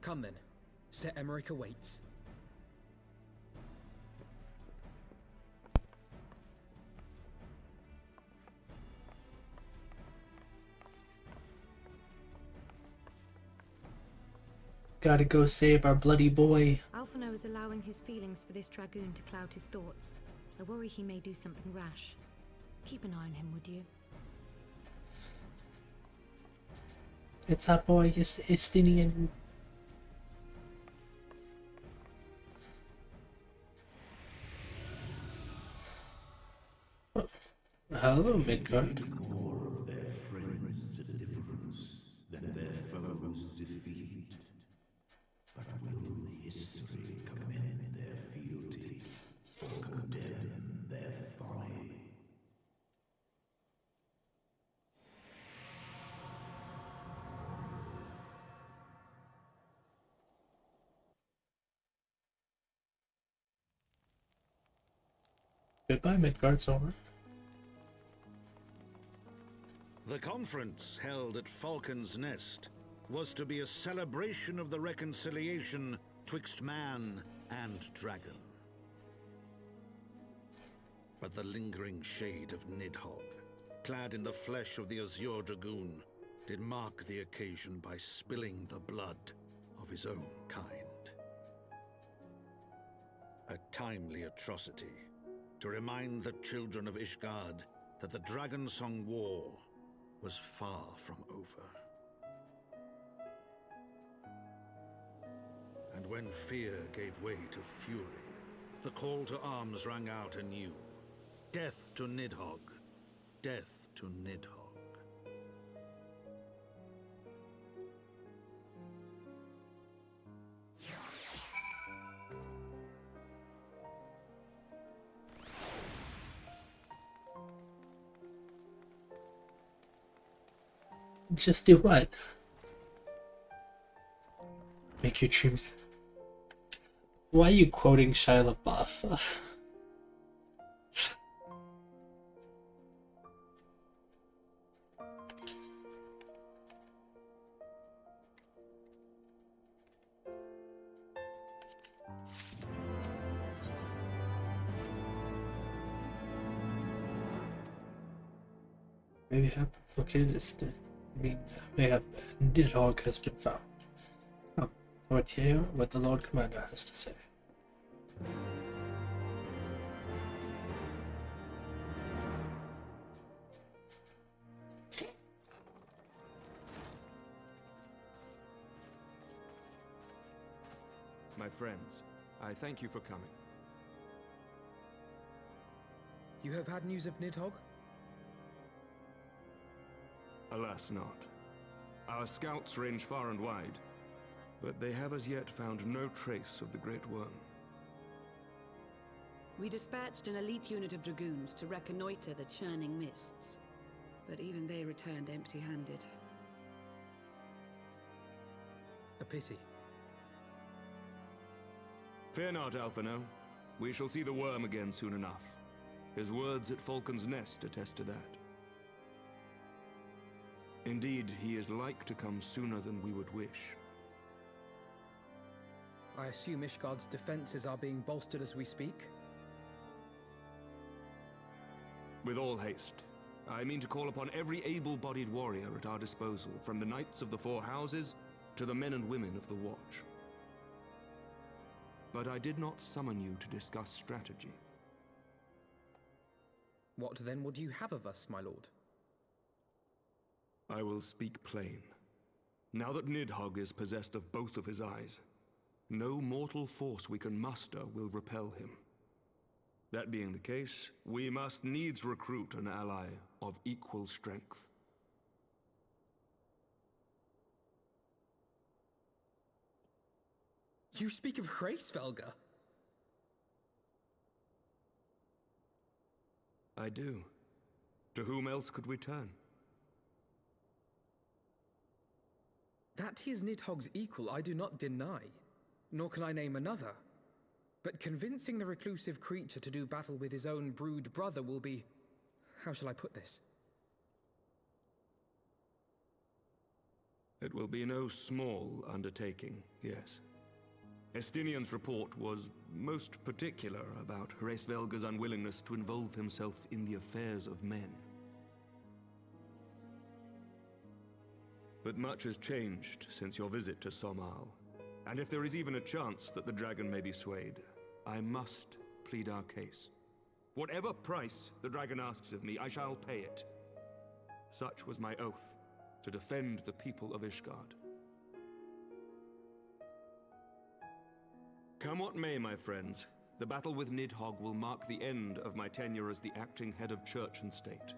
Speaker 2: Come then. Sir Emmerich awaits.
Speaker 1: Gotta go save our bloody boy.
Speaker 6: Alphino is allowing his feelings for this Dragoon to cloud his thoughts. I worry he may do something rash. Keep an eye on him, would you?
Speaker 1: It's our boy, Estinian. Oh. Hello, Midgard.
Speaker 18: More of their friends' deliverance than their foes' defeat. But will history commend their fealty or condemn their folly?
Speaker 1: Goodbye, Midgard's over.
Speaker 13: The conference held at Falcon's Nest was to be a celebration of the reconciliation twixt man and dragon. But the lingering shade of Nidhogg, clad in the flesh of the Azure Dragoon, did mark the occasion by spilling the blood of his own kind. A timely atrocity to remind the children of Ishgard that the Dragonsong War was far from over. And when fear gave way to fury, the call to arms rang out anew. Death to Nidhogg! Death to Nidhogg!
Speaker 1: Just do what? Make your dreams. Why are you quoting Shia LaBeouf? Maybe have located this. Mayhap Nidhogg has been found. Come, Lord, hear what the Lord Commander has to say.
Speaker 7: My friends, I thank you for coming.
Speaker 2: You have had news of Nidhogg?
Speaker 7: Alas not. Our scouts range far and wide, but they have as yet found no trace of the Great Worm.
Speaker 16: We dispatched an elite unit of dragoons to reconnoiter the churning mists, but even they returned empty-handed.
Speaker 2: A pity.
Speaker 7: Fear not, Alphino. We shall see the worm again soon enough. His words at Falcon's Nest attest to that. Indeed, he is like to come sooner than we would wish.
Speaker 2: I assume Ishgard's defenses are being bolstered as we speak?
Speaker 7: With all haste. I mean to call upon every able-bodied warrior at our disposal, from the Knights of the Four Houses to the men and women of the Watch. But I did not summon you to discuss strategy.
Speaker 2: What then would you have of us, my lord?
Speaker 7: I will speak plain. Now that Nidhogg is possessed of both of his eyes, no mortal force we can muster will repel him. That being the case, we must needs recruit an ally of equal strength.
Speaker 2: You speak of Hraesvelgr?
Speaker 7: I do. To whom else could we turn?
Speaker 2: That he is Nidhogg's equal, I do not deny, nor can I name another. But convincing the reclusive creature to do battle with his own brood brother will be... how shall I put this?
Speaker 7: It will be no small undertaking, yes. Estinian's report was most particular about Hraesvelgr's unwillingness to involve himself in the affairs of men. But much has changed since your visit to Somal, and if there is even a chance that the dragon may be swayed, I must plead our case. Whatever price the dragon asks of me, I shall pay it. Such was my oath, to defend the people of Ishgard. Come what may, my friends, the battle with Nidhogg will mark the end of my tenure as the acting head of church and state.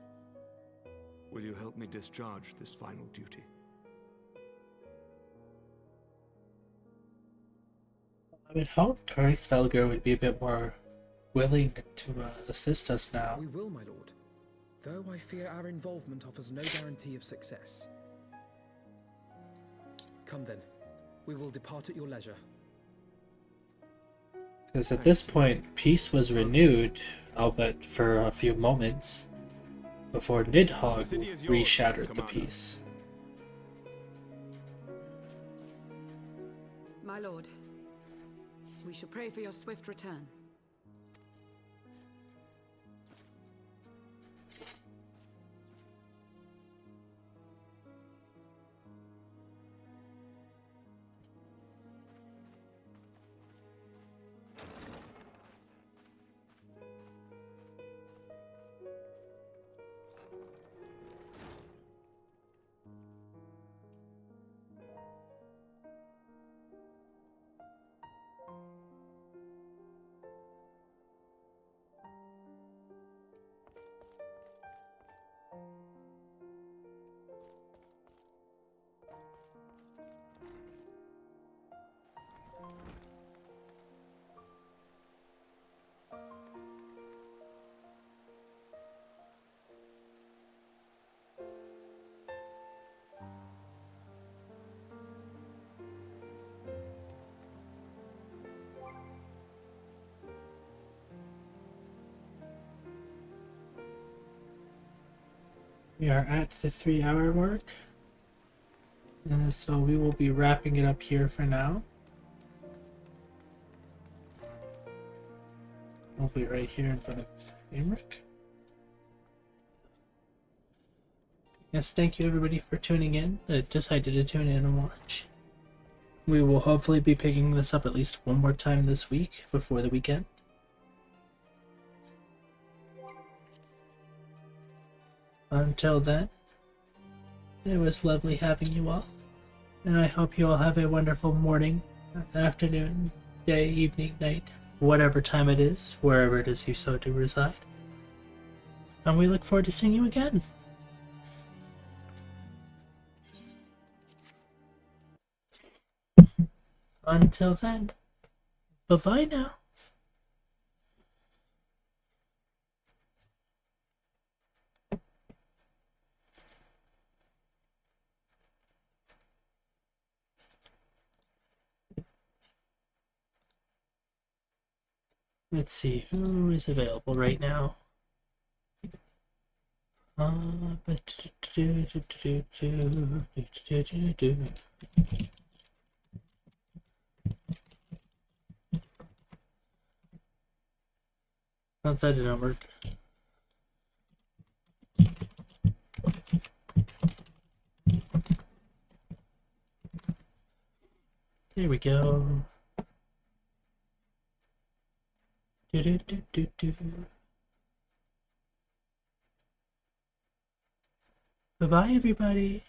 Speaker 7: Will you help me discharge this final duty?
Speaker 1: I would hope Hraesvelgr would be a bit more willing to assist us now.
Speaker 2: We will, my lord. Though I fear our involvement offers no guarantee of success. Come then. We will depart at your leisure.
Speaker 1: Because at this point, peace was renewed, albeit for a few moments, before Nidhogg re-shattered the peace.
Speaker 16: My lord, we shall pray for your swift return.
Speaker 1: We are at the 3-hour mark. So we will be wrapping it up here for now. I'll be right here in front of Amric. Yes, thank you everybody for tuning in. That decided to tune in and watch. We will hopefully be picking this up at least one more time this week before the weekend. Until then, it was lovely having you all, and I hope you all have a wonderful morning, afternoon, day, evening, night, whatever time it is, wherever it is you so do reside. And we look forward to seeing you again. Until then, bye-bye now. Let's see, who is available right now? That did not work. There we go. Bye-bye, everybody.